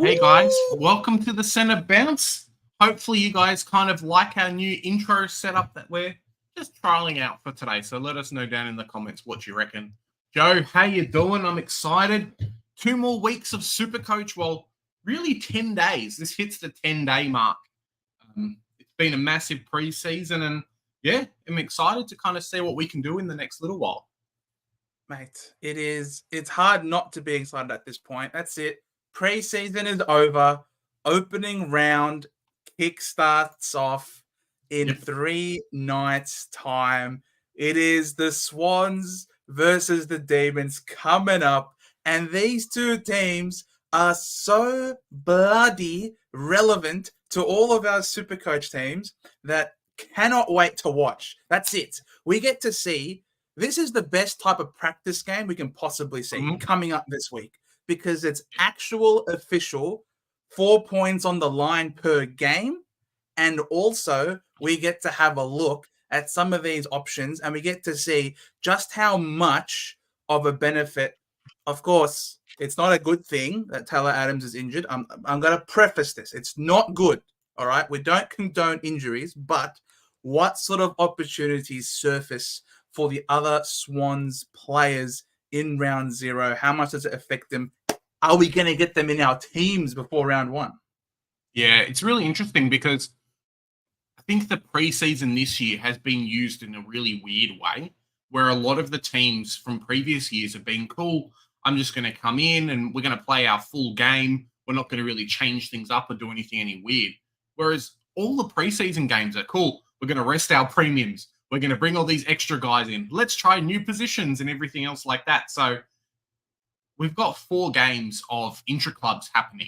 Hey guys, welcome to the Center Bounce. Hopefully you guys kind of like our new intro setup that we're just trialing out for today. So let us know down in the comments what you reckon. Joe, how you doing? I'm excited. 2 more weeks of Supercoach. Well, really 10 days. This hits the 10-day mark. It's been a massive preseason and yeah, I'm excited to kind of see what we can do in the next little while. Mate, it's hard not to be excited at this point. That's it. Preseason is over. Opening round kickstarts off in 3 nights' time. It is the Swans versus the Demons coming up. And these two teams are so bloody relevant to all of our Supercoach teams that cannot wait to watch. That's it. We get to see. This is the best type of practice game we can possibly see coming up this week because it's actual official 4 points on the line per game. And also we get to have a look at some of these options and we get to see just how much of a benefit. Of course, it's not a good thing that Taylor Adams is injured. I'm going to preface this. It's not good. All right. We don't condone injuries, but what sort of opportunities surface for the other Swans players in round 0? How much does it affect them? Are we going to get them in our teams before round 1? Yeah, it's really interesting because I think the preseason this year has been used in a really weird way where a lot of the teams from previous years have been cool. I'm just going to come in and we're going to play our full game. We're not going to really change things up or do anything any weird. Whereas all the preseason games are cool. We're going to rest our premiums. We're going to bring all these extra guys in. Let's try new positions and everything else like that. So we've got 4 games of intra-clubs happening.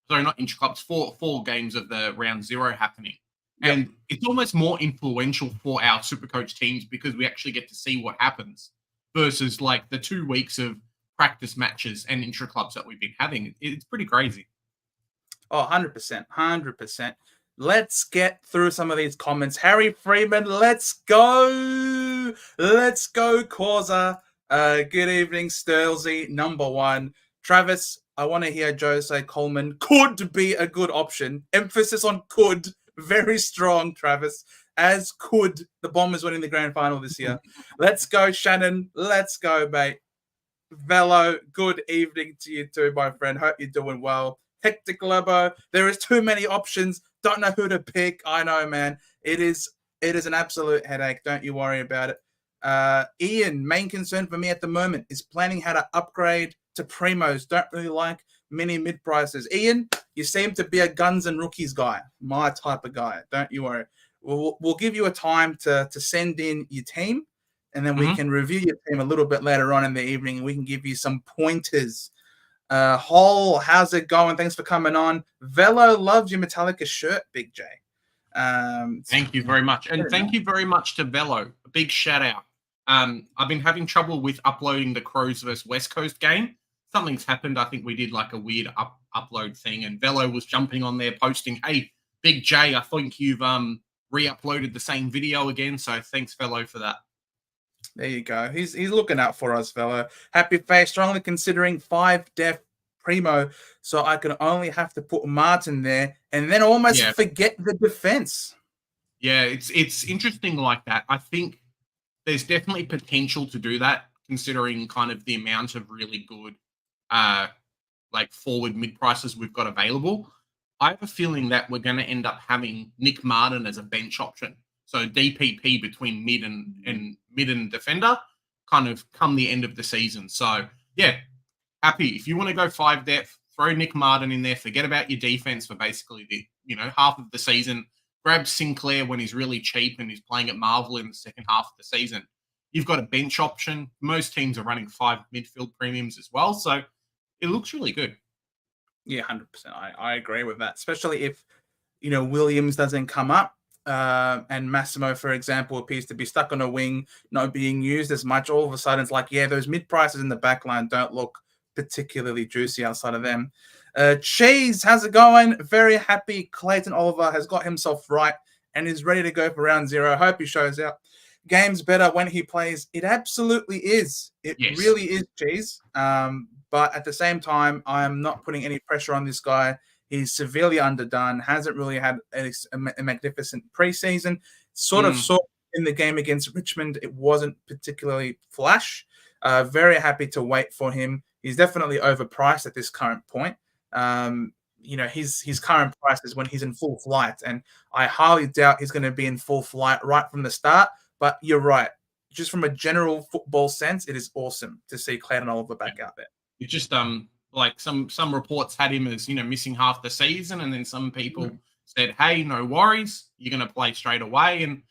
Sorry, not intra-clubs, four games of the round 0 happening. Yep. And it's almost more influential for our Supercoach teams because we actually get to see what happens versus like the 2 weeks of practice matches and intra-clubs that we've been having. It's pretty crazy. Oh, 100%. 100%. Let's get through some of these comments. Harry Freeman, let's go. Let's go, Causa. Good evening, Sturlsy, number 1. Travis, I want to hear Joe say Coleman could be a good option. Emphasis on could. Very strong, Travis. As could the Bombers winning the grand final this year. Let's go, Shannon. Let's go, mate. Velo, good evening to you too, my friend. Hope you're doing well. Hectic Lobo, there is too many options. Don't know who to pick. I know, man. It is an absolute headache. Don't you worry about it. Ian, main concern for me at the moment is planning how to upgrade to primos. Don't really like many mid-prices. Ian, you seem to be a guns and rookies guy. My type of guy. Don't you worry. We'll give you a time to send in your team, and then we can review your team a little bit later on in the evening, and we can give you some pointers. Hole, how's it going? Thanks for coming on. Velo loves your Metallica shirt, Big J. Thank you very much. And thank you very much to Velo. A big shout out. I've been having trouble with uploading the Crows versus West Coast game. Something's happened. I think we did like a weird upload thing, and Velo was jumping on there posting, "Hey, Big J, I think you've re-uploaded the same video again." So thanks, Velo, for that. There you go. He's looking out for us, fella. Happy face, strongly considering 5 def primo, so I can only have to put Martin there and then almost forget the defense. Yeah, it's interesting like that. I think there's definitely potential to do that, considering kind of the amount of really good like forward mid prices we've got available. I have a feeling that we're going to end up having Nick Martin as a bench option. So DPP between mid and defender kind of come the end of the season. So, yeah, happy. If you want to go 5 depth, throw Nick Martin in there. Forget about your defense for basically the half of the season. Grab Sinclair when he's really cheap and he's playing at Marvel in the second half of the season. You've got a bench option. Most teams are running 5 midfield premiums as well. So, it looks really good. Yeah, 100%. I agree with that, especially if, Williams doesn't come up. And Massimo, for example, appears to be stuck on a wing, not being used as much. All of a sudden, it's like, those mid prices in the back line don't look particularly juicy outside of them. Cheese, how's it going? Very happy. Clayton Oliver has got himself right and is ready to go for round 0. Hope he shows out. Game's better when he plays. It absolutely is. It really is, Cheese. But at the same time, I am not putting any pressure on this guy. He's severely underdone, hasn't really had a magnificent preseason. Sort of saw in the game against Richmond, it wasn't particularly flash. Very happy to wait for him. He's definitely overpriced at this current point. His current price is when he's in full flight, and I highly doubt he's going to be in full flight right from the start. But you're right. Just from a general football sense, it is awesome to see Clayton Oliver back out there. It just like some reports had him as missing half the season, and then some people said, "Hey, no worries, you're going to play straight away." And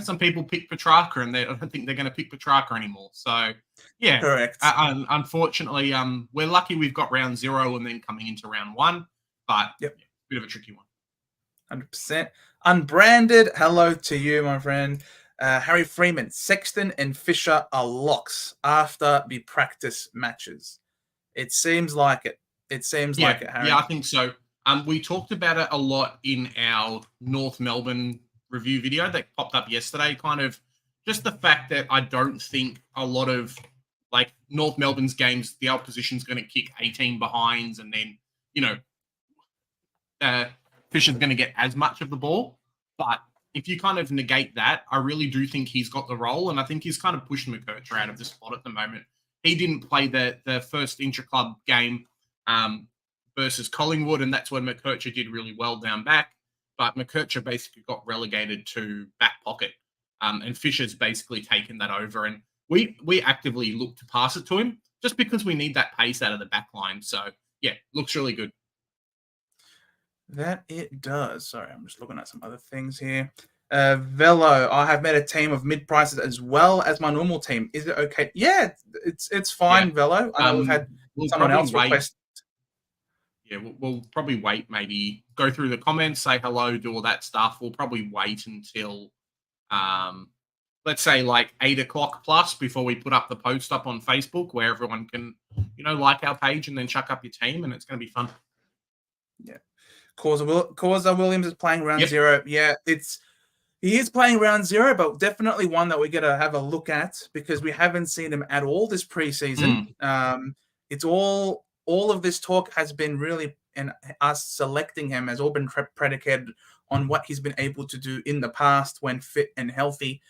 some people picked Petrarca, and I don't think they're going to pick Petrarca anymore. So yeah, correct. Unfortunately, we're lucky we've got round 0 and then coming into round 1, but bit of a tricky one. 100%. Unbranded, hello to you, my friend. Harry Freeman, Sexton and Fisher are locks after the practice matches. It seems like it. It seems like it, Harry. Yeah, I think so. We talked about it a lot in our North Melbourne review video that popped up yesterday. Kind of just the fact that I don't think a lot of North Melbourne's games, the opposition's going to kick 18 behinds, and then Fisher's going to get as much of the ball. But if you kind of negate that, I really do think he's got the role, and I think he's kind of pushed McKercher out of the spot at the moment. He didn't play the first intra-club game versus Collingwood, and that's when McKercher did really well down back. But McKercher basically got relegated to back pocket, and Fisher's basically taken that over. And we actively look to pass it to him just because we need that pace out of the back line. So, yeah, looks really good. That it does. Sorry, I'm just looking at some other things here. Velo, I have made a team of mid prices as well as my normal team. Is it okay? Yeah, it's fine, Velo. I know we've had someone else request. Yeah, we'll probably wait, maybe go through the comments, say hello, do all that stuff. We'll probably wait until, let's say 8 o'clock plus before we put up the post up on Facebook where everyone can, like our page and then chuck up your team, and it's going to be fun. Yeah. Causa Williams is playing round 0. Yeah, he is playing round 0, but definitely one that we're going to have a look at because we haven't seen him at all this preseason. It's all of this talk has been really, and us selecting him has all been predicated on what he's been able to do in the past when fit and healthy.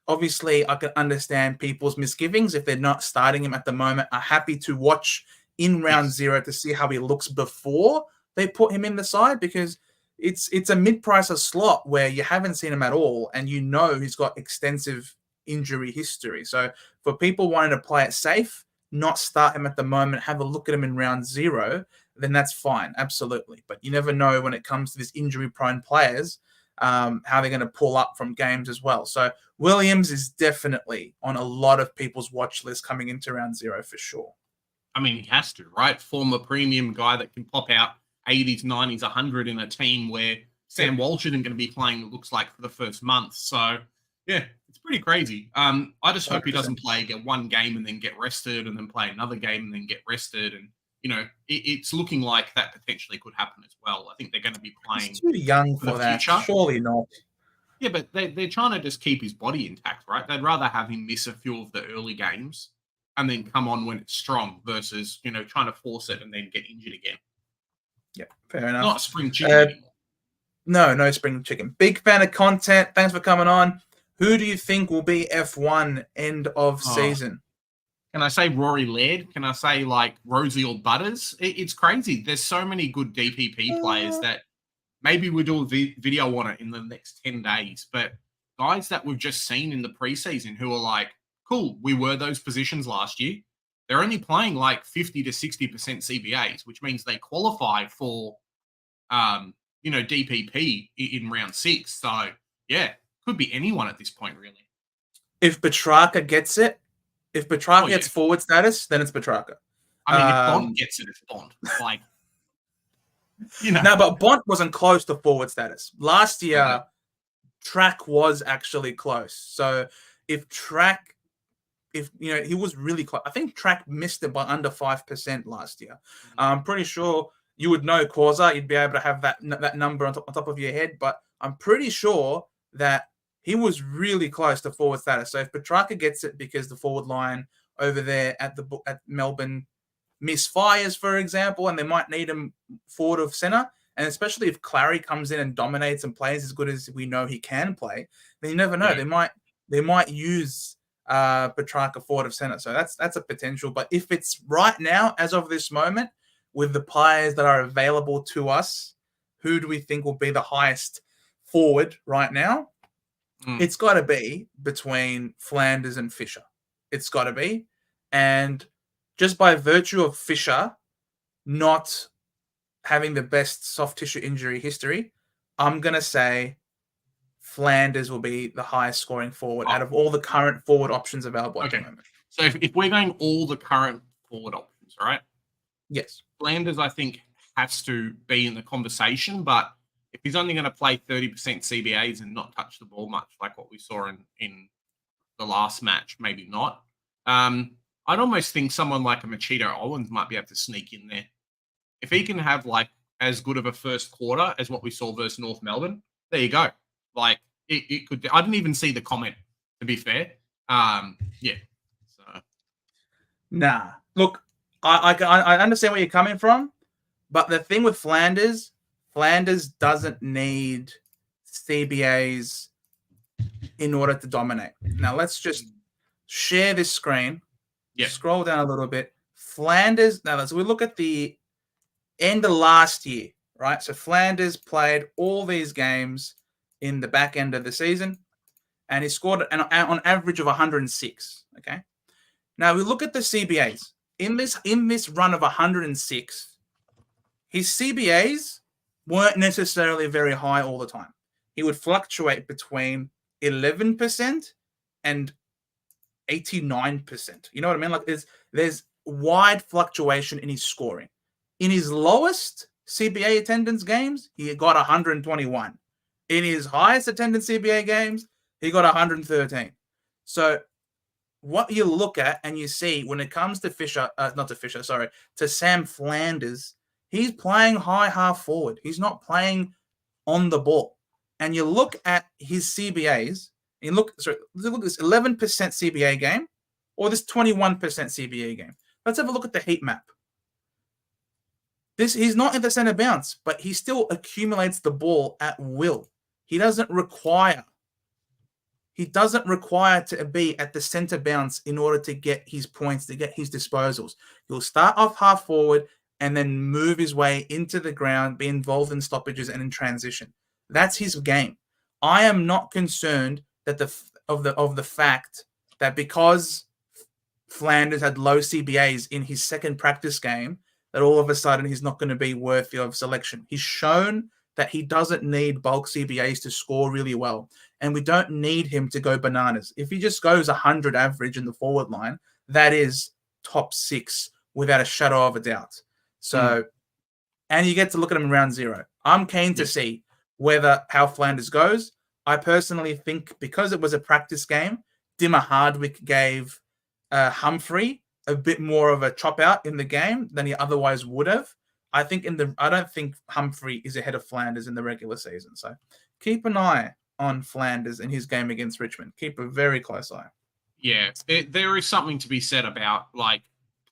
Obviously, I can understand people's misgivings if they're not starting him at the moment. Are happy to watch in round 0 to see how he looks before they put him in the side, because it's a mid-pricer slot where you haven't seen him at all, and he's got extensive injury history. So for people wanting to play it safe, not start him at the moment, have a look at him in round 0, then that's fine, absolutely. But you never know when it comes to these injury-prone players, how they're going to pull up from games as well. So Williams is definitely on a lot of people's watch list coming into round 0 for sure. I mean, he has to, right? Former premium guy that can pop out 80s, 90s, 100 in a team where Sam Walsh isn't going to be playing, it looks like, for the first month. So, yeah, it's pretty crazy. I just hope 100%. He doesn't get one game and then get rested and then play another game and then get rested. And, it's looking like that potentially could happen as well. I think they're going to be playing. He's too young for that. Future. Surely not. Yeah, but they're trying to just keep his body intact, right? They'd rather have him miss a few of the early games and then come on when it's strong versus, trying to force it and then get injured again. Yeah, fair enough. Not spring chicken anymore. No spring chicken. Big fan of content. Thanks for coming on. Who do you think will be F1 end of season? Can I say Rory Laird? Can I say Rosie or Butters? It's crazy. There's so many good DPP players that maybe we'll do a video on it in the next 10 days. But guys that we've just seen in the preseason who are cool, we were those positions last year. They're only playing 50 to 60% CBAs, which means they qualify for, DPP in round 6. So, yeah, could be anyone at this point, really. If Petrarca gets it, if Petrarca gets forward status, then it's Petrarca. I mean, if Bond gets it, it's Bond. No, but Bond wasn't close to forward status. Last year, Track was actually close. So if he was really close. I think Track missed it by under 5% last year. I'm pretty sure you would know Causa. You'd be able to have that number on top of your head. But I'm pretty sure that he was really close to forward status. So if Petrarca gets it because the forward line over there at Melbourne misfires, for example, and they might need him forward of center. And especially if Clary comes in and dominates and plays as good as we know he can play, then you never know. Yeah. They might use Petrarca forward of center. So that's a potential. But if it's right now, as of this moment, with the players that are available to us, who do we think will be the highest forward right now? It's got to be between Flanders and Fisher. It's got to be. And just by virtue of Fisher not having the best soft tissue injury history, I'm going to say Flanders will be the highest scoring forward out of all the current forward options available at the moment. So if we're going all the current forward options, right? Yes. Flanders, I think, has to be in the conversation, but if he's only going to play 30% CBAs and not touch the ball much, like what we saw in the last match, maybe not. I'd almost think someone like a Machito Owens might be able to sneak in there. If he can have like as good of a first quarter as what we saw versus North Melbourne, there you go. Like it could. I didn't even see the comment, to be fair. Yeah. So. Nah. Look, I understand where you're coming from, but the thing with Flanders doesn't need CBAs in order to dominate. Now let's just share this screen. Yeah. Scroll down a little bit. Flanders. Now we look at the end of last year, right? So Flanders played all these games in the back end of the season, and he scored on average of 106. Okay. Now we look at the CBAs in this run of 106. His CBAs weren't necessarily very high all the time. He would fluctuate between 11% and 89%. You know what I mean? Like there's wide fluctuation in his scoring. In his lowest CBA attendance games, he got 121. In his highest attendance CBA games, he got 113. So what you look at and you see when it comes to to Sam Flanders, he's playing high half forward. He's not playing on the ball. And you look at his CBAs, and look at this 11% CBA game or this 21% CBA game. Let's have a look at the heat map. He's not in the center bounce, but he still accumulates the ball at will. He doesn't require to be at the center bounce in order to get his points, to get his disposals. He'll start off half forward and then move his way into the ground, be involved in stoppages and in transition. That's his game. I am not concerned that of the fact that because Flanders had low CBAs in his second practice game, that all of a sudden he's not going to be worthy of selection. He's shown that he doesn't need bulk CBAs to score really well, and we don't need him to go bananas. If he just goes 100 average in the forward line, that is top 6 without a shadow of a doubt. So, and you get to look at him in round 0. I'm keen to see how Flanders goes. I personally think because it was a practice game, Dimmer Hardwick gave Humphrey a bit more of a chop out in the game than he otherwise would have. I don't think Humphrey is ahead of Flanders in the regular season. So keep an eye on Flanders in his game against Richmond. Keep a very close eye. Yeah, there is something to be said about like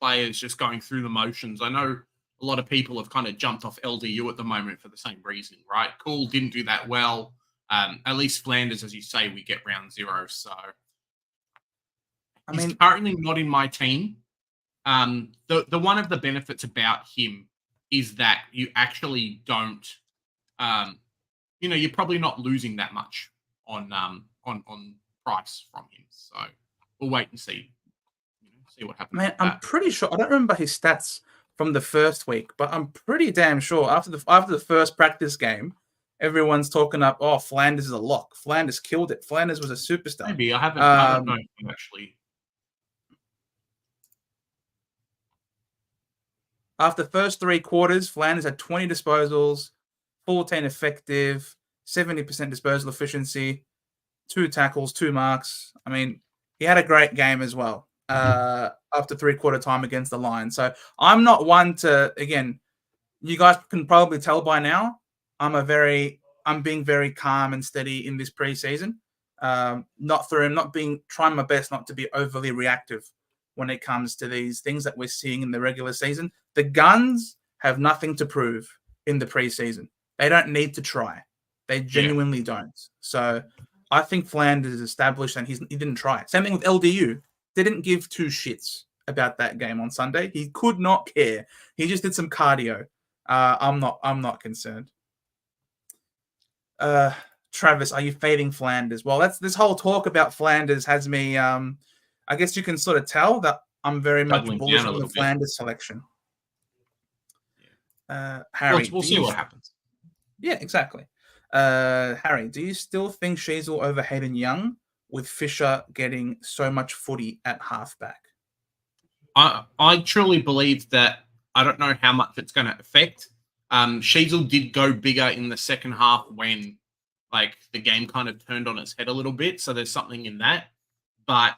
players just going through the motions. I know a lot of people have kind of jumped off LDU at the moment for the same reason, right? Cool didn't do that well. At least Flanders, as you say, we get round 0. So he's currently not in my team. The one of the benefits about him is that you actually don't, you're probably not losing that much on price from him. So we'll wait and see what happens. Man, I'm pretty sure. I don't remember his stats from the first week, but I'm pretty damn sure after the first practice game, everyone's talking up, oh, Flanders is a lock. Flanders killed it. Flanders was a superstar. Maybe I don't know actually. After the first 3 quarters, Flanders had 20 disposals, 14 effective, 70% disposal efficiency, 2 tackles, 2 marks. I mean, he had a great game as well after 3-quarter time against the Lions. So I'm not one to, again, you guys can probably tell by now, I'm being very calm and steady in this preseason. Trying my best not to be overly reactive when it comes to these things that we're seeing in the regular season. The Guns have nothing to prove in the preseason. They don't need to try. They genuinely don't. So I think Flanders is established and he didn't try. Same thing with LDU. Didn't give two shits about that game on Sunday. He could not care. He just did some cardio. I'm not concerned. Travis, are you fading Flanders? Well, that's this whole talk about Flanders has me. I guess you can sort of tell that I'm very much bullish on the Flanders selection. Harry, we'll see what happens. Yeah, exactly. Harry, do you still think Sheasel over Hayden Young with Fisher getting so much footy at halfback? I truly believe that. I don't know how much it's going to affect. Sheasel did go bigger in the second half when like the game kind of turned on its head a little bit. So there's something in that. But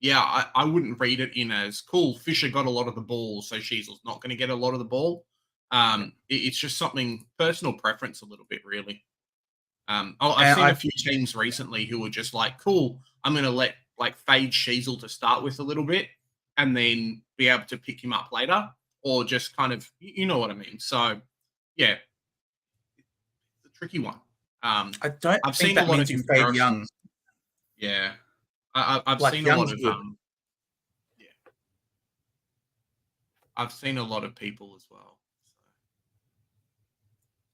yeah, I wouldn't read it in as cool. Fisher got a lot of the ball, so Sheasel's not going to get a lot of the ball. It's just something personal preference a little bit, really. I've seen a few teams recently who were just like, cool, I'm going to let like fade Sheasel to start with a little bit and then be able to pick him up later, or just kind of, you know what I mean? So yeah, it's a tricky one. I've seen that a lot of fade Young. Yeah. I've seen a lot of I've seen a lot of people as well.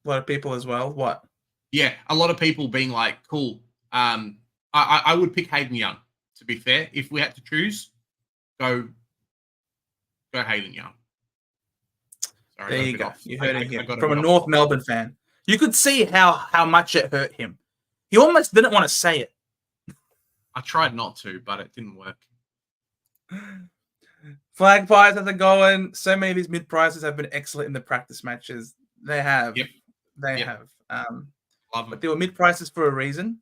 A lot of people as well. What? Yeah, a lot of people being like, cool. I would pick Hayden Young, to be fair. If we had to choose, go Hayden Young. Sorry, there you go. You heard it here. From a North Melbourne fan. You could see how much it hurt him. He almost didn't want to say it. I tried not to, but it didn't work. Flag Pies, how's it going? So many of these mid-prices have been excellent in the practice matches. They have. Yep. They have. Love but they were mid-prices for a reason.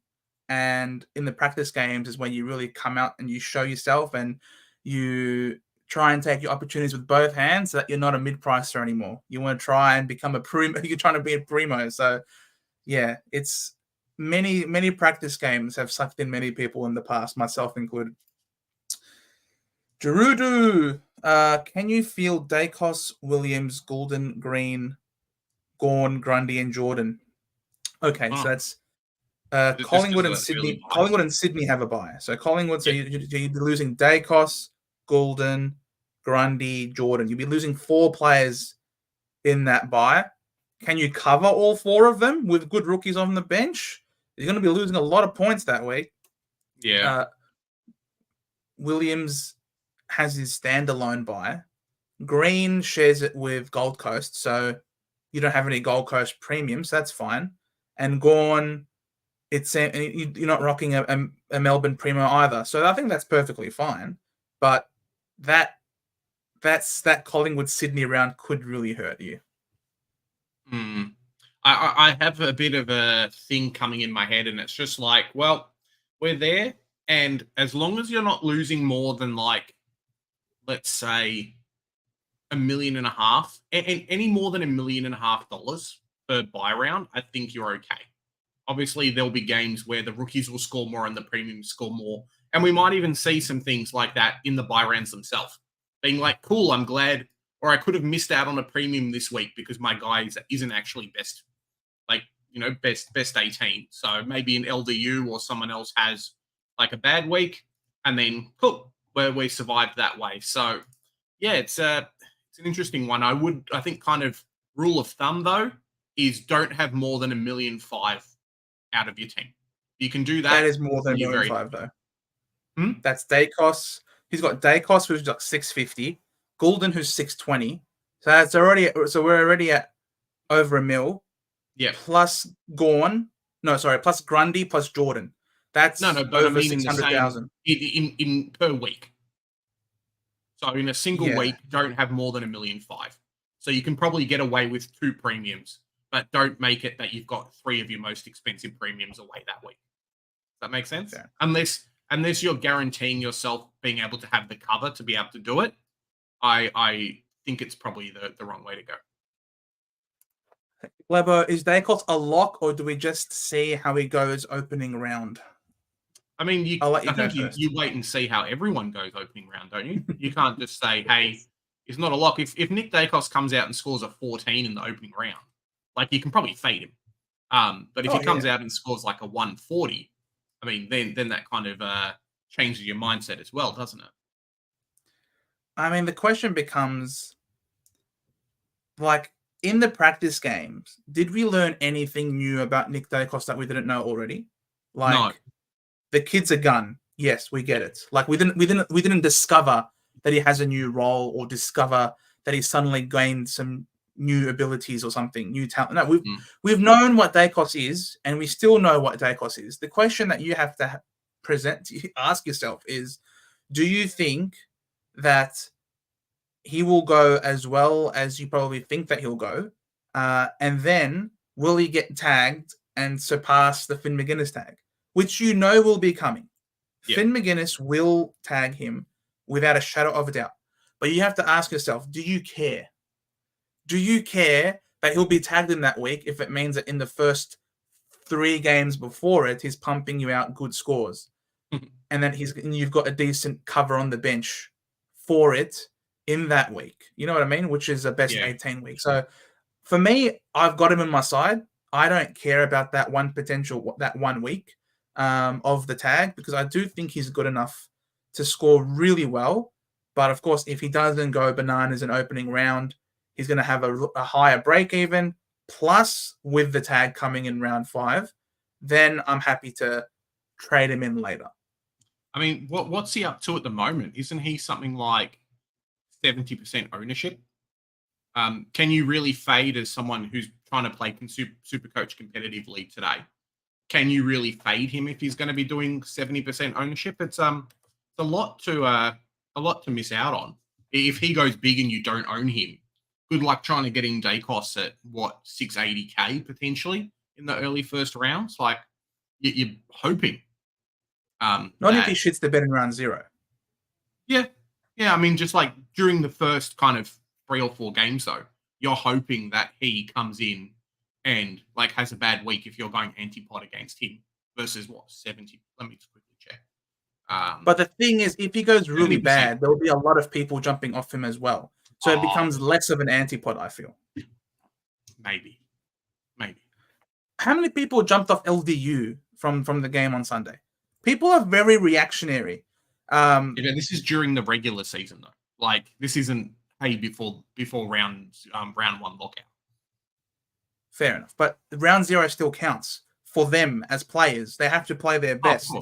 And in the practice games is when you really come out and you show yourself and you try and take your opportunities with both hands so that you're not a mid-pricer anymore. You want to try and become a primo. You're trying to be a primo. So, yeah, it's many practice games have sucked in many people in the past, myself included. Gerudo, can you feel Daicos, Williams, Goulden, Green, Gawn, Grundy, and Jordan? Okay, so that's Collingwood and Sydney. Really nice. Collingwood and Sydney have a bye. So Collingwood, so you'd be losing Daicos, Goulden, Grundy, Jordan. You'd be losing 4 players in that bye. Can you cover all 4 of them with good rookies on the bench? You're going to be losing a lot of points that week. Yeah. Williams has his standalone bye. Green shares it with Gold Coast, so you don't have any Gold Coast premiums. So that's fine. And Gawn, you're not rocking a Melbourne primo either. So I think that's perfectly fine. But that Collingwood Sydney round could really hurt you. I have a bit of a thing coming in my head, and it's just like, well, we're there, and as long as you're not losing more than like, let's say, $1.5 million, and any more than $1.5 million per buy round, I think you're okay. Obviously, there'll be games where the rookies will score more and the premiums score more, and we might even see some things like that in the buy rounds themselves, being like, cool, I'm glad, or I could have missed out on a premium this week because my guy isn't actually best 18. So maybe an LDU or someone else has like a bad week, and then cool, where we survived that way. So yeah, it's an interesting one. I think kind of rule of thumb though is don't have more than $1.5 million out of your team. You can do that. That is more than $1.5 million though. That's Daicos. He's got Daicos who's got 650, Goulden who's 620. So we're already at over $1 million. Yeah. Plus Gawn. No, sorry, plus Grundy plus Jordan. That's but over I mean 600,000 in per week. So in a single week, don't have more than $1.5 million. So you can probably get away with 2 premiums, but don't make it that you've got 3 of your most expensive premiums away that week. Does that make sense? Yeah. Unless you're guaranteeing yourself being able to have the cover to be able to do it, I think it's probably the wrong way to go. Lebo, is Daicos a lock, or do we just see how he goes opening round? I mean, I'll let you I go think first. you wait and see how everyone goes opening round, don't you? You can't just say, hey, it's not a lock. If Nick Daicos comes out and scores a 14 in the opening round, like you can probably fade him. But if he Oh, comes yeah. out and scores like a 140, I mean, then that kind of changes your mindset as well, doesn't it? I mean, the question becomes, like, in the practice games, did we learn anything new about Nick Daicos that we didn't know already? No. Like, the kid's a gun. Yes, we get Yeah. it. Like, we didn't discover that he has a new role or discover that he's suddenly gained some new abilities or something, new talent. No, we've known what Daicos is, and we still know what Daicos is. The question that you have to ask yourself is, do you think that he will go as well as you probably think that he'll go? And then will he get tagged and surpass the Finn McGuinness tag, which you know will be coming? Yeah. Finn McGuinness will tag him without a shadow of a doubt. But you have to ask yourself, do you care? Do you care that he'll be tagged in that week if it means that in the first 3 games before it, he's pumping you out good scores? And then you've got a decent cover on the bench for it in that week. You know what I mean? Which is a best 18 week. So for me, I've got him in my side. I don't care about that one week of the tag, because I do think he's good enough to score really well. But of course, if he doesn't go bananas in opening round, he's going to have a higher break even. Plus, with the tag coming in round 5, then I'm happy to trade him in later. I mean, what's he up to at the moment? Isn't he something like 70% ownership? Can you really fade as someone who's trying to play Supercoach competitively today? Can you really fade him if he's going to be doing 70% ownership? It's a lot to miss out on. If he goes big and you don't own him, good luck trying to get in Daicos at 680k potentially in the early first rounds. Like you're hoping. Not if he shits the bed in round 0. Yeah. I mean, just like during the first kind of 3 or 4 games, though, you're hoping that he comes in and like has a bad week if you're going anti-pod against him versus 70. Let me just quickly check. But the thing is, if he goes really 70%. bad, there'll be a lot of people jumping off him as well. So it becomes less of an anti-pod, I feel. Maybe. How many people jumped off LDU from the game on Sunday? People are very reactionary. This is during the regular season, though. Like, this isn't before round 1 lockout. Fair enough. But round 0 still counts for them as players. They have to play their best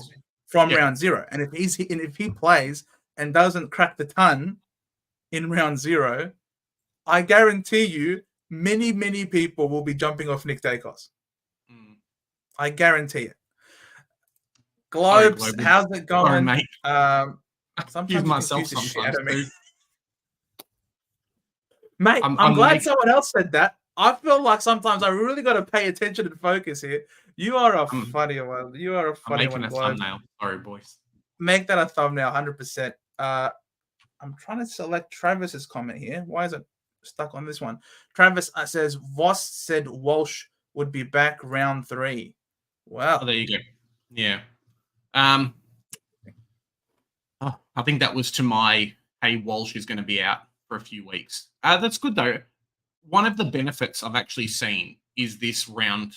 from round 0. And if he plays and doesn't crack the ton in round 0, I guarantee you many, many people will be jumping off Nick Daicos. I guarantee it. Globes, how's it going? Sorry, mate. Sometimes myself the shit out of me. Too. Mate, I'm glad someone else said that. I feel like sometimes I really got to pay attention and focus here. You are a funny one. You are a funny one. I'm making a thumbnail. Sorry, boys. Make that a thumbnail, 100%. I'm trying to select Travis's comment here. Why is it stuck on this one? Travis says, Voss said Walsh would be back round 3. Well, there you go. Yeah. I think that was to my, hey, Walsh is going to be out for a few weeks. That's good, though. One of the benefits I've actually seen is this round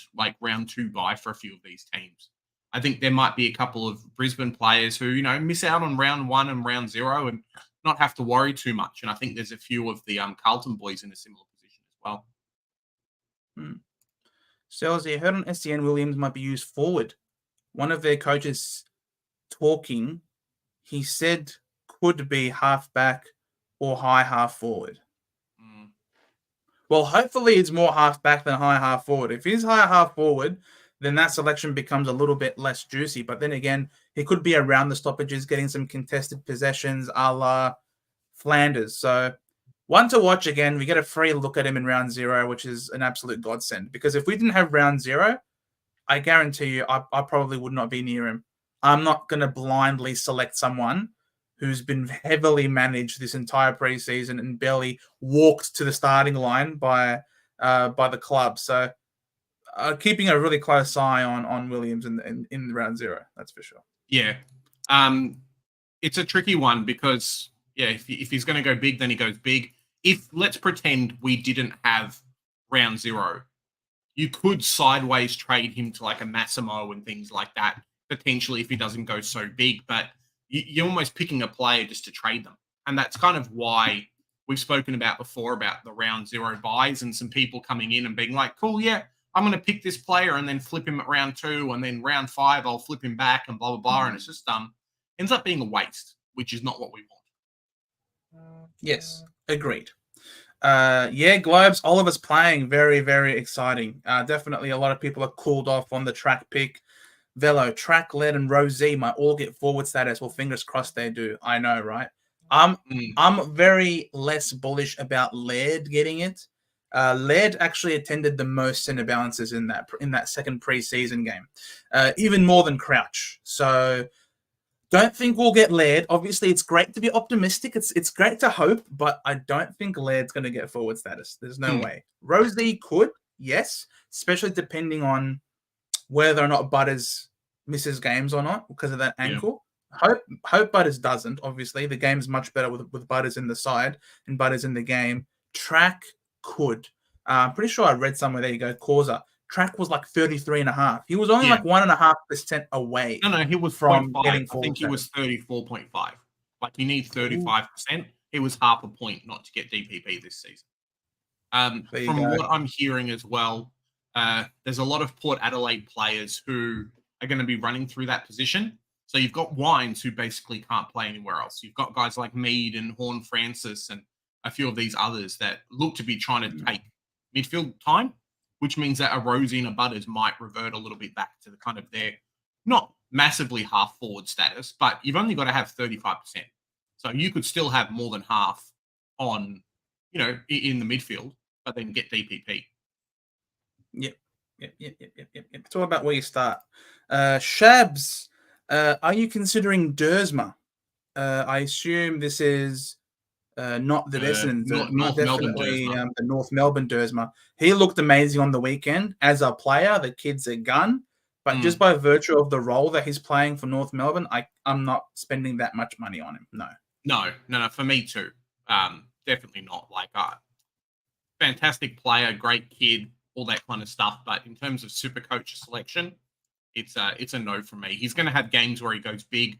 2 bye for a few of these teams. I think there might be a couple of Brisbane players who, miss out on round 1 and round 0 and not have to worry too much. And I think there's a few of the Carlton boys in a similar position as well. Selzy, I heard on SCN Williams might be used forward. One of their coaches talking, he said could be half back or high half forward. Well, hopefully it's more half back than high half forward. If he's high half forward, then that selection becomes a little bit less juicy. But then again, he could be around the stoppages, getting some contested possessions a la Flanders. So one to watch again. We get a free look at him in round 0, which is an absolute godsend. Because if we didn't have round 0, I guarantee you I probably would not be near him. I'm not going to blindly select someone who's been heavily managed this entire preseason and barely walked to the starting line by the club. So keeping a really close eye on Williams in round 0, that's for sure. Yeah. It's a tricky one because, yeah, if he's going to go big, then he goes big. If let's pretend we didn't have round 0, you could sideways trade him to like a Massimo and things like that, potentially if he doesn't go so big. But you're almost picking a player just to trade them. And that's kind of why we've spoken about before about the round 0 buys and some people coming in and being like, cool, yeah, I'm going to pick this player and then flip him at round 2. And then round 5, I'll flip him back and blah, blah, blah. And it's just ends up being a waste, which is not what we want. Yes, agreed. Yeah, Globes, Oliver's playing very, very exciting. Definitely a lot of people are cooled off on the track pick. Velo, Track, Led, and Rosie might all get forward status. Well, fingers crossed they do. I know, right? I'm very less bullish about Led getting it. Led actually attended the most center balances in that second preseason game, even more than Crouch. So don't think we'll get Laird. Obviously, it's great to be optimistic. It's great to hope, but I don't think Laird's going to get forward status. There's no way. Rosie could, yes, especially depending on whether or not Butters misses games or not because of that ankle. Yeah. Hope Butters doesn't. Obviously, the game's much better with Butters in the side and Butters in the game. Track could. I'm pretty sure I read somewhere. There you go. Causa. Track was like 33.5. He was only like 1.5% away. No, he was from 0.5. getting I think he was 34.5. Like you need 35%. It was half a point not to get DPP this season. From what I'm hearing as well, there's a lot of Port Adelaide players who are going to be running through that position. So you've got Wines who basically can't play anywhere else. You've got guys like Mead and Horn Francis and a few of these others that look to be trying to take midfield time, which means that a Rosie and a Butters might revert a little bit back to the kind of their not massively half forward status, but you've only got to have 35%. So you could still have more than half on, in the midfield, but then get DPP. Yep. It's all about where you start. Shabs, are you considering Dersma? I assume this is not the Essendon, North Melbourne Dersma. The North Melbourne Dersma. He looked amazing on the weekend as a player. The kid's a gun, but just by virtue of the role that he's playing for North Melbourne, I'm not spending that much money on him. No, for me too. Definitely not. Like, fantastic player, great kid, all that kind of stuff. But in terms of Supercoach selection, it's a no from me. He's going to have games where he goes big,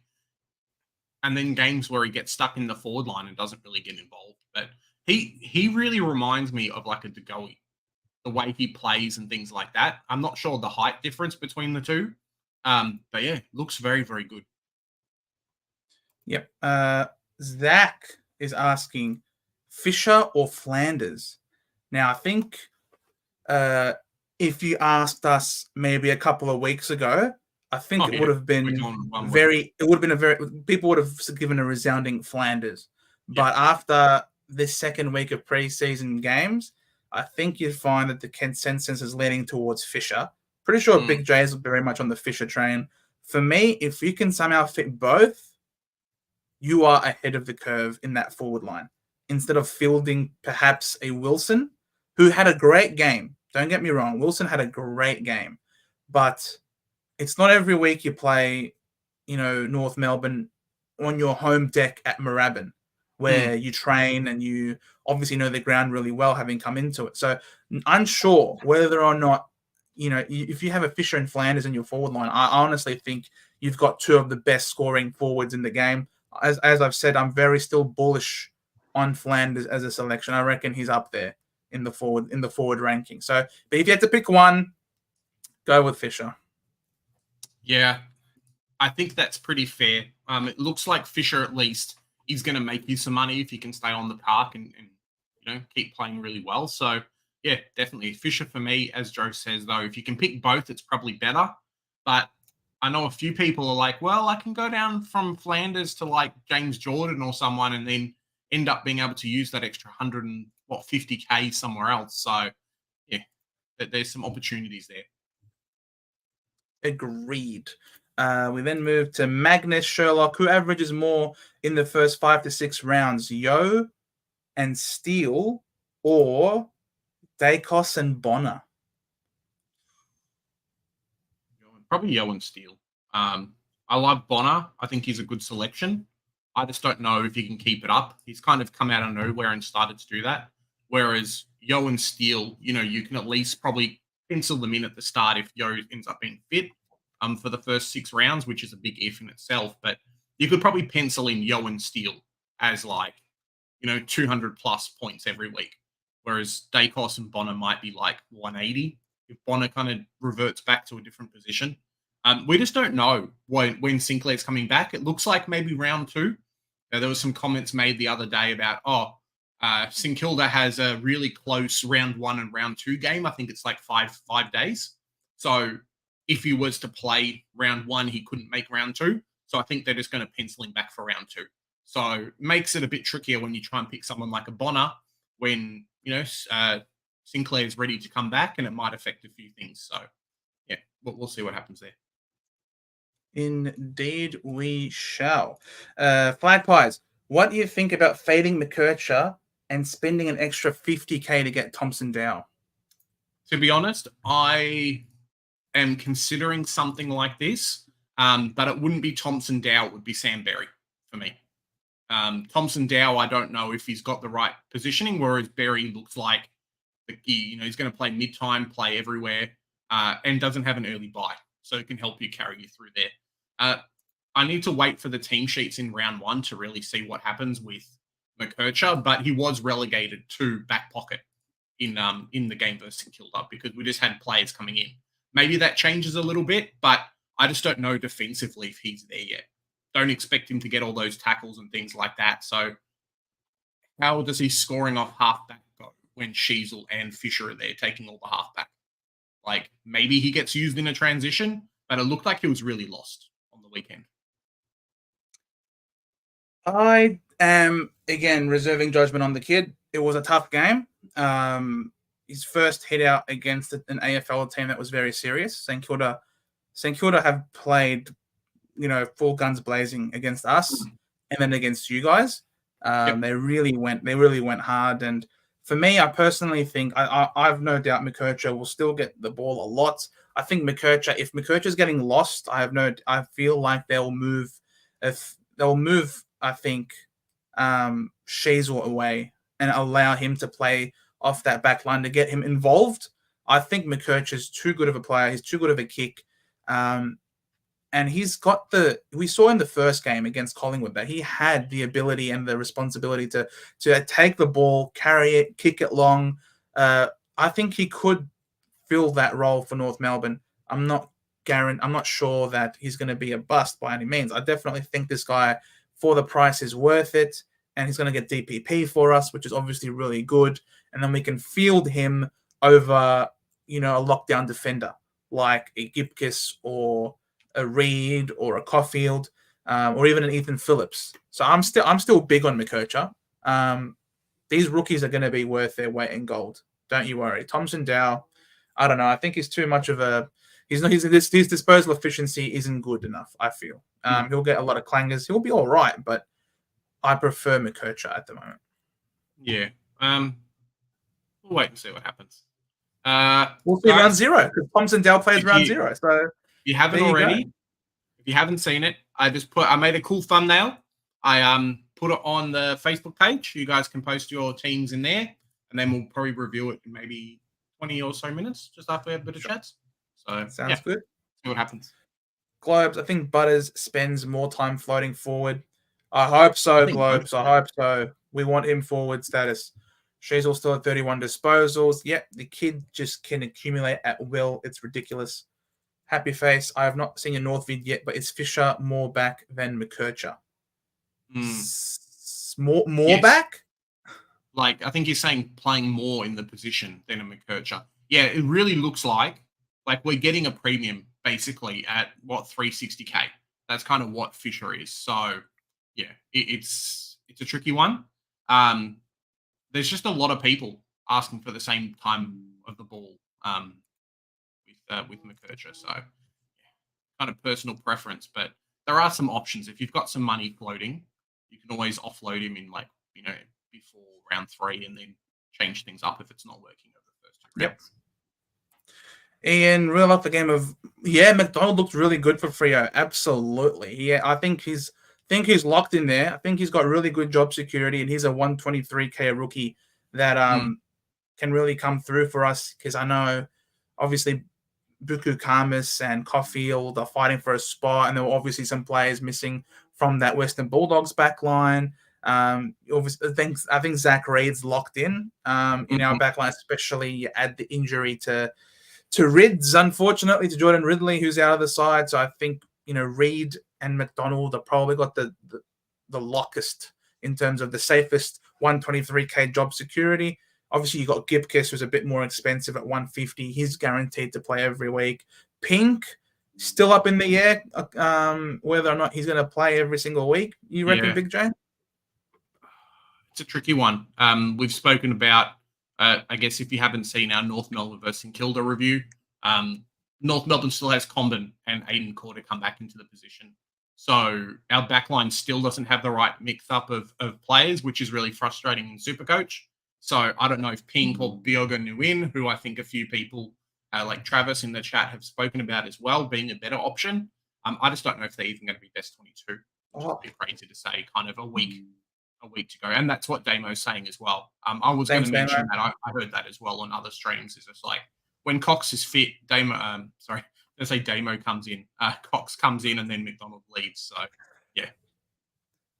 and then games where he gets stuck in the forward line and doesn't really get involved. But he really reminds me of like a De Goey, the way he plays and things like that. I'm not sure the height difference between the two, but yeah, looks very, very good. Yep. Zach is asking Fisher or Flanders. Now, I think if you asked us maybe a couple of weeks ago, I think it would have been people would have given a resounding Flanders. But after this second week of preseason games, I think you'd find that the consensus is leaning towards Fisher. Pretty sure Big J is very much on the Fisher train. For me, if you can somehow fit both, you are ahead of the curve in that forward line. Instead of fielding perhaps a Wilson, who had a great game. Don't get me wrong. Wilson had a great game. But it's not every week you play, North Melbourne on your home deck at Moorabbin, where you train and you obviously know the ground really well, having come into it. So unsure whether or not, if you have a Fisher and Flanders in your forward line, I honestly think you've got two of the best scoring forwards in the game. As I've said, I'm very still bullish on Flanders as a selection. I reckon he's up there in the forward ranking. So, but if you had to pick one, go with Fisher. Yeah, I think that's pretty fair. It looks like Fisher at least is going to make you some money if you can stay on the park and keep playing really well. So yeah, definitely Fisher for me. As Joe says though, if you can pick both, it's probably better. But I know a few people are like, well, I can go down from Flanders to like James Jordan or someone and then end up being able to use that extra 150K somewhere else. So yeah, there's some opportunities there. Agreed. We then move to Magnus Sherlock, who averages more in the first 5 to 6 rounds, Yo and Steele or Daicos and Bonner? Probably Yo and Steele. I love Bonner. I think he's a good selection. I just don't know if he can keep it up. He's kind of come out of nowhere and started to do that. Whereas Yo and Steele, you can at least probably pencil them in at the start if Yo ends up being fit for the first 6 rounds, which is a big if in itself. But you could probably pencil in Yo and Steele as 200 plus points every week. Whereas Daicos and Bonner might be like 180 if Bonner kind of reverts back to a different position. We just don't know when Sinclair's coming back. It looks like maybe round 2. There was some comments made the other day about, St Kilda has a really close round 1 and round 2 game. I think it's like five days. So if he was to play round 1, he couldn't make round 2. So I think they're just going to pencil him back for round 2. So it makes it a bit trickier when you try and pick someone like a Bonner when, Sinclair's ready to come back, and it might affect a few things. So, yeah, we'll see what happens there. Indeed, we shall. Flag Pies, what do you think about fading McKercher and spending an extra 50K to get Thompson Dow? To be honest, I am considering something like this, but it wouldn't be Thompson Dow. It would be Sam Berry for me. Thompson Dow, I don't know if he's got the right positioning, whereas Berry looks like he's going to play mid-time, play everywhere, and doesn't have an early buy, so it can help you carry you through there. I need to wait for the team sheets in round 1 to really see what happens with McKercher, but he was relegated to back pocket in the game versus St Kilda because we just had players coming in. Maybe that changes a little bit, but I just don't know defensively if he's there yet. Don't expect him to get all those tackles and things like that. So how does he scoring off halfback go when Sheasel and Fisher are there taking all the halfback? Like maybe he gets used in a transition, but it looked like he was really lost on the weekend. I am, again, reserving judgment on the kid. It was a tough game. His first hit out against an AFL team that was very serious. St Kilda have played, full guns blazing against us and then against you guys. Yep. They really went hard. And for me, I personally think I've no doubt McKercher will still get the ball a lot. I think if McKercher's getting lost, I feel like they'll move. I think Sheasel away and allow him to play off that back line to get him involved. I think McKercher's too good of a player. He's too good of a kick. And he's got we saw in the first game against Collingwood that he had the ability and the responsibility to take the ball, carry it, kick it long. I think he could fill that role for North Melbourne. I'm not sure that he's going to be a bust by any means. I definitely think this guy, for the price, is worth it, and he's going to get DPP for us, which is obviously really good. And then we can field him over, a lockdown defender like a Gipkiss or a Reed or a Caulfield, or even an Ethan Phillips. So I'm still big on McKercher. These rookies are going to be worth their weight in gold. Don't you worry. Thompson Dow, I don't know. I think he's too much of a. His disposal efficiency isn't good enough, I feel. He'll get a lot of clangers. He'll be all right, but I prefer McKercher at the moment. Yeah. We'll wait and see what happens. We'll see round 0 because Thompson Dow plays round 0. So if you haven't already, if you haven't seen it, I made a cool thumbnail. I put it on the Facebook page. You guys can post your teams in there, and then we'll probably review it in maybe 20 or so minutes just after we have a bit of chats. So sounds good. See what happens. Globes, I think Butters spends more time floating forward. I hope so, Globes. I hope so. We want him forward status. Sheasel still at 31 disposals. Yep, the kid just can accumulate at will. It's ridiculous. Happy face. I have not seen your North vid yet, but is Fisher more back than McKercher? More back? Like, I think he's saying playing more in the position than a McKercher. Yeah, it really looks like we're getting a premium basically at 360K. That's kind of what Fisher is. So yeah, it's a tricky one. There's just a lot of people asking for the same time of the ball with McKercher. So yeah, kind of personal preference, but there are some options. If you've got some money floating, you can always offload him in before round 3 and then change things up if it's not working over the first 2 rounds. Yep. Ian, real off the game of McDonald looked really good for Freo. Absolutely. Yeah, I think he's locked in there. I think he's got really good job security, and he's a 123K rookie that can really come through for us, because I know obviously Buku Kamis and Caulfield are fighting for a spot, and there were obviously some players missing from that Western Bulldogs back line. Obviously, I think Zach Reed's locked in our back line, especially you add the injury to Rids, unfortunately, to Jordan Ridley, who's out of the side. So I think, Reed and McDonald are probably got the lockest in terms of the safest 123K job security. Obviously, you got Gipkiss, who's a bit more expensive at 150. He's guaranteed to play every week. Pink, still up in the air, whether or not he's going to play every single week. You reckon, Big J? It's a tricky one. We've spoken about, I guess, if you haven't seen our North Melbourne versus St Kilda review, North Melbourne still has Comben and Aiden Core to come back into the position. So our backline still doesn't have the right mix-up of players, which is really frustrating in Supercoach. So I don't know if Pink or Bioga Nguyen, who I think a few people like Travis in the chat have spoken about as well, being a better option. I just don't know if they're even going to be best 22. Which would be crazy to say, kind of a week to go. And that's what Damo's saying as well. I was going to mention that. I heard that as well on other streams. It's just like when Cox is fit, Damo, let's say Damo comes in, Cox comes in, and then McDonald leads. So, yeah.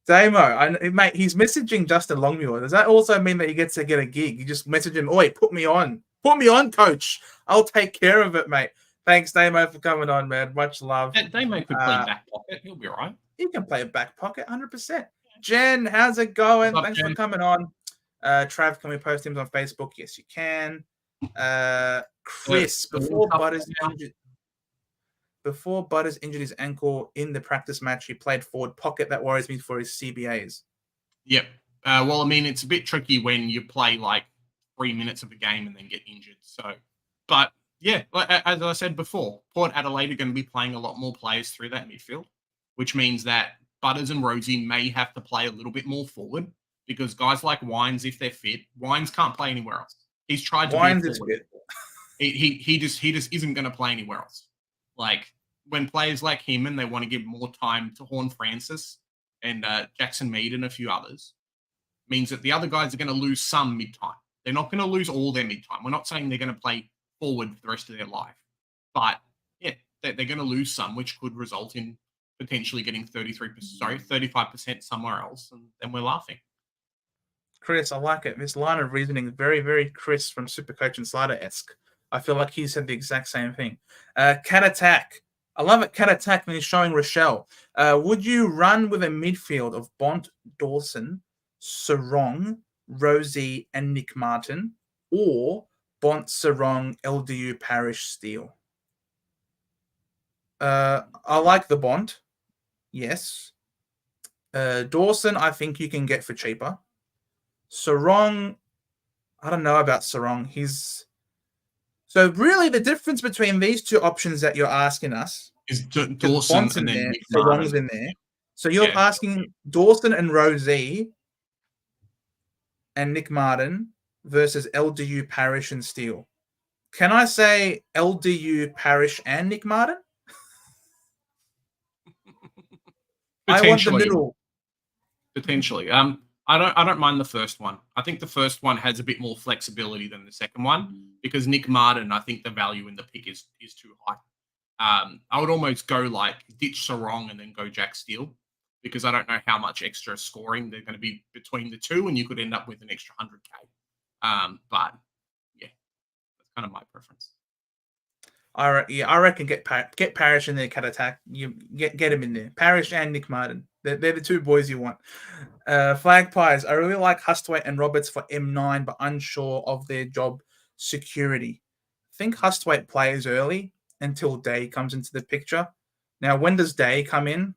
Damo, mate, he's messaging Justin Longmuir. Does that also mean that he gets to get a gig? You just message him, oi, put me on. Put me on, coach. I'll take care of it, mate. Thanks, Damo, for coming on, man. Much love. Damo could play back pocket. He'll be all right. He can play a back pocket, 100%. Jen, how's it going? Thanks for coming on. Trav, can we post him on Facebook? Yes, you can. Chris, before Butters injured his ankle in the practice match, he played forward pocket. That worries me for his CBAs. Yep. Well, I mean, it's a bit tricky when you play like 3 minutes of a game and then get injured. So, but yeah, as I said before, Port Adelaide are going to be playing a lot more players through that midfield, which means that Butters and Rosie may have to play a little bit more forward, because guys like Wines, if they're fit, Wines can't play anywhere else. He's tried to Wines be is fit. He just isn't going to play anywhere else. Like when players like him and they want to give more time to Horn Francis and Jackson Mead and a few others, means that the other guys are going to lose some mid-time. They're not going to lose all their mid-time. We're not saying they're going to play forward for the rest of their life. But yeah, they're going to lose some, which could result in potentially getting 35% somewhere else, and then we're laughing. Chris, I like it. This line of reasoning is very, very Chris from Supercoach and Slider-esque. I feel like he said the exact same thing. Cat Attack. I love it. Cat Attack when he's showing Rochelle. Would you run with a midfield of Bont, Dawson, Sarong, Rosie, and Nick Martin, or Bont, Sarong, LDU, Parrish, Steele? I like the Bont. Yes. Dawson, I think you can get for cheaper. Sarong, I don't know about Sarong. So really the difference between these two options that you're asking us is Dawson and then Nick Sarong's in there. So you're asking Dawson and Rosie and Nick Martin versus LDU, Parrish, and Steele. Can I say LDU, Parrish, and Nick Martin? I want the middle. Potentially. I don't mind the first one. I think the first one has a bit more flexibility than the second one, because Nick Martin, I think the value in the pick is too high. I would almost go like ditch Sarong and then go Jack Steele, because I don't know how much extra scoring they're going to be between the two, and you could end up with an extra 100K. But yeah, that's kind of my preference. I reckon get Parrish in there, Cat Attack. You get him in there. Parrish and Nick Martin. They're the two boys you want. Flag Pies. I really like Hustwaite and Roberts for M9, but unsure of their job security. I think Hustwaite plays early until Day comes into the picture. Now, when does Day come in?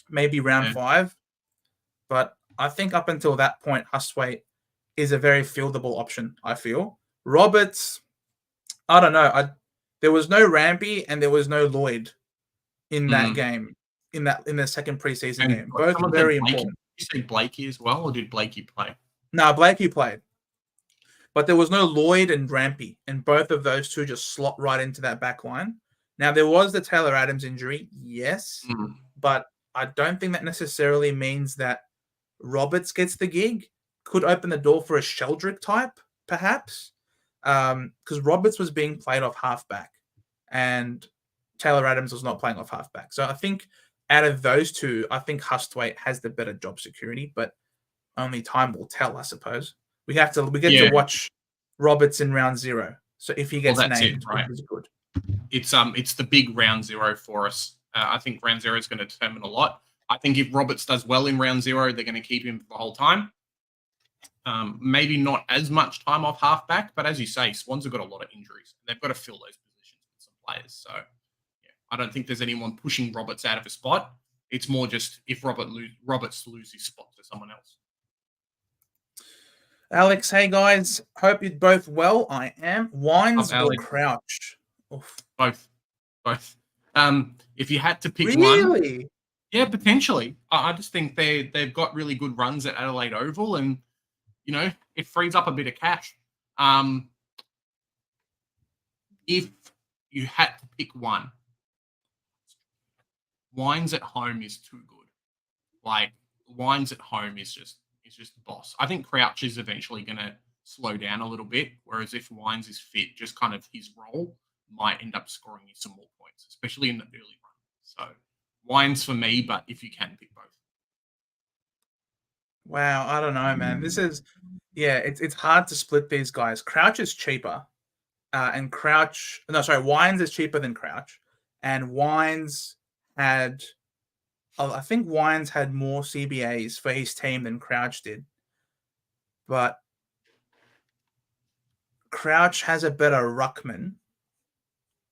Maybe round 5. But I think up until that point, Hustwaite is a very fieldable option, I feel. Roberts, I don't know. There was no Rampy and there was no Lloyd in that game, in the second preseason game. Both very important. Did you say Blakey as well, or did Blakey play? No, Blakey played. But there was no Lloyd and Rampy, and both of those two just slot right into that back line. Now, there was the Taylor Adams injury, yes, but I don't think that necessarily means that Roberts gets the gig. Could open the door for a Sheldrick type, perhaps, because Roberts was being played off halfback, and Taylor Adams was not playing off halfback. So I think out of those two, I think Hustwaite has the better job security, but only time will tell, I suppose. We get to watch Roberts in round 0. So if he gets named, right? Which is good. It's the big round 0 for us. I think round 0 is going to determine a lot. I think if Roberts does well in round 0, they're going to keep him for the whole time. Maybe not as much time off halfback, but as you say, Swans have got a lot of injuries. They've got to fill those positions with some players. So yeah, I don't think there's anyone pushing Roberts out of a spot. It's more just if Roberts loses his spot to someone else. Alex, hey guys, hope you're both well. I am. Wines or Crouch? Oof. Both. If you had to pick one, yeah, potentially. I just think they've got really good runs at Adelaide Oval, and it frees up a bit of cash. If you had to pick one, Wines at home is too good. Like Wines at home is just boss. I think Crouch is eventually going to slow down a little bit, whereas if Wines is fit, just kind of his role might end up scoring you some more points, especially in the early run. So Wines for me, but if you can pick both. Wow, I don't know, man. This is, it's hard to split these guys. Crouch is cheaper, and Wines is cheaper than Crouch, and Wines had, I think Wines had more CBAs for his team than Crouch did, but Crouch has a better ruckman,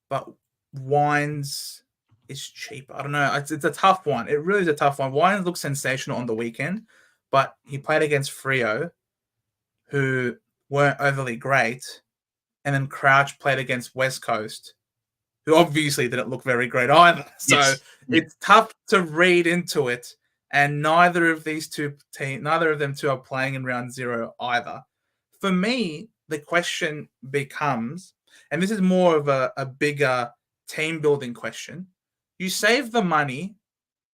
but Wines is cheaper. I don't know. It's a tough one. It really is a tough one. Wines looked sensational on the weekend, but he played against Freo, who weren't overly great, and then Crouch played against West Coast, who obviously didn't look very great either. So It's tough to read into it, and neither of them two are playing in round 0 either. For me, the question becomes, and this is more of a bigger team building question. You save the money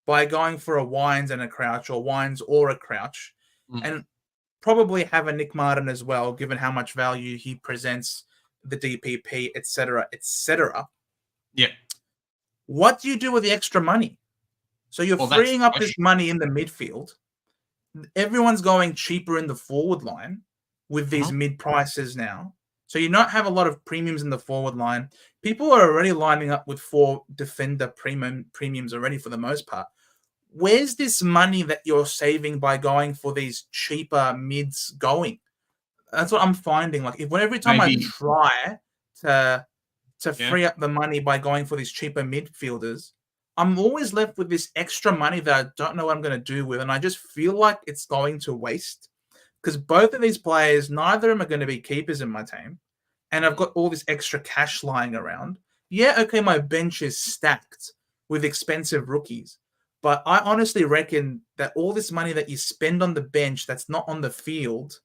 by going for a Wines and a Crouch, or Wines or a Crouch, and probably have a Nick Martin as well, given how much value he presents, the DPP, etc., etc. Yeah. What do you do with the extra money? So you're freeing up this money in the midfield. Everyone's going cheaper in the forward line with these mid prices now. So you don't have a lot of premiums in the forward line. People are already lining up with 4 defender premiums already for the most part. Where's this money that you're saving by going for these cheaper mids going? That's what I'm finding. Like every time I try to free up the money by going for these cheaper midfielders, I'm always left with this extra money that I don't know what I'm going to do with, and I just feel like it's going to waste. Because both of these players, neither of them are going to be keepers in my team, and I've got all this extra cash lying around. Yeah, okay, my bench is stacked with expensive rookies, but I honestly reckon that all this money that you spend on the bench that's not on the field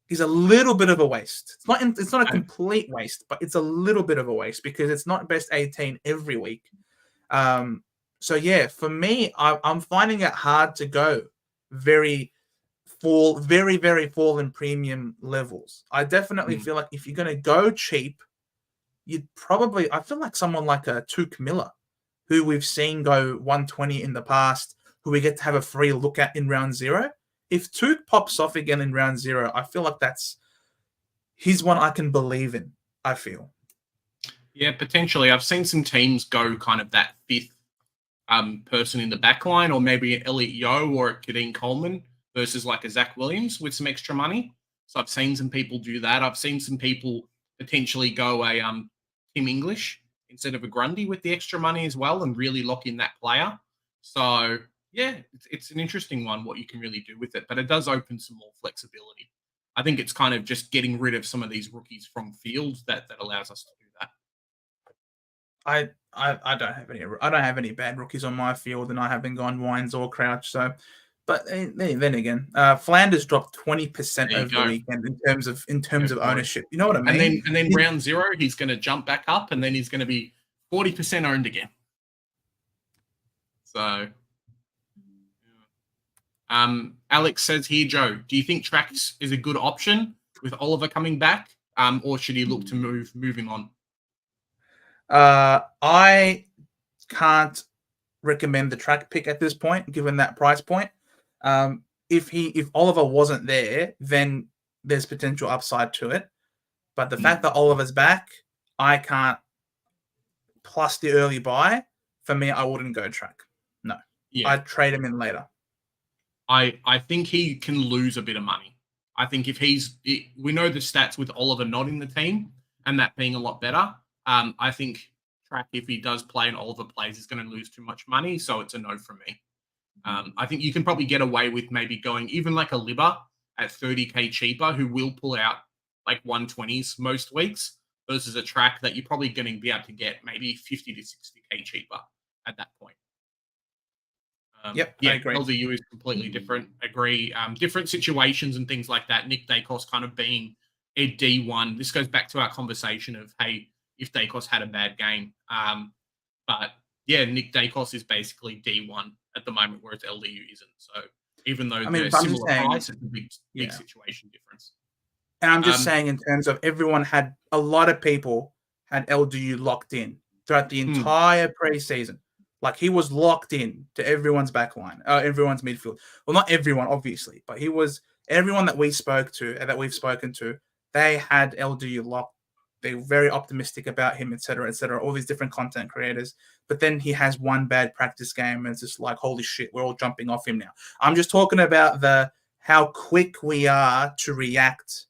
is a little bit of a waste. It's not a complete waste, but it's a little bit of a waste because it's not best 18 every week. So yeah, for me, I'm finding it hard to go very fall in premium levels. I definitely feel like if you're going to go cheap, I feel like someone like a Tuke Miller, who we've seen go 120 in the past, who we get to have a free look at in round 0. If Tuke pops off again in round 0, I feel like he's one I can believe in, I feel. Yeah, potentially. I've seen some teams go kind of that 5th person in the back line, or maybe an Elliot Yeo or a Kadeem Coleman versus like a Zach Williams with some extra money. So I've seen some people do that. I've seen some people potentially go a Tim English instead of a Grundy with the extra money as well and really lock in that player. So yeah, it's an interesting one, what you can really do with it, but it does open some more flexibility. I think it's kind of just getting rid of some of these rookies from field that allows us to do that. I don't have any bad rookies on my field, and I haven't gone Wines or Crouch, so But then again, Flanders dropped 20% There you over the go. weekend in terms of Go for it. ownership. You know what I mean? And then round 0, he's going to jump back up, and then he's going to be 40% owned again. So, Alex says here, Joe, do you think Tracks is a good option with Oliver coming back, or should he look to move him on? I can't recommend the Track pick at this point, given that price point. If Oliver wasn't there, then there's potential upside to it. But the fact that Oliver's back, I can't. Plus the early buy, for me, I wouldn't go Track. No, I'd trade him in later. I think he can lose a bit of money. I think if we know the stats with Oliver not in the team and that being a lot better. I think Track, if he does play and Oliver plays, is going to lose too much money. So it's a no from me. I think you can probably get away with maybe going even like a Libba at 30K cheaper, who will pull out like 120s most weeks, versus a Track that you're probably going to be able to get maybe 50 to 60K cheaper at that point. Yep, I agree. LDU is completely different. Agree. Different situations and things like that. Nick Daicos kind of being a D1. This goes back to our conversation of, hey, if Daicos had a bad game. But yeah, Nick Daicos is basically D1 at the moment, whereas LDU isn't. So even though they're similar price, it's a big situation difference. And I'm just saying, in terms of a lot of people had LDU locked in throughout the entire preseason. Like, he was locked in to everyone's backline, everyone's midfield. Well, not everyone, obviously, but everyone that we've spoken to, they had LDU locked. They were very optimistic about him, etc., all these different content creators. But then he has one bad practice game, and it's just like, holy shit, we're all jumping off him now. I'm just talking about how quick we are to react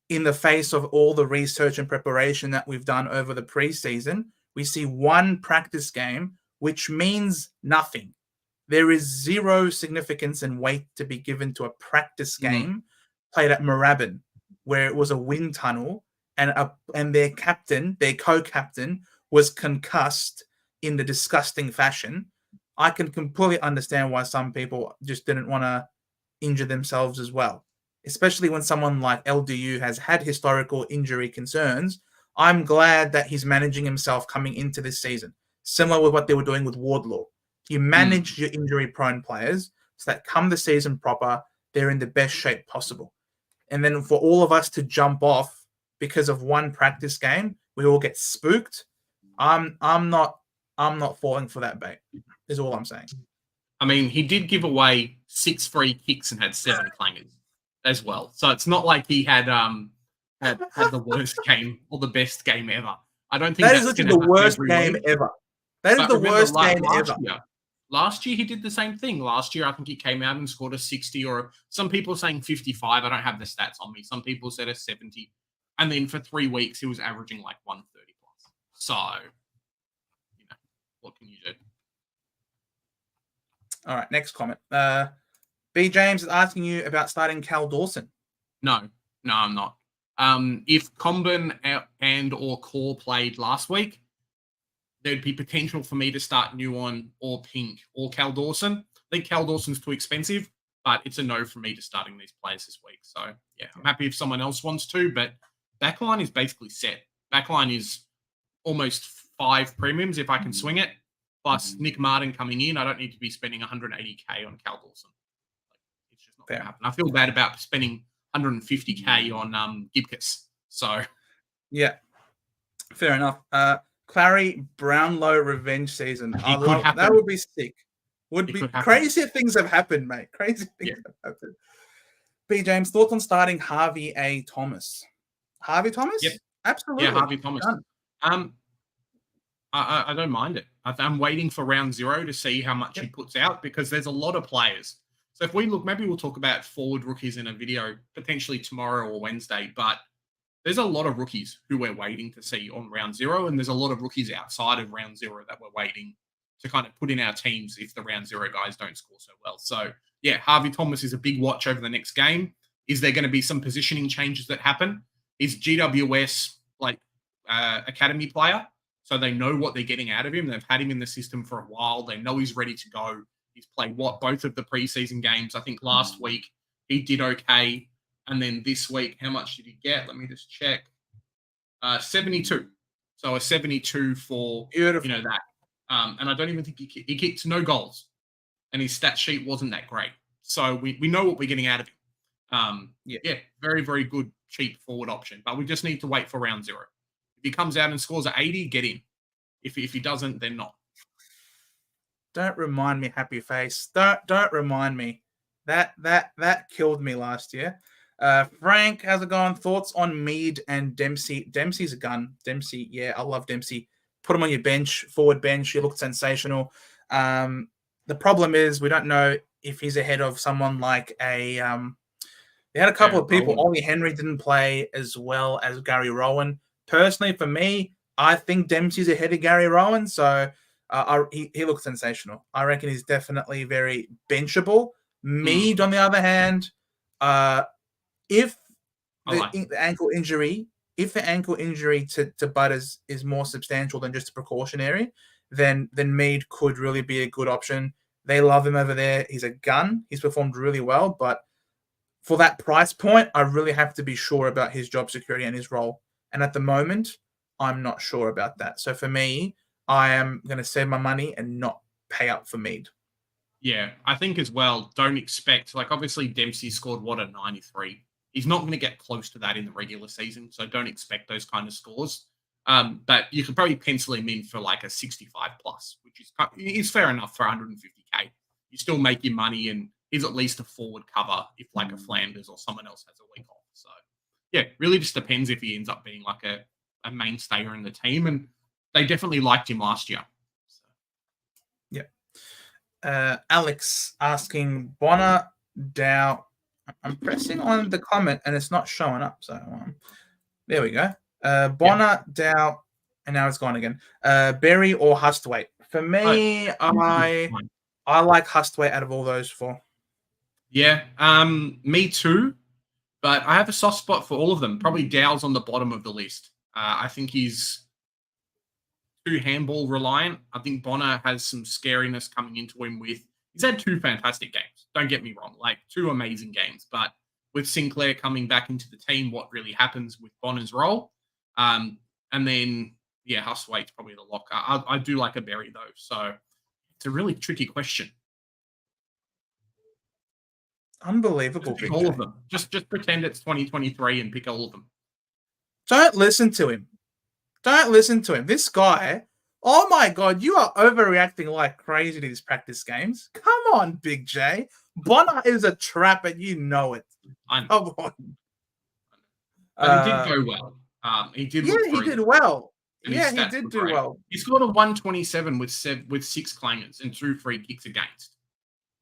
in the face of all the research and preparation that we've done over the preseason. We see one practice game, which means nothing. There is zero significance and weight to be given to a practice game played at Moorabbin, where it was a wind tunnel, and their co-captain, was concussed in the disgusting fashion. I can completely understand why some people just didn't want to injure themselves as well, especially when someone like LDU has had historical injury concerns. I'm glad that he's managing himself coming into this season, similar with what they were doing with Wardlaw. You manage your injury-prone players so that come the season proper, they're in the best shape possible. And then for all of us to jump off because of one practice game, we all get spooked. I'm not falling for that bait, is all I'm saying. I mean, he did give away 6 free kicks and had 7 clangers as well. So it's not like he had the worst game or the best game ever. I don't think that is literally the worst game ever. That is the worst game ever. Last year, he did the same thing. Last year, I think he came out and scored a 60, or some people are saying 55. I don't have the stats on me. Some people said a 70. And then for 3 weeks, he was averaging like 130 plus. So, what can you do? All right, next comment. B. James is asking you about starting Cal Dawson. No, I'm not. If Comben and or Core played last week, there'd be potential for me to start Nuon or Pink or Cal Dawson. I think Cal Dawson's too expensive, but it's a no for me to starting these players this week. So, yeah, I'm happy if someone else wants to, but backline is basically set. Backline is almost 5 premiums if I can swing it. Plus Nick Martin coming in, I don't need to be spending 180K on Cal Dawson. It's just not going to happen. I feel bad about spending 150K on Gibcus. So, yeah, fair enough. Clary Brownlow revenge season. That would be sick. Crazy things have happened, mate. Crazy things have happened. B. James, thoughts on starting Harvey A. Thomas? Harvey Thomas? Yep. Absolutely. Yeah, Harvey Thomas. I don't mind it. I'm waiting for round 0 to see how much he puts out, because there's a lot of players. So if we look, maybe we'll talk about forward rookies in a video potentially tomorrow or Wednesday, but there's a lot of rookies who we're waiting to see on round 0, and there's a lot of rookies outside of round 0 that we're waiting to kind of put in our teams if the round 0 guys don't score so well. So, yeah, Harvey Thomas is a big watch over the next game. Is there going to be some positioning changes that happen? Is GWS like academy player? So they know what they're getting out of him. They've had him in the system for a while. They know he's ready to go. He's played both of the preseason games. I think last week he did okay. And then this week, how much did he get? Let me just check. 72. So a 72 for Beautiful. that. And I don't even think he kicked no goals. And his stat sheet wasn't that great. So we know what we're getting out of him. Very, very good, cheap forward option. But we just need to wait for round 0. If he comes out and scores an 80, get in. If he doesn't, then not. Don't remind me, happy face. Don't remind me. That killed me last year. Frank, how's it going? Thoughts on Mead and Dempsey? Dempsey's a gun. Dempsey, yeah, I love Dempsey. Put him on your bench, forward bench. He looked sensational. The problem is we don't know if he's ahead of someone like a. They had a couple of people. Ollie Henry didn't play as well as Gary Rowan. Personally, for me, I think Dempsey's ahead of Gary Rowan. So he looks sensational. I reckon he's definitely very benchable. Mead, on the other hand, if the ankle injury to Butters is more substantial than just a precautionary, then Mead could really be a good option. They love him over there. He's a gun. He's performed really well, but for that price point, I really have to be sure about his job security and his role. And at the moment, I'm not sure about that. So for me, I am going to save my money and not pay up for Mead. Yeah, I think as well, don't expect, obviously Dempsey scored a 93. He's not going to get close to that in the regular season, so don't expect those kind of scores. But you could probably pencil him in for a 65 plus, which is fair enough for 150k. You still make your money, and he's at least a forward cover if a Flanders or someone else has a week off. So yeah, really just depends if he ends up being a mainstayer in the team, and they definitely liked him last year. So. Yeah. Alex asking Bonner, Dow. I'm pressing on the comment and it's not showing up. So there we go. Bonner, Dow, and now it's gone again. Berry or Hustwaite? For me, I like Hustwaite out of all those 4. Yeah, me too. But I have a soft spot for all of them. Probably Dow's on the bottom of the list. I think he's too handball reliant. I think Bonner has some scariness coming into him he's had 2 fantastic games. Don't get me wrong, 2 amazing games. But with Sinclair coming back into the team, what really happens with Bonner's role? And then, Hustwaite's probably the lock. I do like a Berry, though. So it's a really tricky question. Unbelievable. Pick all of them. Just pretend it's 2023 and pick all of them. Don't listen to him. This guy, oh my God, you are overreacting like crazy to these practice games. Come on, Big J. Bonner is a trap and you know it. I know. Come on. But he did go well. He did. Yeah, he did well. Yeah, he did do well. He scored a 127 with 6 clangers and 2 free kicks against.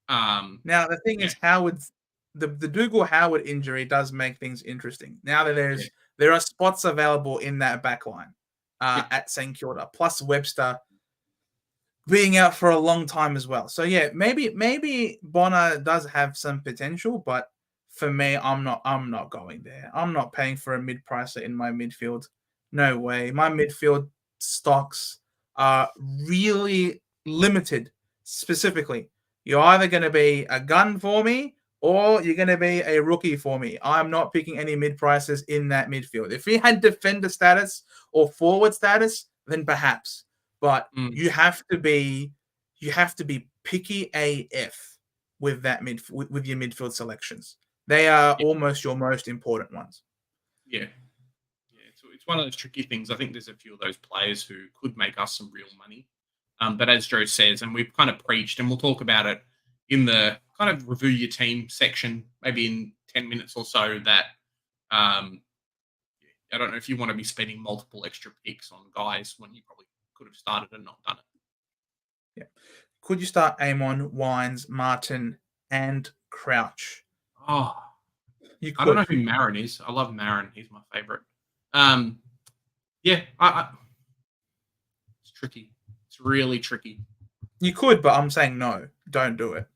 Now the thing is, Howard's the Dougal Howard injury does make things interesting. Now that there are spots available in that back line at St Kilda, plus Webster being out for a long time as well. So yeah, maybe Bonner does have some potential, but for me, I'm not going there. I'm not paying for a mid-pricer in my midfield. No way. My midfield stocks are really limited. Specifically, you're either going to be a gun for me or you're going to be a rookie for me. I'm not picking any mid-prices in that midfield. If he had defender status or forward status, then perhaps. But you have to be picky AF with that with your midfield selections. They are almost your most important ones. Yeah. It's one of those tricky things. I think there's a few of those players who could make us some real money. But as Joe says, and we've kind of preached, and we'll talk about it in the kind of review your team section, maybe in 10 minutes or so, that I don't know if you want to be spending multiple extra picks on guys when you probably could have started and not done it. Yeah. Could you start Amon, Wines, Martin, and Crouch? Oh, you could. I don't know who Marin is. I love Marin. He's my favorite. It's tricky. It's really tricky. You could, but I'm saying no. Don't do it.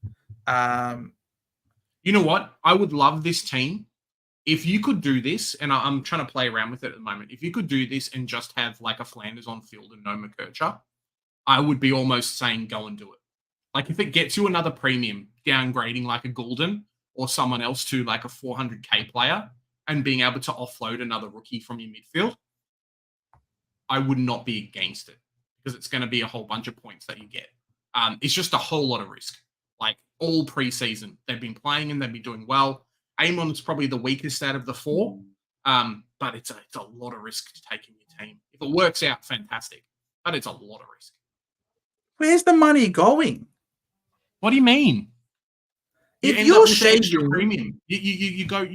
You know what? I would love this team if you could do this, and I'm trying to play around with it at the moment. If you could do this and just have a Flanders on field and no McKercher, I would be almost saying go and do it. Like, if it gets you another premium, downgrading like a Golden or someone else to like a 400k player and being able to offload another rookie from your midfield, I would not be against it because it's going to be a whole bunch of points that you get. It's just a whole lot of risk. Like all preseason, they've been playing and they've been doing well. Amon is probably the weakest out of the four, but it's a lot of risk to take in your team. If it works out, fantastic, but it's a lot of risk. Where's the money going? What do you mean? If you're shaving extra premium, you go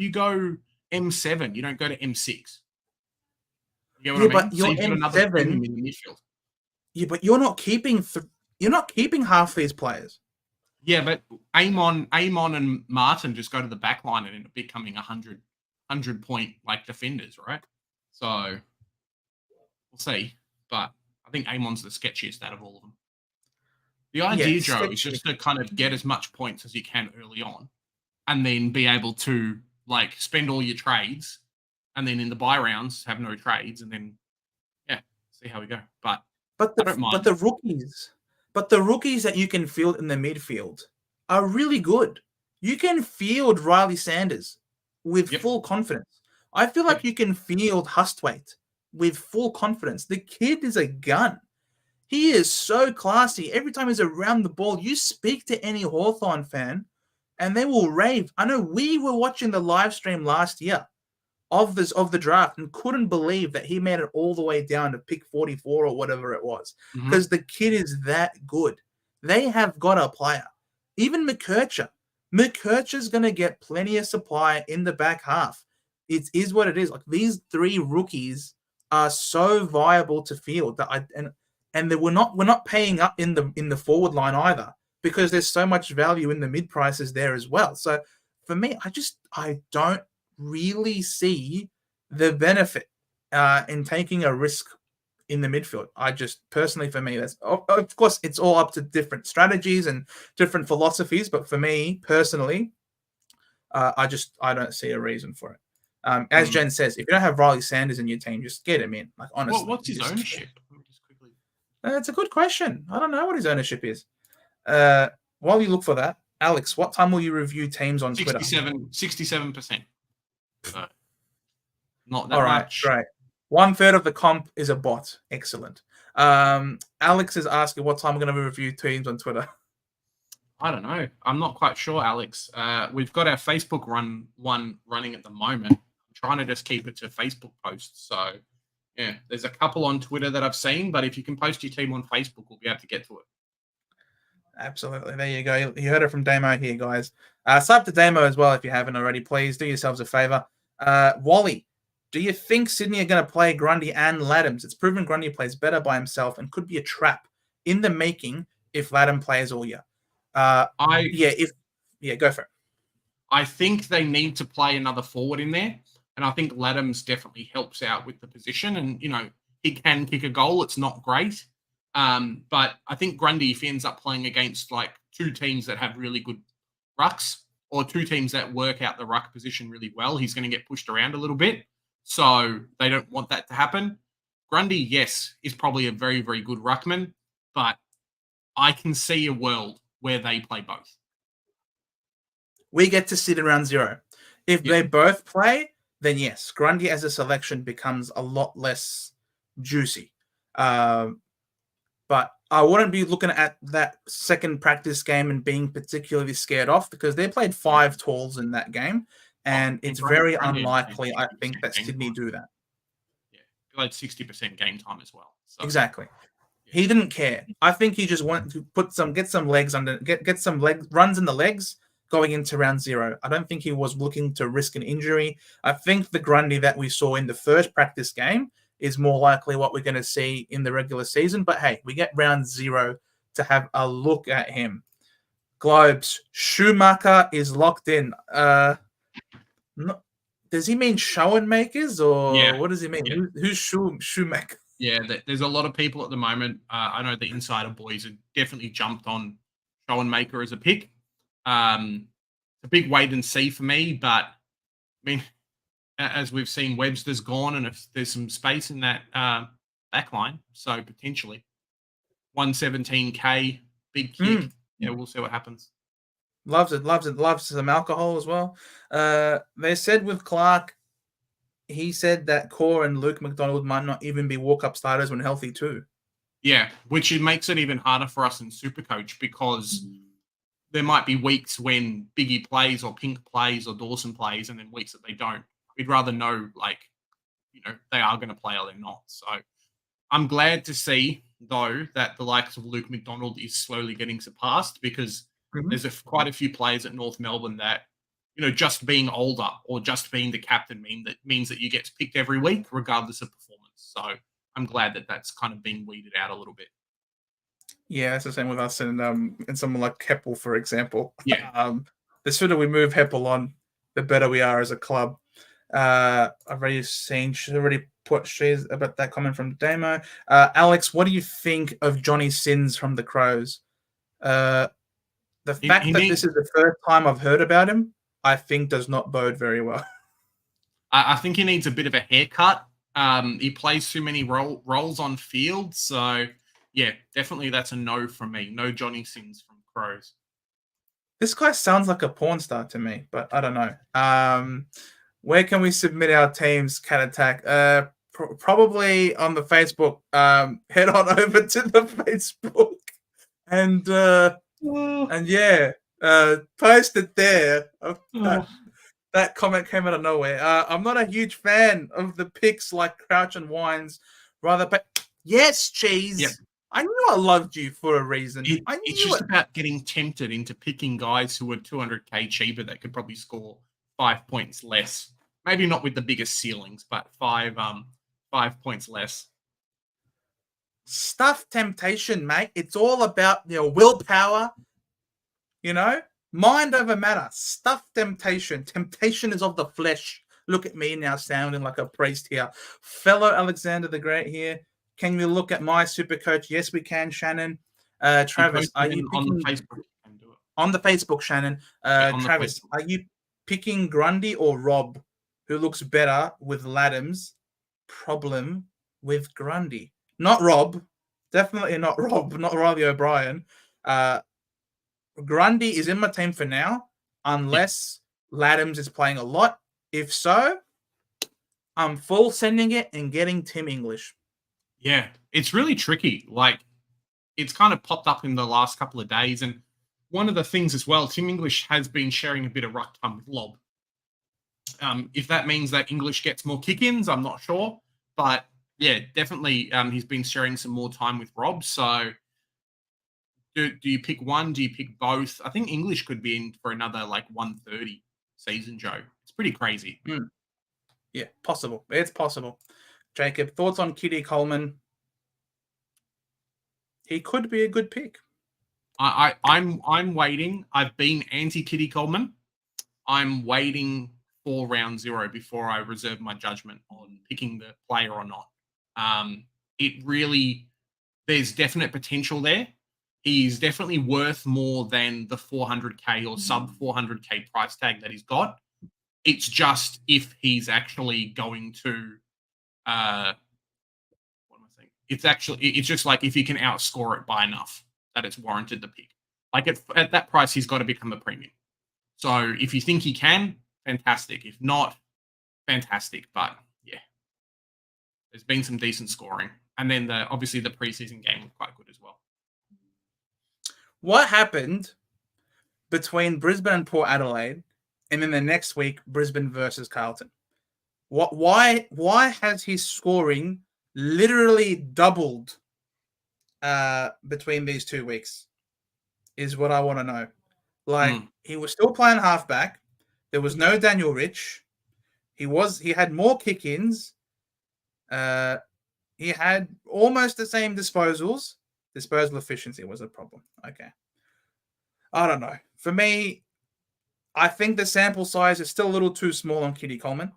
M7. You don't go to M6. You know what I mean? But you're M7 in the midfield. Yeah, but you're not keeping half these players. Yeah, but Amon and Martin just go to the back line and end up becoming 100 point like defenders, right? So we'll see. But I think Amon's the sketchiest out of all of them. The idea, Joe, is just to kind of get as much points as you can early on and then be able to like spend all your trades and then in the buy rounds have no trades and then, yeah, see how we go. But I don't mind. But the rookies that you can field in the midfield are really good. You can field Riley Sanders with full confidence. I feel like you can field Hustwaite with full confidence. The kid is a gun. He is so classy. Every time he's around the ball, you speak to any Hawthorn fan and they will rave. I know we were watching the live stream last year of the draft and couldn't believe that he made it all the way down to pick 44 or whatever it was because the kid is that good. They have got a player. Even McKercher's going to get plenty of supply in the back half. It is what it is. Like these three rookies are so viable to field that and we're not paying up in the forward line either because there's so much value in the mid prices there as well. So for me, I don't really see the benefit in taking a risk in the midfield. I just personally, for me, that's of course it's all up to different strategies and different philosophies. But for me personally, I don't see a reason for it. As Jen says, if you don't have Riley Sanders in your team, just get him in. Like honestly, what's his ownership? It's a good question. I don't know what his ownership is. While you look for that, Alex, what time will you review teams on Twitter? 67%. So, not that all right, much. Great. 1/3 of the comp is a bot. Excellent. Alex is asking what time we're going to review teams on Twitter. I don't know. I'm not quite sure, Alex. We've got our Facebook one running at the moment. I'm trying to just keep it to Facebook posts. So, yeah, there's a couple on Twitter that I've seen, but if you can post your team on Facebook, we'll be able to get to it. Absolutely. There you go. You heard it from Damo here, guys. Sub to Damo as well if you haven't already. Please do yourselves a favor. Wally, do you think Sydney are going to play Grundy and Laddams? It's proven Grundy plays better by himself and could be a trap in the making if Laddam plays all year. Go for it. I think they need to play another forward in there. And I think Laddams definitely helps out with the position. And, he can kick a goal. It's not great. But I think Grundy, if he ends up playing against like two teams that have really good rucks or two teams that work out the ruck position really well, he's going to get pushed around a little bit. So they don't want that to happen. Grundy, yes, is probably a very, very good ruckman. But I can see a world where they play both. We get to sit around zero. If they both play, then yes, Grundy as a selection becomes a lot less juicy. But I wouldn't be looking at that second practice game and being particularly scared off because they played 5 talls in that game, and it's very unlikely, I think, that Sydney do that. Yeah, played 60% game time as well. So. Exactly. He didn't care. I think he just wanted to get some legs under, get some runs in the legs going into round 0. I don't think he was looking to risk an injury. I think the Grundy that we saw in the first practice game is more likely what we're going to see in the regular season. But hey, we get round 0 to have a look at him. Globes, Schumacher is locked in. Does he mean Schoenmakers or what does he mean? Yeah. Who's Schumacher? Yeah, there's a lot of people at the moment. I know the insider boys have definitely jumped on Schoenmaker as a pick. A big wait and see for me, but I mean, as we've seen, Webster's gone, and if there's some space in that back line, so potentially 117k, big kick. yeah, we'll see what happens. Loves it. Loves some alcohol as well. They said with Clark, he said that Core and Luke McDonald might not even be walk-up starters when healthy too. Yeah, which it makes it even harder for us in Supercoach because there might be weeks when Biggie plays or Pink plays or Dawson plays, and then weeks that they don't. We'd rather know, they are going to play or they're not. So I'm glad to see, though, that the likes of Luke McDonald is slowly getting surpassed because there's quite a few players at North Melbourne that, just being older or just being the captain means that you get picked every week, regardless of performance. So I'm glad that that's kind of being weeded out a little bit. Yeah, it's the same with us and someone like Heppel, for example. Yeah. The sooner we move Heppel on, the better we are as a club. I've already seen, she's already put she's about that comment from Damo. Alex, what do you think of Johnny Sins from the Crows? The fact that this is the first time I've heard about him, I think does not bode very well. I think he needs a bit of a haircut. He plays too many roles on field. So, yeah, definitely that's a no from me. No Johnny Sins from Crows. This guy sounds like a porn star to me, but I don't know. Where can we submit our team's cat attack? Probably on the Facebook. Head on over to the Facebook and yeah, post it there. That comment came out of nowhere. I'm not a huge fan of the picks like Crouch and Wines. Yes, Cheese. Yep. I knew I loved you for a reason. It's just about getting tempted into picking guys who are 200k cheaper that could probably score 5 points less. Maybe not with the biggest ceilings, but 5 points less. Stuff temptation, mate. It's all about willpower. Mind over matter. Stuff temptation. Temptation is of the flesh. Look at me now sounding like a priest here. Fellow Alexander the Great here. Can we look at my Supercoach? Yes, we can, Shannon. Travis, are you picking... On the Facebook? On the Facebook, Shannon. Travis, are you picking Grundy or Rob? Who looks better with Laddams? Problem with Grundy. Not Rob. Definitely not Rob. Not Riley O'Brien. Grundy is in my team for now, unless Laddams is playing a lot. If so, I'm full sending it and getting Tim English. Yeah, it's really tricky. It's kind of popped up in the last couple of days. And one of the things as well, Tim English has been sharing a bit of ruck time with Lob. If that means that English gets more kick-ins, I'm not sure. But yeah, definitely he's been sharing some more time with Rob. So do you pick one? Do you pick both? I think English could be in for another 130 season, Joe. It's pretty crazy. Yeah, possible. It's possible. Jacob, thoughts on Kitty Coleman? He could be a good pick. I'm waiting. I've been anti-Kitty Coleman. I'm waiting for round 0 before I reserve my judgment on picking the player or not. There's definite potential there. He's definitely worth more than the 400k or sub 400k price tag that he's got. It's just if he's actually going to, what am I saying? It's just if he can outscore it by enough that it's warranted the pick. At that price, he's got to become a premium. So if you think he can, fantastic. If not, fantastic. But yeah, there's been some decent scoring. And then obviously the preseason game was quite good as well. What happened between Brisbane and Port Adelaide, and then the next week Brisbane versus Carlton? Why has his scoring literally doubled between these 2 weeks? Is what I want to know. He was still playing halfback. There was no Daniel Rich. He had more kick-ins. He had almost the same disposals. Disposal efficiency was a problem. Okay. I don't know. For me, I think the sample size is still a little too small on Kitty Coleman.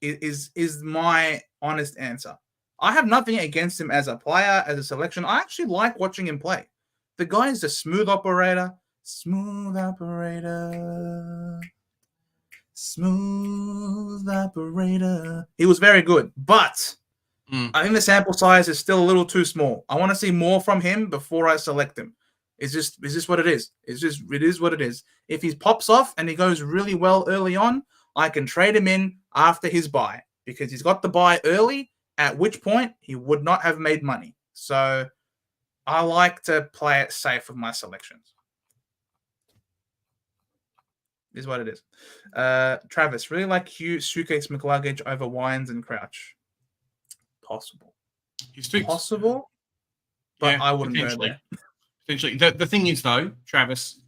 Is my honest answer. I have nothing against him as a player, as a selection. I actually like watching him play. The guy is a smooth operator. Smooth operator. Smooth operator. He was very good, but I think the sample size is still a little too small. I want to see more from him before I select him. It's just what it is. It is what it is. If he pops off and he goes really well early on, I can trade him in after his buy because he's got the buy early, at which point he would not have made money. So I like to play it safe with my selections. Is what it is. Travis, really like Hugh Suitcase McLuggage over Wines and Crouch. Possible. Possible, but yeah, I wouldn't go there. Essentially, the thing is though, Travis,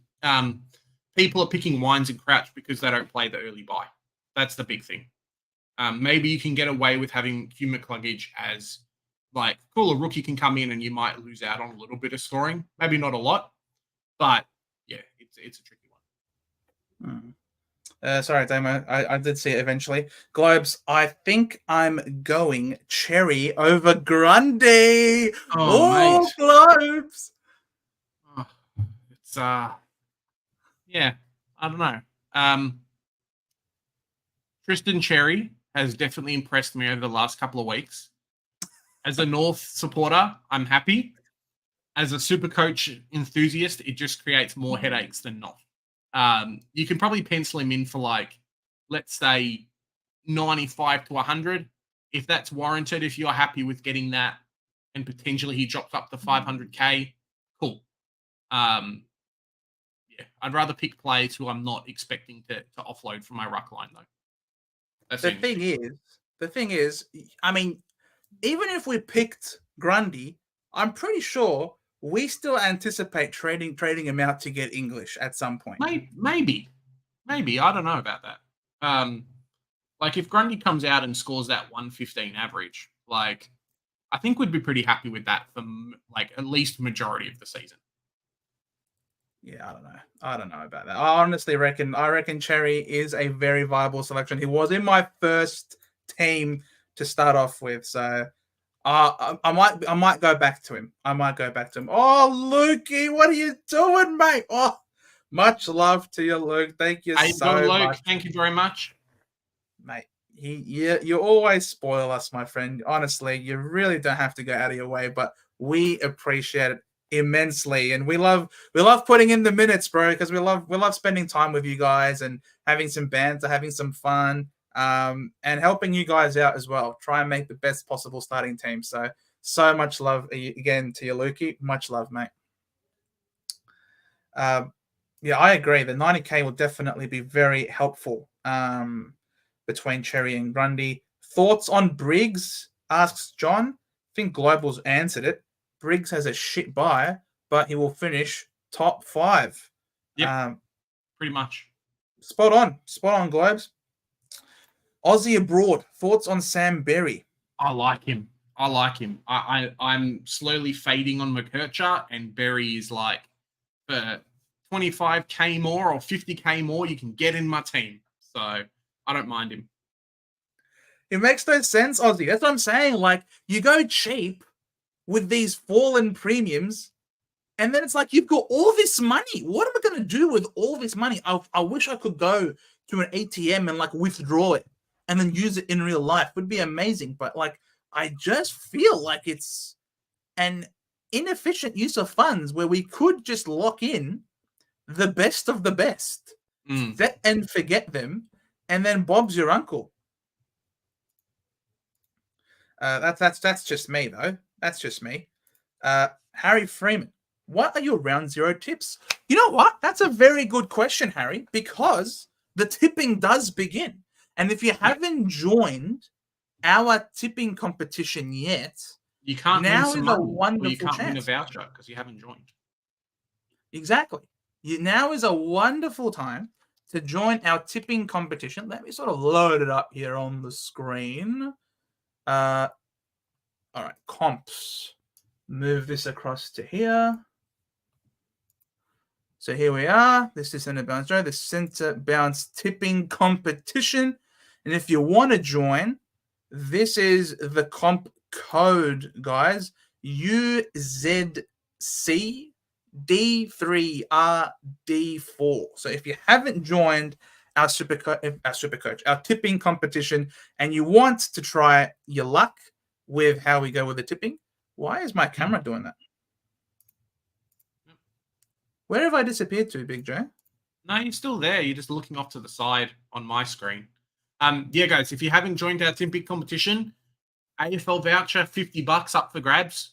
people are picking Wines and Crouch because they don't play the early buy. That's the big thing. Maybe you can get away with having Hugh McLuggage as like, cool, a rookie can come in and you might lose out on a little bit of scoring. Maybe not a lot, but yeah, it's a tricky one. Sorry, Damo. I did see it eventually. Globes, I think I'm going Cherry over Grundy. Oh, Globes. Oh, it's yeah, I don't know. Tristan Cherry has definitely impressed me over the last couple of weeks. As a North supporter, I'm happy. As a Supercoach enthusiast, it just creates more headaches than not. You can probably pencil him in for like, let's say 95 to 100. If that's warranted, if you're happy with getting that and potentially he drops up to 500K, cool. Yeah, I'd rather pick players who I'm not expecting to offload from my ruck line though. The thing is, I mean, even if we picked Grundy, I'm pretty sure we still anticipate trading him out to get English at some point. Maybe. I don't know about that. Like if Grundy comes out and scores that 115 average, like I think we'd be pretty happy with that for like at least majority of the season. Yeah, I don't know about that. I honestly reckon Cherry is a very viable selection. He was in my first team to start off with, so I might go back to him. Oh, Lukey, what are you doing, mate? Oh, much love to you, Luke. Thank you so much. Thank you very much, mate. You always spoil us, my friend. Honestly, you really don't have to go out of your way, but we appreciate it immensely, and we love putting in the minutes, bro, because we love spending time with you guys and having some banter, having some fun, and helping you guys out as well. Try and make the best possible starting team. So much love again to you, Lukey. Much love, mate. Yeah, I agree. The 90K will definitely be very helpful between Cherry and Grundy. Thoughts on Briggs? Asks John. I think Global's answered it. Briggs has a shit buy, but he will finish top 5. Yeah, pretty much. Spot on, Globes. Aussie abroad. Thoughts on Sam Berry? I like him. I'm slowly fading on McKercher, and Berry is like for 25K more or 50K more, you can get in my team. So I don't mind him. It makes no sense, Aussie. That's what I'm saying. Like, you go cheap with these fallen premiums, and then it's like you've got all this money. What am I going to do with all this money? I wish I could go to an ATM and like withdraw it and then use it in real life. It would be amazing. But like, I just feel like it's an inefficient use of funds where we could just lock in the best of the best, set and forget them, and then Bob's your uncle. That's just me though. That's just me. Harry Freeman, what are your round 0 tips? You know what? That's a very good question, Harry, because the tipping does begin. And if you haven't joined our tipping competition yet, you can't now win some is money, a wonderful you can't chance. win a voucher because you haven't joined. Exactly. Now is a wonderful time to join our tipping competition. Let me sort of load it up here on the screen. All right, comps. Move this across to here. So here we are. This is Center Bounce Joe, the Center Bounce tipping competition. And if you want to join, this is the comp code, guys. UZCD3RD4. So if you haven't joined our Supercoach, our tipping competition, and you want to try your luck with how we go with the tipping, why is my camera doing that? Where have I disappeared to, Big J? No, you're still there. You're just looking off to the side on my screen. Yeah, guys, if you haven't joined our Timpic competition, AFL voucher, $50 up for grabs.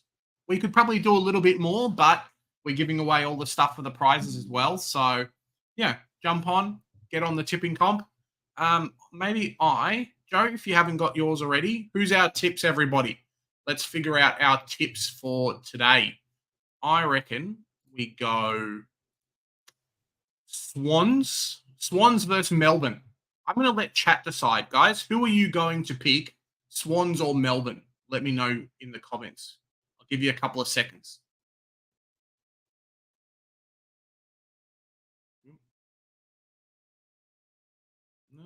We could probably do a little bit more, but we're giving away all the stuff for the prizes as well. So, yeah, jump on, get on the tipping comp. Maybe Joe, if you haven't got yours already, who's our tips, everybody? Let's figure out our tips for today. I reckon we go Swans versus Melbourne. I'm going to let chat decide, guys. Who are you going to pick, Swans or Melbourne? Let me know in the comments. I'll give you a couple of seconds. No.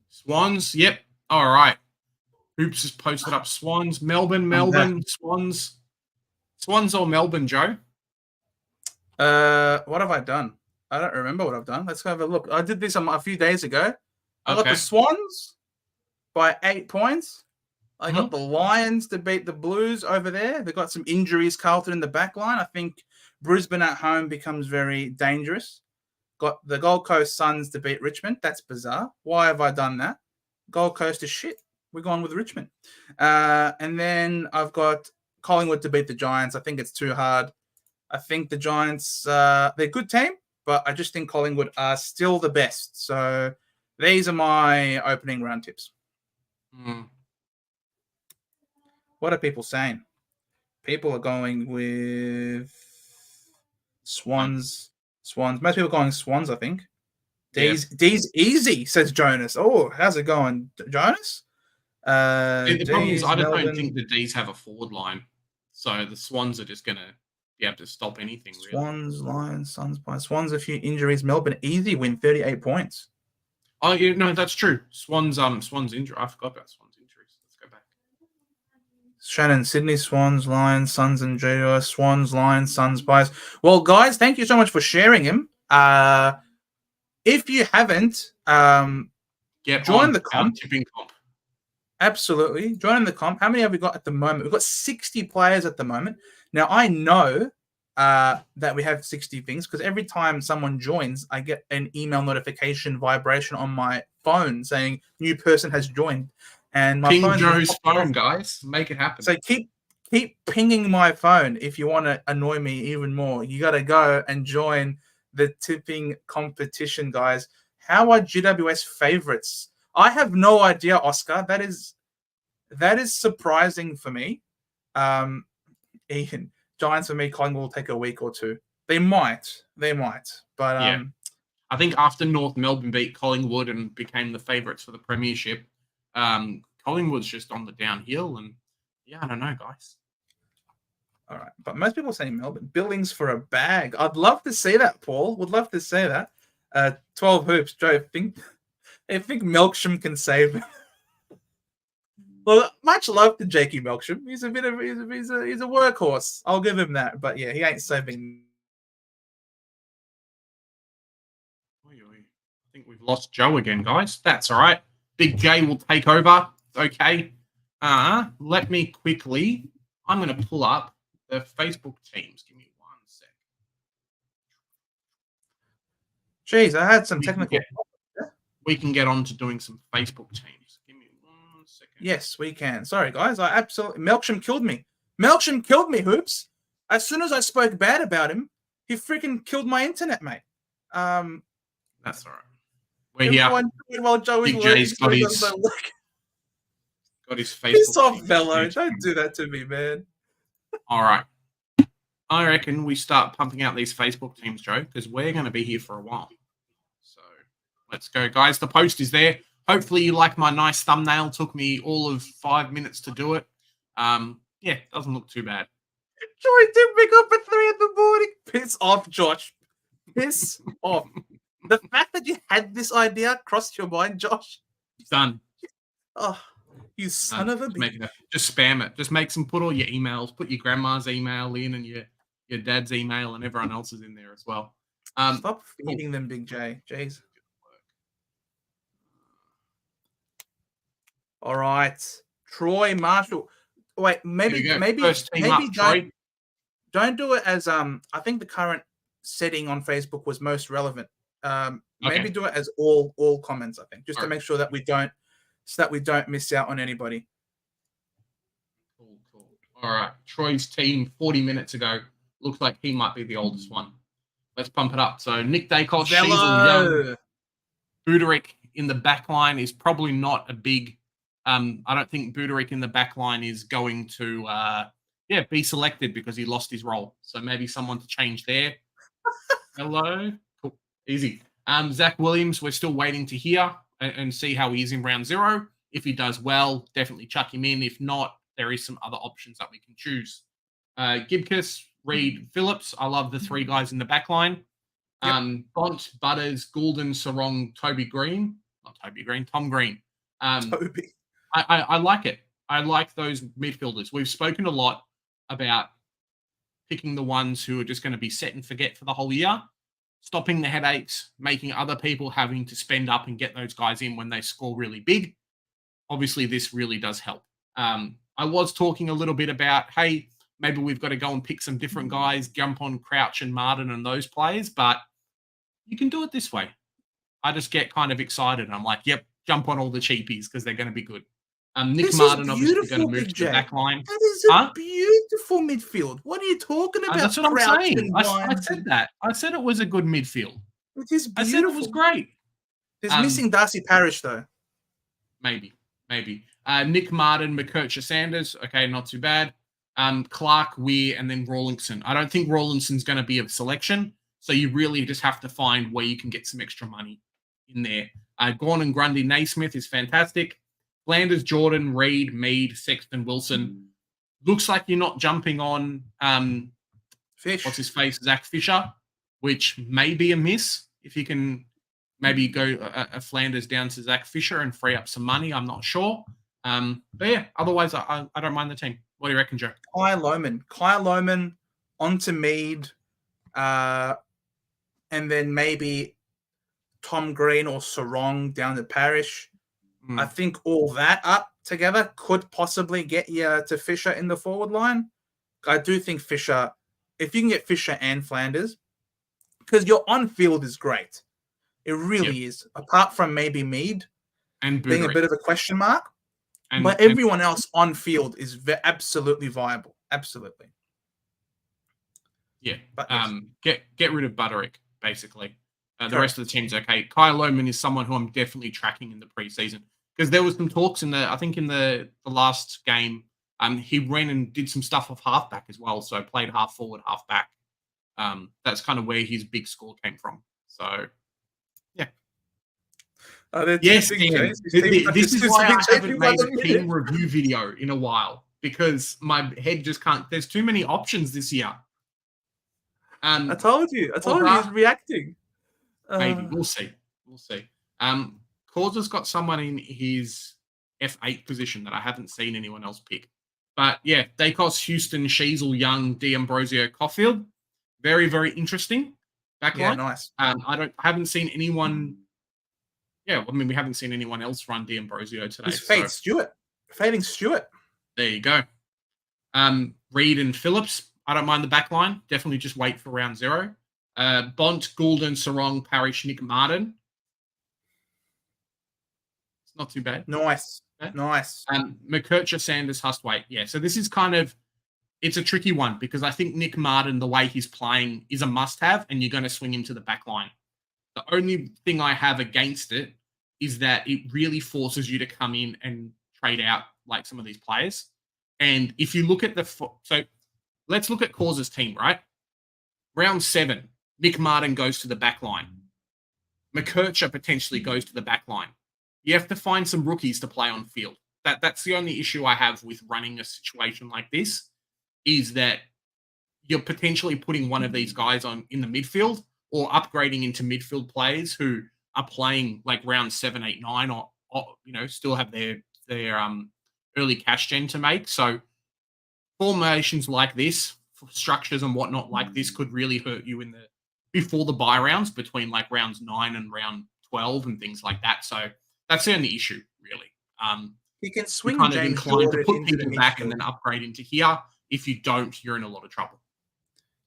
Swans, yep. All right. Hoops has posted up Swans. Melbourne, Swans. Swans or Melbourne, Joe? What have I done? I don't remember what I've done. Let's go have a look. I did this a few days ago. I got the Swans by 8 points. I got the Lions to beat the Blues over there. They got some injuries, Carlton in the back line. I think Brisbane at home becomes very dangerous. Got the Gold Coast Suns to beat Richmond. That's bizarre. Why have I done that? Gold Coast is shit. We're going with Richmond. And then I've got Collingwood to beat the Giants. I think it's too hard. I think the Giants, they're a good team, but I just think Collingwood are still the best. So these are my opening round tips. What are people saying? People are going with Swans. Most people are going Swans, I think. D's easy, says Jonas. Oh, how's it going, Jonas? The problem is I don't think the D's have a forward line. So the Swans are just going to be able to stop anything, really. Swans, Lions, Suns by Swans, a few injuries. Melbourne, easy win, 38 points. Oh, yeah, no, that's true. Swans injury. I forgot about Swans injuries. Let's go back. Shannon, Sydney, Swans, Lions, Suns, and JO. Swans, Lions, Suns, Pies. Well, guys, thank you so much for sharing him. If you haven't, join the comp. Tipping comp. Absolutely. Join the comp. How many have we got at the moment? We've got 60 players at the moment. Now, I know that we have 60 things because every time someone joins, I get an email notification vibration on my phone saying new person has joined. And my Ping Joe's phone, guys. Make it happen. So keep pinging my phone if you want to annoy me even more. You got to go and join the tipping competition, guys. How are GWS favorites? I have no idea, Oscar. That is surprising for me. Ian, Giants for me, Collingwood will take a week or two. They might. But yeah. I think after North Melbourne beat Collingwood and became the favourites for the premiership, Collingwood's just on the downhill. And yeah, I don't know, guys. All right. But most people say Melbourne. Billings for a bag. I'd love to see that, Paul. Would love to see that. 12 hoops. Joe, I think Melksham can save it. Well, much love to Jakey Melksham. He's a workhorse. I'll give him that. But yeah, he ain't saving. I think we've lost Joe again, guys. That's all right. Big J will take over. Okay. Let me quickly. I'm going to pull up the Facebook teams. Give me 1 sec. Jeez, I had some technical. We can get on to doing some Facebook teams. Give me 1 second. Yes, we can. Sorry, guys. Melksham killed me. Melksham killed me, Hoops. As soon as I spoke bad about him, he freaking killed my internet, mate. That's all right. We're here. While Joe is Big J's got his Facebook. Piss off, fellow. Don't do that to me, man. All right. I reckon we start pumping out these Facebook teams, Joe, because we're going to be here for a while. So let's go, guys. The post is there. Hopefully you like my nice thumbnail. Took me all of 5 minutes to do it. Yeah, doesn't look too bad. Joy did pick up at 3 in the morning. Piss off, Josh. Piss off. The fact that you had this idea crossed your mind, Josh. Done. Oh, you son of a bitch. Just spam it. Just put all your emails, put your grandma's email in and your dad's email and everyone else's in there as well. Stop feeding them, Big J. Jeez. All right. Troy Marshall. Wait, maybe First team up, Troy. Don't do it as I think the current setting on Facebook was most relevant. Maybe Okay. do it as all comments. I think just to Alright. make sure that we don't miss out on anybody. Cool. All right. Troy's team 40 minutes ago looks like he might be the oldest one. Let's pump it up. So Nick Daicos, Sheasel Young, Velo. Buderick in the back line is probably not a big. I don't think Buderick in the back line is going to be selected because he lost his role. So maybe someone to change there. Hello. Cool. Easy. Zach Williams, we're still waiting to hear and see how he is in round 0. If he does well, definitely chuck him in. If not, there is some other options that we can choose. Gibcus, Reed, Phillips. I love the 3 guys in the back line. Bont, Butters, Goulden, Sarong, Tom Green. Toby. I like it. I like those midfielders. We've spoken a lot about picking the ones who are just going to be set and forget for the whole year, stopping the headaches, making other people having to spend up and get those guys in when they score really big. Obviously, this really does help. I was talking a little bit about, hey, maybe we've got to go and pick some different guys, jump on Crouch and Martin and those players, but you can do it this way. I just get kind of excited. I'm like, yep, jump on all the cheapies because they're going to be good. Nick This Martin is obviously going to beautiful, move Big to the J. back line. That is a beautiful midfield. What are you talking about? That's what I'm Crouch saying. and I Wines said that. I said it was a good midfield. It is I beautiful. said it was great. He's missing Darcy Parish, though. Maybe. Nick Martin, McKercher Sanders. Okay, not too bad. Clark, Weir, and then Rawlinson. I don't think Rawlinson's going to be a selection, so you really just have to find where you can get some extra money in there. Gordon, Grundy, Naismith is fantastic. Flanders, Jordan, Reed, Mead, Sexton, Wilson. Looks like you're not jumping on Fish. What's his face? Zach Fisher, which may be a miss if you can maybe go a Flanders down to Zach Fisher and free up some money. I'm not sure. But yeah, otherwise, I don't mind the team. What do you reckon, Joe? Kyle Lohman onto Mead, and then maybe Tom Green or Sarong down to Parish. I think all that up together could possibly get you to Fisher in the forward line. I do think Fisher, if you can get Fisher and Flanders, because your on-field is great. It really is. Apart from maybe Mead and being a bit of a question mark. But everyone else on field is absolutely viable. Absolutely. Yeah. But yes. Get rid of Buderick, basically. The rest of the team's okay. Kyle Lohman is someone who I'm definitely tracking in the preseason because there was some talks in the last game. He ran and did some stuff off halfback as well, so played half forward, half back. That's kind of where his big score came from. So, yeah. Yes, Ian. This is why I haven't made a team review video in a while because my head just can't. There's too many options this year. I told you he's reacting. Maybe we'll see. Causa's got someone in his F8 position that I haven't seen anyone else pick. But yeah, Daicos, Houston, Sheasel, Young, D'Ambrosio, Caulfield. Very, very interesting. Backline. Yeah, nice. I haven't seen anyone. Yeah, I mean, we haven't seen anyone else run D'Ambrosio today. He's fading Stewart. There you go. Reed and Phillips. I don't mind the back line. Definitely just wait for round 0. Bont, Goulden, Sarong, Parish, Nick Martin. It's not too bad. Nice. McKercher, Sanders, Hustwaite. Yeah, so this is it's a tricky one because I think Nick Martin, the way he's playing, is a must-have, and you're going to swing him to the back line. The only thing I have against it is that it really forces you to come in and trade out like some of these players. And if you look at so let's look at Causa's team, right? Round 7, Nick Martin goes to the back line. McKercher potentially goes to the back line. You have to find some rookies to play on field. That's the only issue I have with running a situation like this is that you're potentially putting one of these guys in the midfield or upgrading into midfield players who are playing like round 7, 8, 9 or still have their early cash gen to make. So formations like this, structures and whatnot like this could really hurt you before the buy rounds between like rounds 9 and round 12 and things like that. So that's the only issue, really. You can swing kind James of inclined Jordan to put into people back and then upgrade into here. If you don't, you're in a lot of trouble.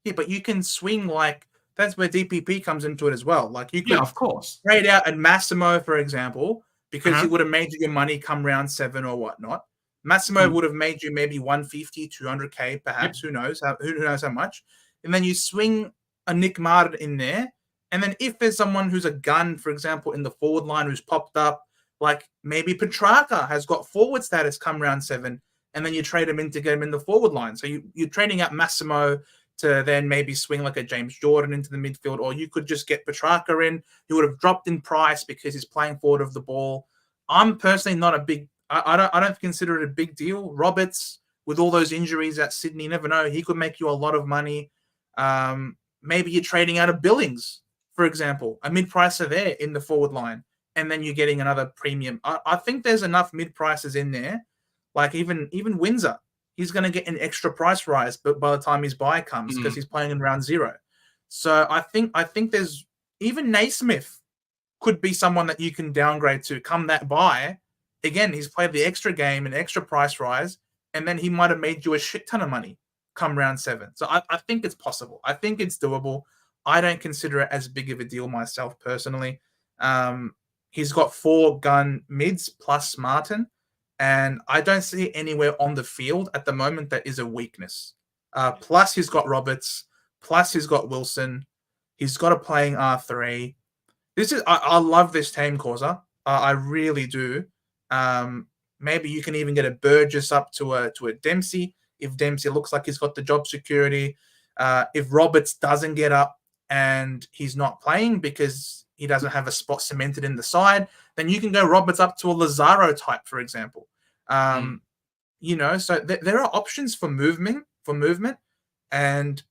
Yeah, but you can swing like that's where DPP comes into it as well. Like you Yeah, could of course. trade out and Massimo, for example, because Uh-huh. it would have made you your money come round 7 or whatnot. Massimo Mhm. would have made you maybe 150, 200K, Yep. perhaps. Who knows? Who knows how much? And then you swing a Nick Martin in there. And then if there's someone who's a gun, for example, in the forward line who's popped up, like maybe Petrarca has got forward status come round 7, and then you trade him in to get him in the forward line. So you're trading out Massimo to then maybe swing like a James Jordan into the midfield, or you could just get Petrarca in, who would have dropped in price because he's playing forward of the ball. I'm personally not a big. I don't consider it a big deal. Roberts, with all those injuries at Sydney, you never know. He could make you a lot of money. Maybe you're trading out of Billings, for example, a mid-pricer there in the forward line, and then you're getting another premium. I think there's enough mid-prices in there, like even Windsor. He's going to get an extra price rise, but by the time his buy comes, because Mhm. he's playing in round 0. So I think there's even Naismith could be someone that you can downgrade to come that buy. Again, he's played the extra game, an extra price rise, and then he might have made you a shit ton of money come round 7. So I think it's possible. I think it's doable. I don't consider it as big of a deal myself personally. He's got 4 gun mids plus Martin, and I don't see anywhere on the field at the moment that is a weakness. Plus, he's got Roberts. Plus, he's got Wilson. He's got a playing R3. I love this team, Causa. I really do. Maybe you can even get a Burgess up to a Dempsey if Dempsey looks like he's got the job security. If Roberts doesn't get up and he's not playing because he doesn't have a spot cemented in the side, then you can go Roberts up to a Lazaro type, for example. Mm. So there are options for movement, and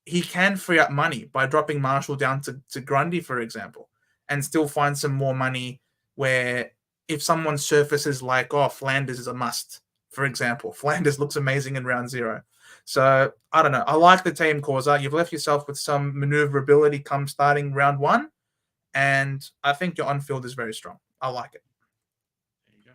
he can free up money by dropping Marshall down to Grundy, for example, and still find some more money where if someone surfaces like, oh, Flanders is a must, for example. Flanders looks amazing in round 0. So I don't know. I like the team, Causa. You've left yourself with some maneuverability come starting round 1, and I think your on-field is very strong. I like it. There you go.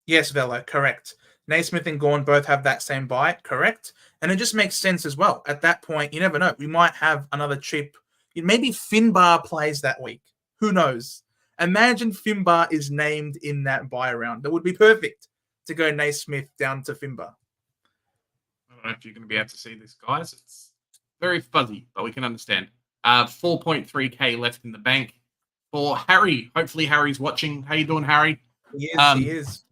Yes, Velo, correct. Naismith and Gorn both have that same buy, correct. And it just makes sense as well. At that point, you never know. We might have another cheap. Maybe Finbar plays that week. Who knows? Imagine Finbar is named in that buy round. That would be perfect to go Naismith down to Finbar. I don't know if you're going to be able to see this, guys. It's very fuzzy, but we can understand. 4.3K left in the bank for Harry. Hopefully, Harry's watching. How you doing, Harry? He is. He is.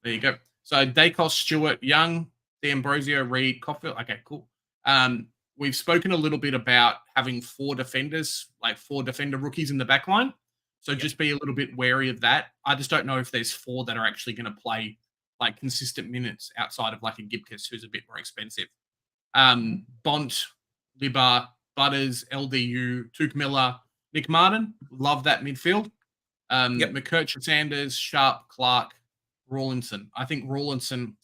There you go. So Daicos, Stewart, Young, D'Ambrosio, Reed, Caulfield. Okay, cool. We've spoken a little bit about having 4 defenders, like 4 defender rookies in the back line. So just be a little bit wary of that. I just don't know if there's 4 that are actually going to play like consistent minutes outside of like a Gibcus, who's a bit more expensive. Bont, Libar, Butters, LDU, Tuke Miller, Nick Martin. Love that midfield. McKercher, Sanders, Sharp, Clark, Rawlinson. I think Rawlinson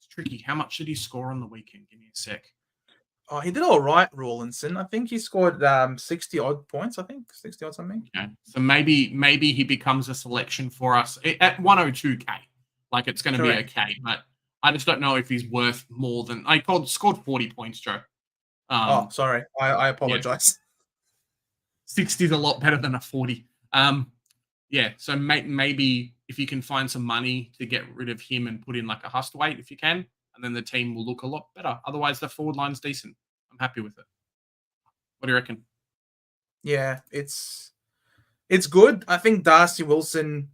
is tricky. How much did he score on the weekend? Give me a sec. Oh, he did all right, Rawlinson. I think he scored 60 odd points. I think 60 odd something. Okay. So maybe he becomes a selection for us at 102K. Like it's going to be okay, but I just don't know if he's worth more than scored 40 points, Joe. Sorry, I apologize. 60 is a lot better than a 40. So maybe if you can find some money to get rid of him and put in like a Hustwaite if you can, and then the team will look a lot better. Otherwise, the forward line's decent. I'm happy with it. What do you reckon? Yeah, it's good. I think Darcy Wilson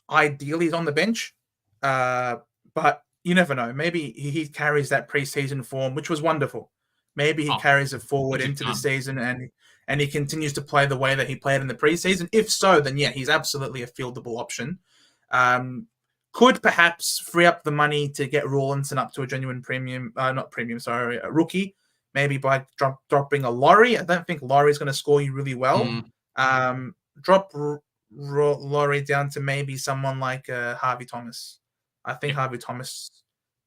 ideally is on the bench, but you never know. Maybe he carries that preseason form, which was wonderful. Maybe he carries it forward into the season and he continues to play the way that he played in the preseason. If so, then yeah, he's absolutely a fieldable option. Could perhaps free up the money to get Rawlinson up to a genuine a rookie, maybe by dropping a Laurie. I don't think Laurie's going to score you really well. Drop Laurie down to maybe someone like Harvey Thomas. I think Harvey Thomas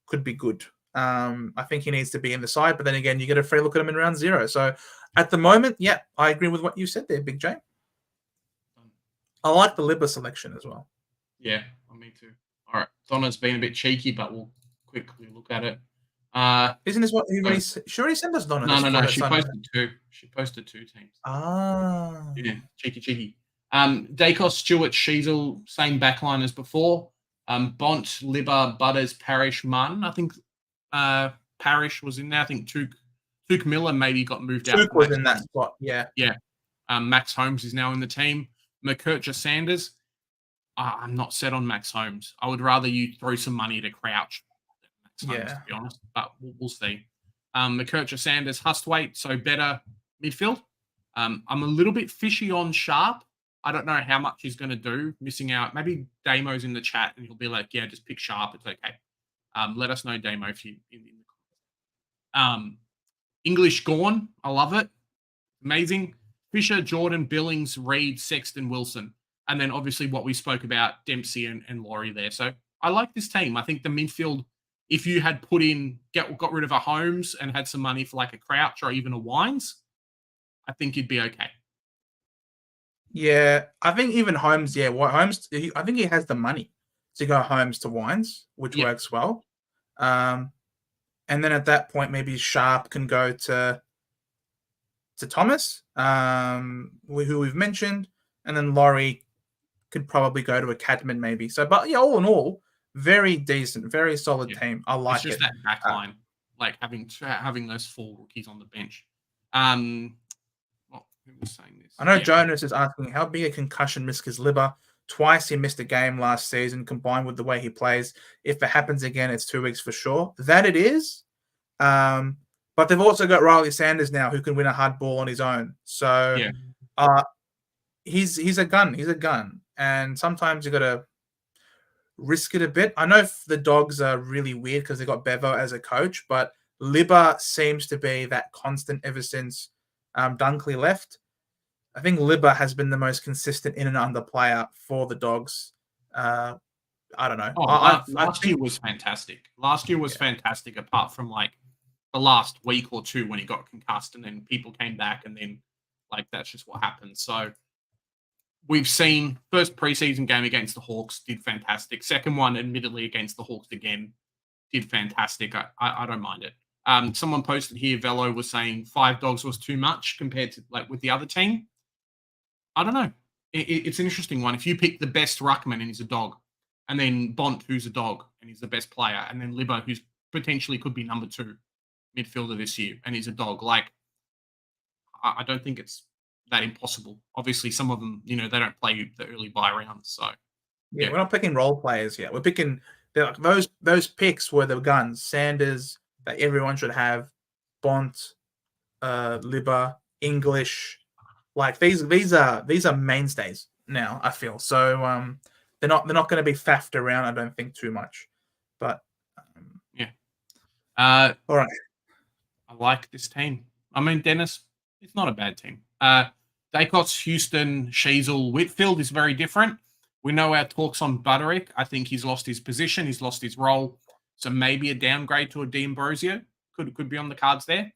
could be good. I think he needs to be in the side, but then again, you get a free look at him in round 0. So at the moment, yeah, I agree with what you said there, Big J. I like the Libba selection as well. Yeah, me too. All right, Donna's been a bit cheeky, but we'll quickly look at it. Isn't this what he already? She already sent us Donna. No. She posted two. She posted two teams. Ah, Yeah, cheeky. Daicos, Stewart, Sheasel, same backline as before. Bont, Libba, Butters, Parrish, Munn. I think Parrish was in there. I think Tuke Miller maybe got moved out. Tuke was in that spot. Yeah. Max Holmes is now in the team. McKercher, Sanders. I'm not set on Max Holmes. I would rather you throw some money to Crouch than Max Holmes, to be honest. But we'll see. McKercher, Sanders, Hustwaite, so better midfield. I'm a little bit fishy on Sharp. I don't know how much he's going to do, missing out. Maybe Damo's in the chat and he'll be like, yeah, just pick Sharp. It's okay. Let us know, Damo, if you in the comments. English Gorn. I love it. Amazing. Fisher, Jordan, Billings, Reed, Sexton, Wilson. And then obviously what we spoke about, Dempsey and Laurie there. So I like this team. I think the midfield, if you had put in, got rid of a Holmes and had some money for like a Crouch or even a Wines, I think you'd be okay. Yeah, I think even Holmes, Holmes, I think he has the money to go Holmes to Wines, which works well. And then at that point, maybe Sharp can go to Thomas, who we've mentioned, and then Laurie could probably go to a Cadman maybe. So, but yeah, all in all, very decent, very solid team. I like it. It's just that back line, like having those four rookies on the bench. Who was saying this? I know Jonas is asking how big a concussion risk is Libba. Twice he missed a game last season, combined with the way he plays. If it happens again, it's 2 weeks for sure. That it is. But they've also got Riley Sanders now, who can win a hard ball on his own. So he's a gun. He's a gun. And sometimes you got to risk it a bit. I know the Dogs are really weird because they got Bevo as a coach, but Libba seems to be that constant ever since Dunkley left. I think Libba has been the most consistent in and under player for the Dogs. I don't know. Last year was fantastic. Last year was fantastic, apart from like the last week or two when he got concussed and then people came back and then like that's just what happened. So we've seen first preseason game against the Hawks did fantastic. Second one, admittedly, against the Hawks again, did fantastic. I don't mind it. Someone posted here, Velo was saying 5 dogs was too much compared to like with the other team. I don't know. It's an interesting one. If you pick the best ruckman and he's a dog, and then Bont, who's a dog and he's the best player, and then Libba, who's potentially could be number 2 midfielder this year, and he's a dog, like I don't think it's that impossible. Obviously, some of them, they don't play the early buy rounds, so we're not picking role players yet. We're picking those picks were the guns. Sanders that everyone should have, Bont, Libba, English, like these are mainstays now. I feel so. They're not going to be faffed around. I don't think too much, but all right. I like this team. I mean, Dennis, it's not a bad team. Daicos, Houston, Sheasel, Whitfield is very different. We know our talks on Butterick. I think he's lost his position. He's lost his role. So maybe a downgrade to a D'Ambrosio could be on the cards there.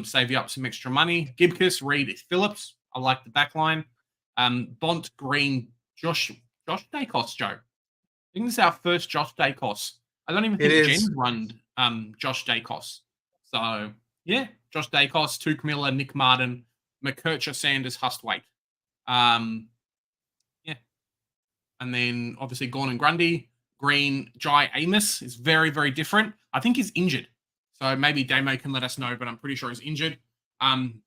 Save you up some extra money. Gibcus, Reed, Phillips. I like the back line. Bont, Green, Josh Daicos, Joe. I think this is our first Josh Daicos. I don't even think Jen run Josh Daicos. So, yeah, Josh Daicos, Tuke Miller, Nick Martin, McKercher, Sanders, Hustwaite. And then, obviously, Gorn and Grundy. Green, Jai Amos is very, very different. I think he's injured. So maybe Damo can let us know, but I'm pretty sure he's injured.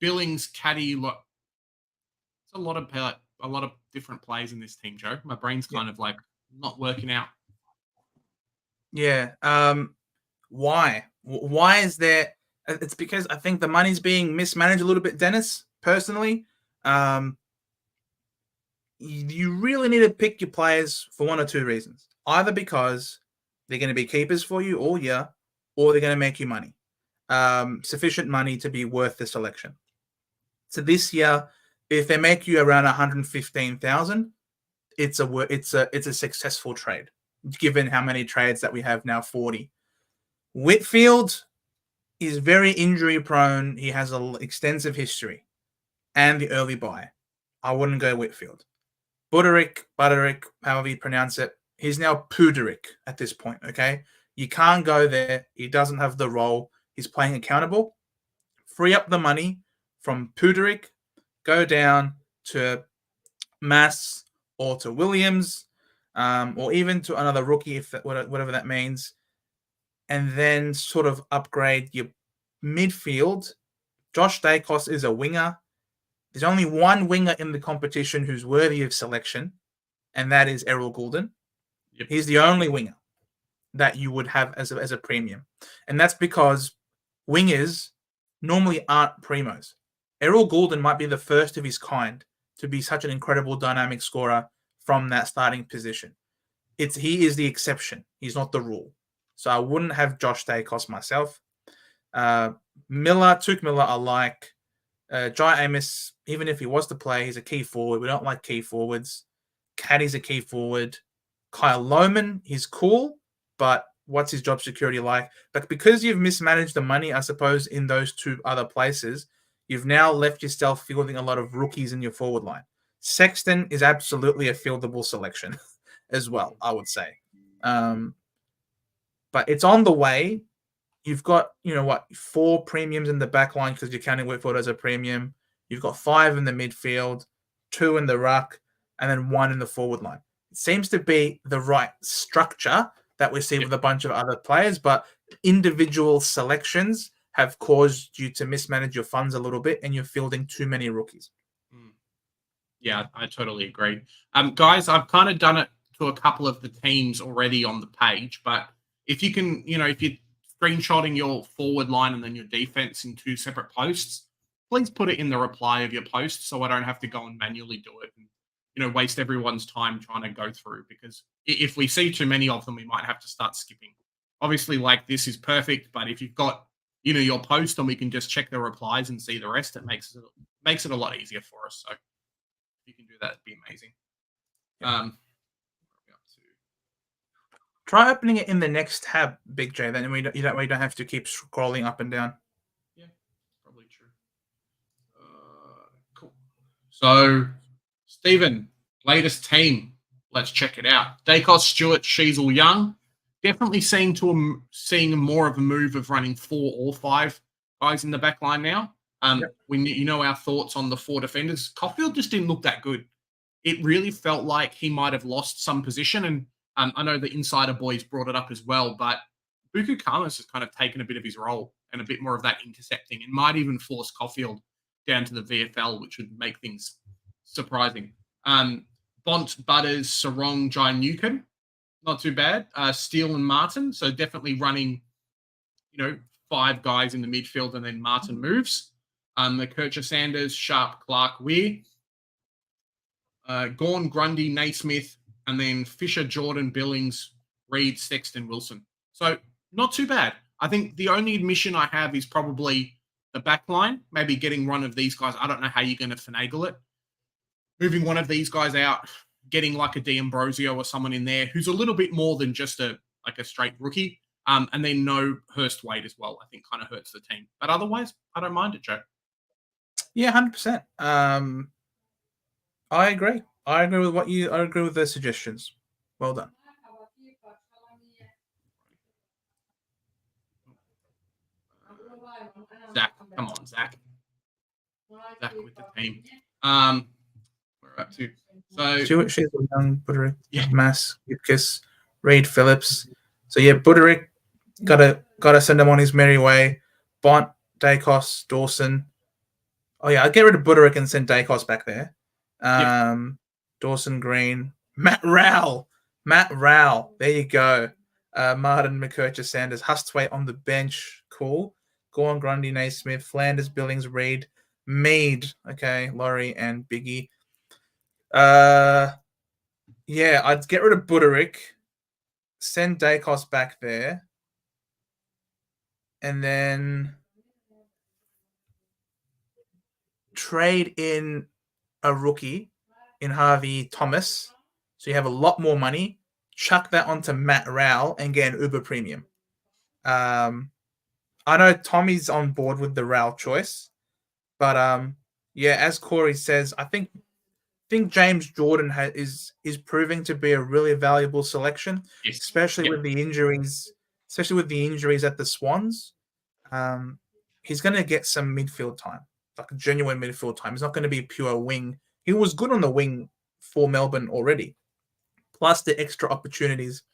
Billings, Caddy, it's a lot of different plays in this team, Joe. My brain's kind of like not working out. Yeah. Why? Why is there? It's because I think the money's being mismanaged a little bit, Dennis, personally. You really need to pick your players for one or two reasons. Either because they're going to be keepers for you all year, or they're going to make you money. Sufficient money to be worth the selection. So this year, if they make you around 115,000, it's a successful trade, given how many trades that we have now, 40. Whitfield is very injury prone. He has an extensive history and the early buy. I wouldn't go Whitfield. Butterick, however you pronounce it, he's now Puderick at this point, okay? You can't go there. He doesn't have the role. He's playing accountable. Free up the money from Puderick, go down to Mass or to Williams, or even to another rookie, if that, whatever that means, and then sort of upgrade your midfield. Josh Daicos is a winger. There's only one winger in the competition who's worthy of selection, and that is Errol Goulden. Yep. He's the only winger that you would have as a premium. And that's because wingers normally aren't primos. Errol Goulden might be the first of his kind to be such an incredible dynamic scorer from that starting position. He is the exception. He's not the rule. So I wouldn't have Josh Daicos myself. Touk Miller, I like. Jai Amos, even if he was to play, he's a key forward. We don't like key forwards. Caddy's a key forward. Kyle Lohman, he's cool, but what's his job security like? But because you've mismanaged the money, I suppose, in those two other places, you've now left yourself fielding a lot of rookies in your forward line. Sexton is absolutely a fieldable selection as well, I would say. But it's on the way. You've got, 4 premiums in the back line because you're counting Whitfield as a premium. You've got 5 in the midfield, 2 in the ruck, and then 1 in the forward line. It seems to be the right structure that we see with a bunch of other players, but individual selections have caused you to mismanage your funds a little bit, and you're fielding too many rookies. Yeah, I totally agree. Guys, I've kind of done it to a couple of the teams already on the page, but if you can, if you're screenshotting your forward line and then your defense in 2 separate posts, please put it in the reply of your post so I don't have to go and manually do it and, waste everyone's time trying to go through, because if we see too many of them, we might have to start skipping. Obviously, like, this is perfect, but if you've got, your post and we can just check the replies and see the rest, it makes it a lot easier for us. So if you can do that, it'd be amazing. Try opening it in the next tab, Big J. Then you don't have to keep scrolling up and down. Yeah, probably true. Cool. So, Stephen, latest team. Let's check it out. Daicos, Stewart, Sheasel, Young. Definitely seeing more of a move of running 4 or 5 guys in the back line now. We our thoughts on the 4 defenders. Caulfield just didn't look that good. It really felt like he might have lost some position, and I know the insider boys brought it up as well, but Buku Kamas has kind of taken a bit of his role and a bit more of that intercepting, and might even force Caulfield down to the VFL, which would make things surprising. Bont, Butters, Sarong, Jai Newcomb, not too bad. Steele and Martin, so definitely running, 5 guys in the midfield, and then Martin moves. McKercher, Sanders, Sharp, Clark, Weir. Gawn, Grundy, Naismith, and then Fisher, Jordan, Billings, Reed, Sexton, Wilson. So not too bad. I think the only admission I have is probably the back line, maybe getting one of these guys. I don't know how you're going to finagle it. Moving one of these guys out, getting like a D'Ambrosio or someone in there who's a little bit more than just a straight rookie. And then no Hurst Wade as well, I think kind of hurts the team. But otherwise, I don't mind it, Joe. Yeah, 100%. I agree. I agree with the suggestions. Well done. Zach, come on, Zach. Zach with the team. We're up to Stewart, Sheasel, Young, Buderick, Mass, Gipkiss, Reed, Phillips. So yeah, Buderick gotta send him on his merry way. Bont, Daicos, Dawson. Oh yeah, I'd get rid of Buderick and send Daicos back there. Dawson, Green, Matt Rowell. There you go. Martin, McKercher, Sanders, Hustwaite on the bench. Cool. Gawn, Grundy, Naismith, Flanders, Billings, Reed, Mead. Okay, Laurie and Biggie. I'd get rid of Buderick, send Daicos back there, and then trade in a rookie in Harvey Thomas. So you have a lot more money. Chuck that onto Matt Rowell and get an Uber premium. I know Tommy's on board with the Rowell choice, but as Corey says, I think James Jordan is proving to be a really valuable selection, especially with the injuries especially with the injuries at the Swans. He's going to get some midfield time, like genuine midfield time. He's not going to be pure wing. He was good on the wing for Melbourne already, plus the extra opportunities.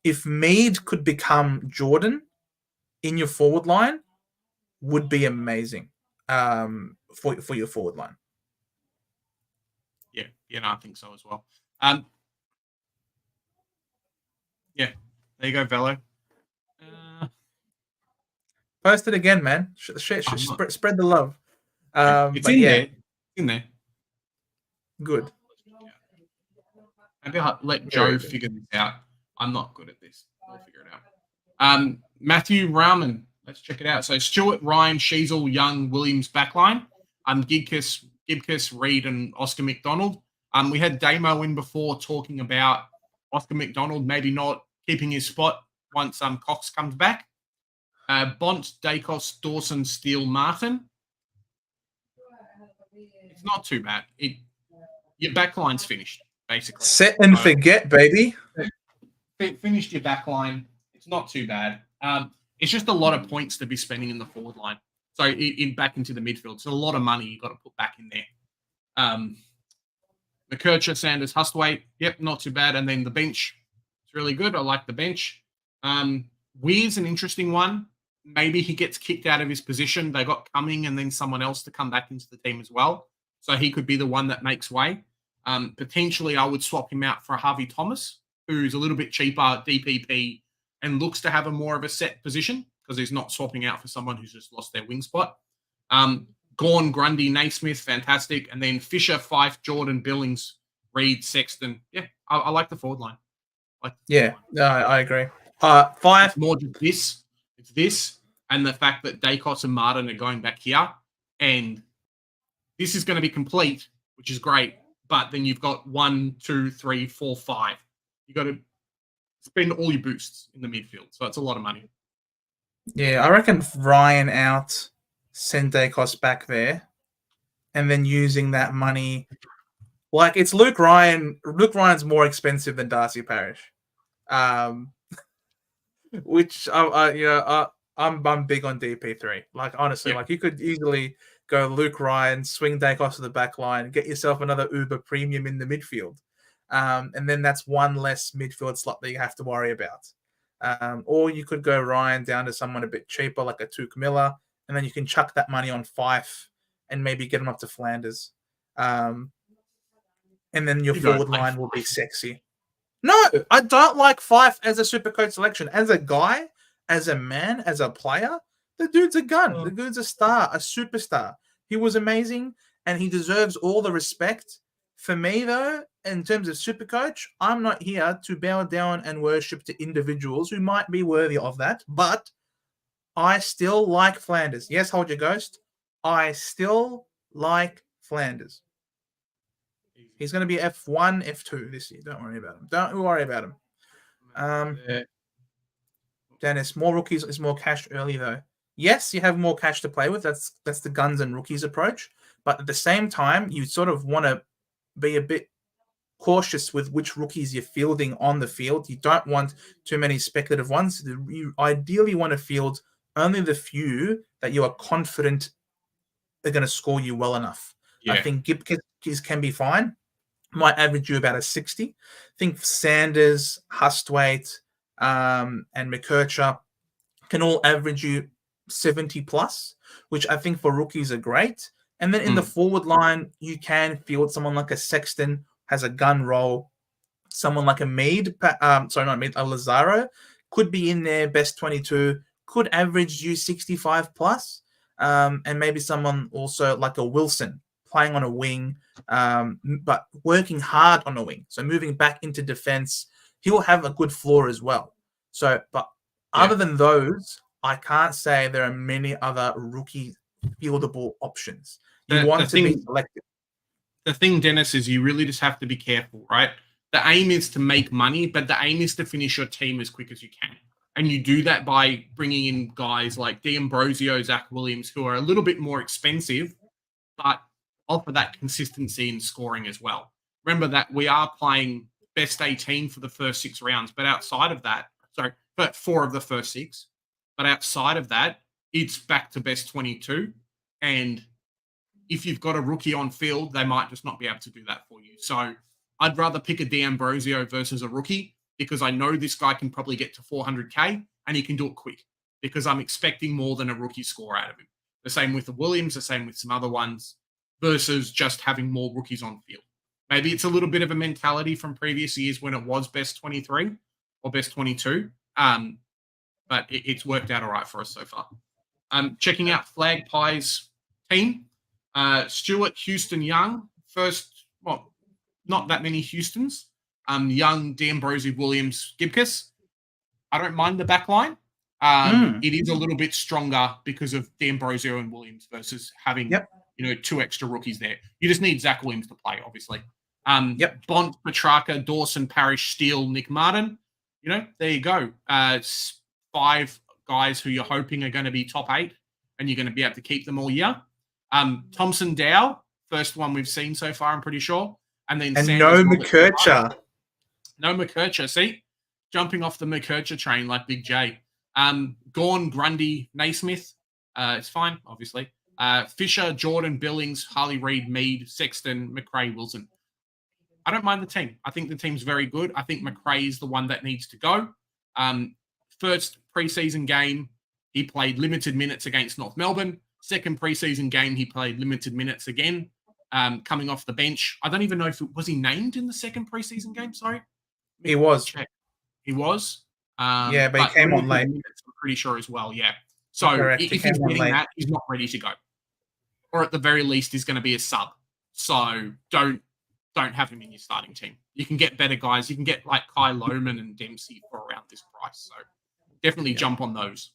If Mead could become Jordan in your forward line, would be amazing for your forward line. Yeah, no, I think so as well. Yeah, there you go, Velo. Post it again, man. Spread the love. It's in there. It's in there. Good. Maybe I'll let Joe figure this out. I'm not good at this. We'll figure it out. Matthew Rauman. Let's check it out. So Stewart, Ryan, Sheasel, Young, Williams backline. Gibcus, Reed, and Oscar McDonald. We had Damo in before talking about Oscar McDonald maybe not keeping his spot once Cox comes back. Bont, Daicos, Dawson, Steele, Martin. It's not too bad. Your backline's finished, basically. Set and forget, baby. Finished your backline. It's not too bad. It's just a lot of points to be spending in the forward line. So back into the midfield. It's a lot of money you've got to put back in there. McKercher, Sanders, Hustwaite. Yep, not too bad. And then the bench. It's really good. I like the bench. Weir's an interesting one. Maybe he gets kicked out of his position. They got Cumming and then someone else to come back into the team as well. So he could be the one that makes way. Potentially, I would swap him out for Harvey Thomas, who's a little bit cheaper, DPP, and looks to have a more of a set position because he's not swapping out for someone who's just lost their wing spot. Gawn, Grundy, Naismith, fantastic. And then Fisher, Fife, Jordan, Billings, Reed, Sexton. Yeah, I like the forward line. No, I agree. Fife. It's more just this. It's this and the fact that Daicos and Martin are going back here. And this is going to be complete, which is great. But then you've got 1, 2, 3, 4, 5. You've got to spend all your boosts in the midfield. So it's a lot of money. Yeah, I reckon Ryan out, send Daicos back there, and then using that money. Like, it's Luke Ryan. Luke Ryan's more expensive than Darcy Parish. Which, I'm big on DP3. Like, honestly, like you could easily go Luke Ryan, swing Daicos to the back line, get yourself another Uber premium in the midfield. And then that's one less midfield slot that you have to worry about. Or you could go Ryan down to someone a bit cheaper, like a Tuke Miller, and then you can chuck that money on Fife and maybe get him up to Flanders. And then your forward line will be sexy. No, I don't like Fife as a Supercoach selection. As a guy, as a man, as a player, the dude's a gun. The dude's a star, a superstar. He was amazing, and he deserves all the respect. For me, though, in terms of Supercoach, I'm not here to bow down and worship to individuals who might be worthy of that, but I still like Flanders. Yes, hold your ghost. I still like Flanders. He's going to be F1, F2 this year. Don't worry about him. Don't worry about him. Dennis, more rookies is more cash early, though. Yes, you have more cash to play with. That's the guns and rookies approach. But at the same time, you sort of want to be a bit cautious with which rookies you're fielding on the field. You don't want too many speculative ones. You ideally want to field only the few that you are confident are going to score you well enough. Yeah. I think Gibcus can be fine. Might average you about a 60. I think Sanders, Hustwaite, and McKercher can all average you 70 plus, which I think for rookies are great. And then in the forward line, you can field someone like a Sexton, has a gun roll, someone like a Mead, a Lazaro, could be in there, best 22, could average you 65 plus, and maybe someone also like a Wilson, playing on a wing, but working hard on a wing. So moving back into defense, he'll have a good floor as well. So, but other than those, I can't say there are many other rookie fieldable options. You want to be selective. The thing, Dennis, is you really just have to be careful, right? The aim is to make money, but the aim is to finish your team as quick as you can. And you do that by bringing in guys like D'Ambrosio, Zach Williams, who are a little bit more expensive, but offer that consistency in scoring as well. Remember that we are playing best 18 for the first 6 rounds, but outside of that, but 4 of the first 6. But outside of that, it's back to best 22. And if you've got a rookie on field, they might just not be able to do that for you. So I'd rather pick a D'Ambrosio versus a rookie because I know this guy can probably get to 400K and he can do it quick because I'm expecting more than a rookie score out of him. The same with the Williams, the same with some other ones versus just having more rookies on field. Maybe it's a little bit of a mentality from previous years when it was best 23 or best 22. But it's worked out all right for us so far. Checking out Flag Pie's team. Stewart, Houston, Young. First, well, not that many Houstons. Young, D'Ambrosio, Williams, Gibcus. I don't mind the back line. It is a little bit stronger because of D'Ambrosio and Williams versus having 2 extra rookies there. You just need Zach Williams to play, obviously. Bont, Petrarca, Dawson, Parrish, Steele, Nick Martin. There you go. 5 guys who you're hoping are going to be top 8 and you're going to be able to keep them all year. Thompson Dow, first one we've seen so far, I'm pretty sure. And then no McKercher. No McKercher. See? Jumping off the McKercher train like Big J. Gorn, Grundy, Naismith. It's fine, obviously. Fisher, Jordan, Billings, Harley Reid, Mead, Sexton, McRae, Wilson. I don't mind the team. I think the team's very good. I think McRae is the one that needs to go. First preseason game, he played limited minutes against North Melbourne. Second preseason game, he played limited minutes again, coming off the bench. I don't even know if was he named in the second preseason game. Sorry, he was. Check. He was. But he came on late. Minutes, I'm pretty sure as well. Yeah. So if he's getting that, he's not ready to go, or at the very least, he's going to be a sub. So don't have him in your starting team. You can get better guys. You can get like Kai Lohman and Dempsey for around this price. So definitely jump on those.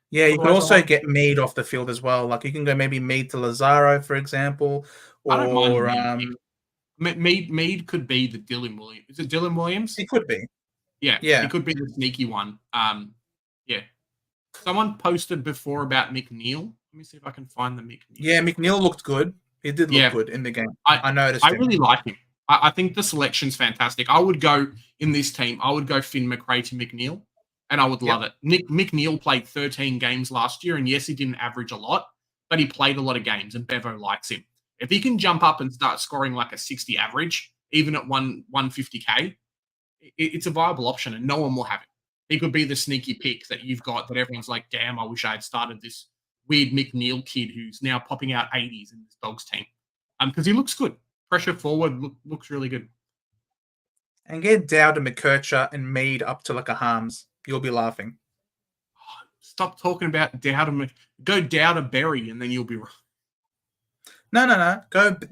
Yeah, you can also get Mead off the field as well. Like you can go maybe Mead to Lazaro, for example. Or I don't mind Mead could be the Dylan Williams. Is it Dylan Williams? He could be. Yeah. He could be the sneaky one. Someone posted before about McNeil. Let me see if I can find the McNeil. Yeah, McNeil looked good. He did look good in the game. I noticed. I really like him. I think the selection's fantastic. I would go in this team. I would go Finn McRae to McNeil, and I would love it. McNeil played 13 games last year, and yes, he didn't average a lot, but he played a lot of games, and Bevo likes him. If he can jump up and start scoring like a 60 average, even at 150K, it's a viable option, and no one will have it. He could be the sneaky pick that you've got that everyone's like, damn, I wish I had started this weird McNeil kid who's now popping out 80s in this Dogs team. Because he looks good. Pressure forward looks really good. And get Dow to McKercher and Mead up to like a Harms. You'll be laughing. Stop talking about Dow to go Dow to Berry and then you'll be right. No.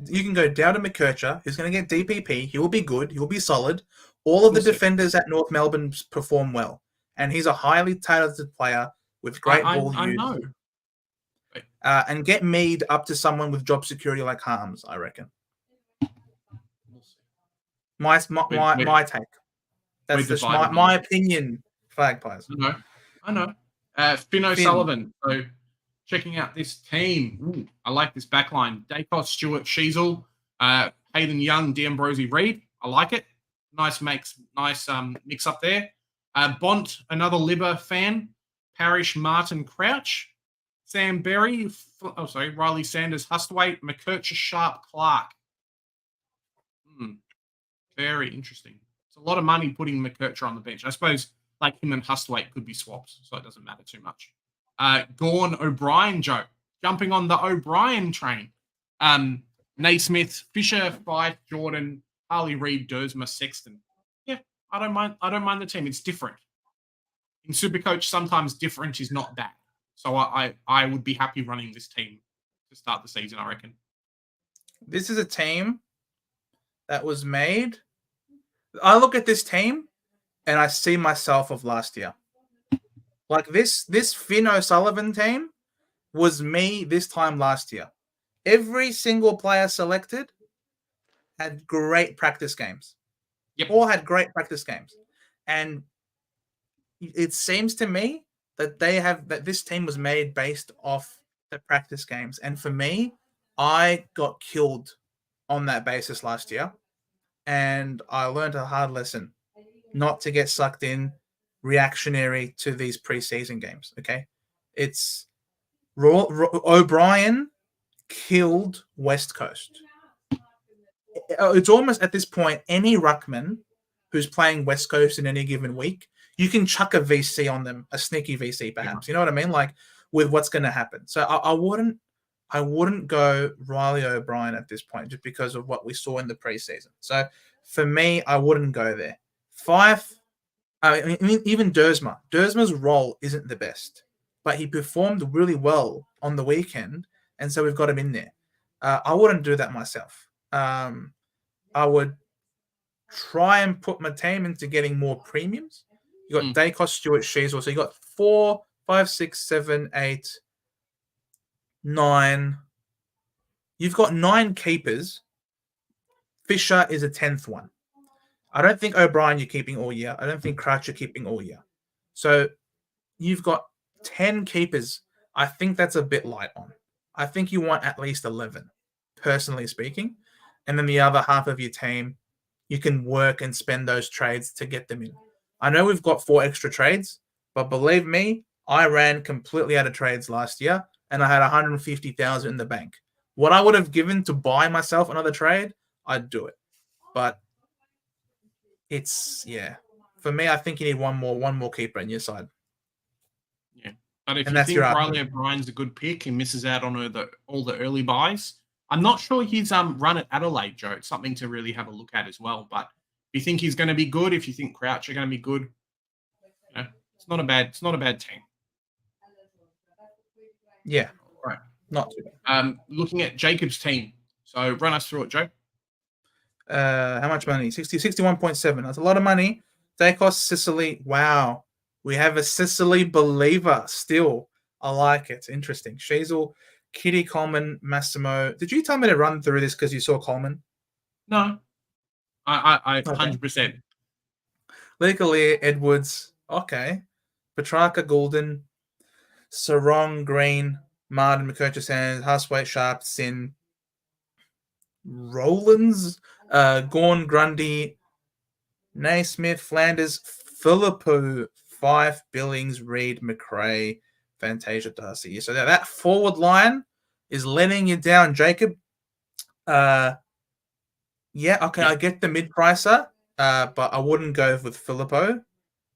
You can go Dow to McKercher. He's going to get DPP. He will be good. He will be solid. All of the defenders at North Melbourne perform well. And he's a highly talented player with great ball use. I know. And get Mead up to someone with job security like Harms, I reckon. My take. That's just my opinion. Flag Pies. I know. Finn O'Sullivan. So checking out this team. Ooh, I like this backline. Daicos, Stewart, Sheasel, Hayden Young, D'Ambrosio, Reid. I like it. Nice mix up there. Bont, another Libba fan. Parrish, Martin, Crouch. Sam Berry, Riley Sanders, Hustwaite, McKercher, Sharp, Clark. Very interesting. It's a lot of money putting McKercher on the bench. I suppose like him and Hustwaite could be swapped, so it doesn't matter too much. Gorn, O'Brien, Joe. Jumping on the O'Brien train. Naismith, Fisher, Fife, Jordan, Harley Reid, Dersma, Sexton. Yeah, I don't mind the team. It's different. In Supercoach, sometimes different is not bad. So I would be happy running this team to start the season, I reckon. This is a team that was made. I look at this team and I see myself of last year. Like this Finn O'Sullivan team was me this time last year. Every single player selected had great practice games. Yep. All had great practice games. And it seems to me that this team was made based off the practice games. And for me, I got killed on that basis last year. And I learned a hard lesson not to get sucked in reactionary to these preseason games. Okay, it's O'Brien killed West Coast. It's almost at this point any ruckman who's playing West Coast in any given week, you can chuck a VC on them, a sneaky VC perhaps. You know what I mean? Like with what's going to happen. So I wouldn't go Riley O'Brien at this point just because of what we saw in the preseason. So for me, I wouldn't go there. I mean, even Dersma. Dersma's role isn't the best, but he performed really well on the weekend, and so we've got him in there. I wouldn't do that myself. I would try and put my team into getting more premiums. You got Daicos, Stewart, Sheasel. So you got 4, 5, 6, 7, 8, 9. You've got 9 keepers. Fisher is a 10th one. I don't think O'Brien you're keeping all year. I don't think Crouch you're keeping all year. So you've got 10 keepers. I think that's a bit light on. I think you want at least 11, personally speaking. And then the other half of your team, you can work and spend those trades to get them in. I know we've got 4 extra trades, but believe me, I ran completely out of trades last year, and I had 150,000 in the bank. What I would have given to buy myself another trade, I'd do it. But it's, yeah. For me, I think you need one more keeper on your side. Yeah. But if you think Riley O'Brien's a good pick and misses out on all the early buys, I'm not sure his run at Adelaide, Joe. It's something to really have a look at as well. But if you think he's going to be good, if you think Crouch are going to be good, it's not a bad team. Yeah. Right. Not too bad. Looking at Jacob's team. So run us through it, Joe. How much money? 61.7. That's a lot of money. Daicos, Sicily. Wow. We have a Sicily believer still. I like it. Interesting. Sheasel, Kitty, Coleman, Massimo. Did you tell me to run through this because you saw Coleman? No. I 100%. Legally, Edwards. Okay. Petrarca, Goulden, Sarong, Green, Martin, McCurcher, Sands, Huswaite, Sharp, Sin, Rollins, Gorn, Grundy, Naismith, Flanders, Philippou, Fife, Billings, Reed, McRae, Fantasia, Darcy. So that forward line is letting you down, Jacob. I get the mid-pricer, but I wouldn't go with Philippou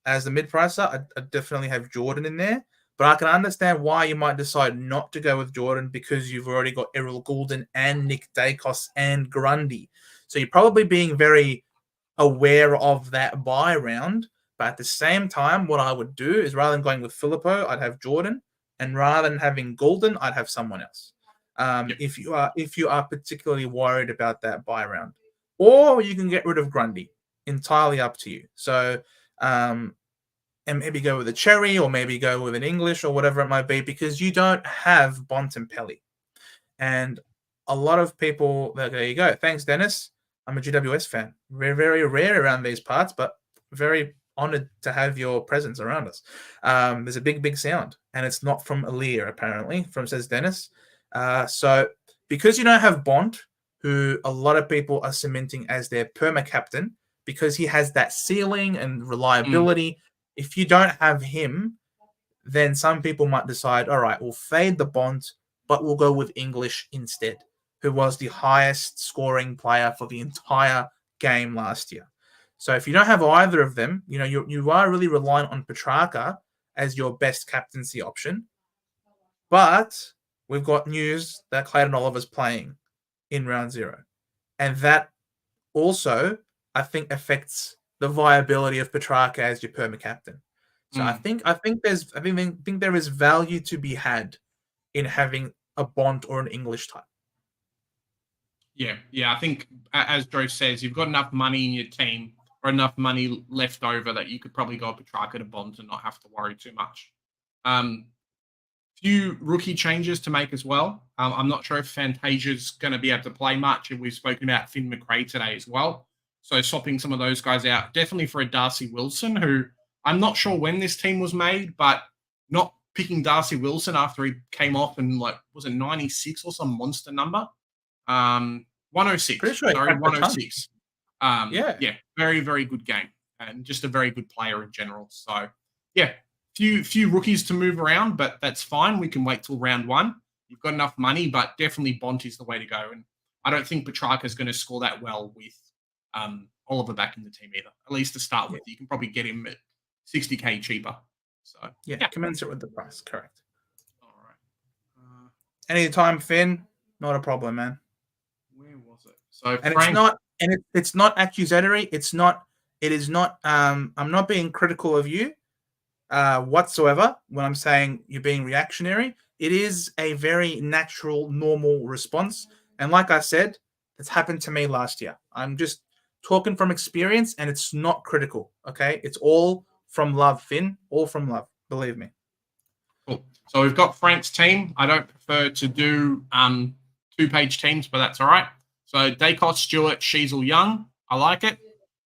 as the mid-pricer. I'd definitely have Jordan in there. But I can understand why you might decide not to go with Jordan because you've already got Errol Goulden and Nick Daicos and Grundy. So you're probably being very aware of that buy round. But at the same time, what I would do is rather than going with Philippou, I'd have Jordan. And rather than having Goulden, I'd have someone else. If you are particularly worried about that buy round. Or you can get rid of Grundy. Entirely up to you. So and maybe go with a Cherry or maybe go with an English or whatever it might be because you don't have Bontempelli. And a lot of people, there you go. Thanks, Dennis. I'm a GWS fan. Very, very rare around these parts, but very honored to have your presence around us. There's a big, big sound, and it's not from Aaliyah, apparently, says Dennis. So because you don't have Bont, who a lot of people are cementing as their perma-captain, because he has that ceiling and reliability, if you don't have him, then some people might decide, all right, we'll fade the Bont, but we'll go with English instead, who was the highest scoring player for the entire game last year. So if you don't have either of them, you are really reliant on Petrarca as your best captaincy option. But we've got news that Clayton Oliver's playing in round 0. And that also, I think, affects the viability of Petrarca as your perma captain. So I think there is value to be had in having a Bont or an English type. Yeah. I think as Joe says, you've got enough money in your team or enough money left over that you could probably go Petrarca to Bont and not have to worry too much. Few rookie changes to make as well. I'm not sure if Fantasia's going to be able to play much, and we've spoken about Finn McRae today as well. So swapping some of those guys out, definitely for a Darcy Wilson, who I'm not sure when this team was made, but not picking Darcy Wilson after he came off and was it 96 or some monster number? 106. Pretty sure 106. Yeah. Very, very good game. and just a very good player in general. So, yeah, few rookies to move around, but that's fine. We can wait till round 1. You've got enough money, but definitely Bont is the way to go. And I don't think Petrarca is going to score that well with Oliver back in the team either. At least to start with, you can probably get him at 60k cheaper. So yeah, commensurate with the price, correct. All right. Anytime, Finn, not a problem, man. Where was it? So And Frank, it's not accusatory. It is not. I'm not being critical of you whatsoever when I'm saying you're being reactionary. It is a very natural, normal response. And like I said, it's happened to me last year. I'm just talking from experience, and it's not critical. Okay, it's all from love, Finn. All from love. Believe me. cool. So we've got Frank's team. I don't prefer to do 2-page teams, but that's all right. So Daicos, Stewart, Sheasel, Young. I like it.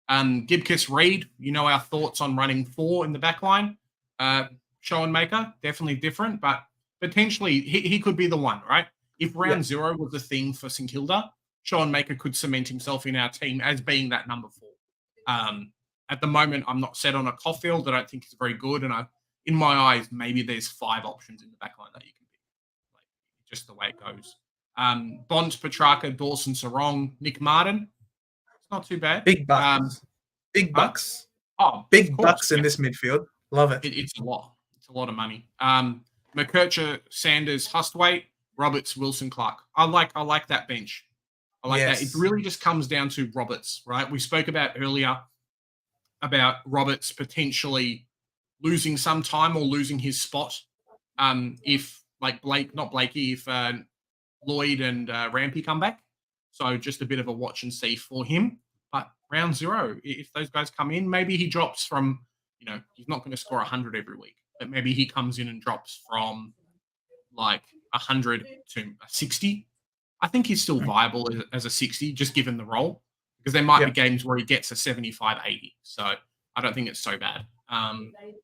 Gibkiss, Reed. You know our thoughts on running 4 in the back line. Schoenmaker, definitely different, but potentially he could be the one, right? If round 0 was a thing for St Kilda, Schoenmaker could cement himself in our team as being that number 4. At the moment, I'm not set on a Caulfield that I think is very good, and in my eyes, maybe there's 5 options in the back line that you can pick, like, just the way it goes. Bont, Petrarca, Dawson, Sarong, Nick Martin. It's not too bad. Big bucks. Big bucks. Oh, big bucks in this midfield. Love it. It's a lot. It's a lot of money. McKercher, Sanders, Hustwaite, Roberts, Wilson, Clark. I like that bench. I like that. It really just comes down to Roberts, right? We spoke about earlier about Roberts potentially losing some time or losing his spot. If like if Lloyd and Rampy come back. So just a bit of a watch and see for him. But round 0, if those guys come in, maybe he drops from, he's not going to score 100 every week, but maybe he comes in and drops from like 100 to 60. I think he's still viable as a 60, just given the role, because there might be games where he gets a 75, 80. So I don't think it's so bad.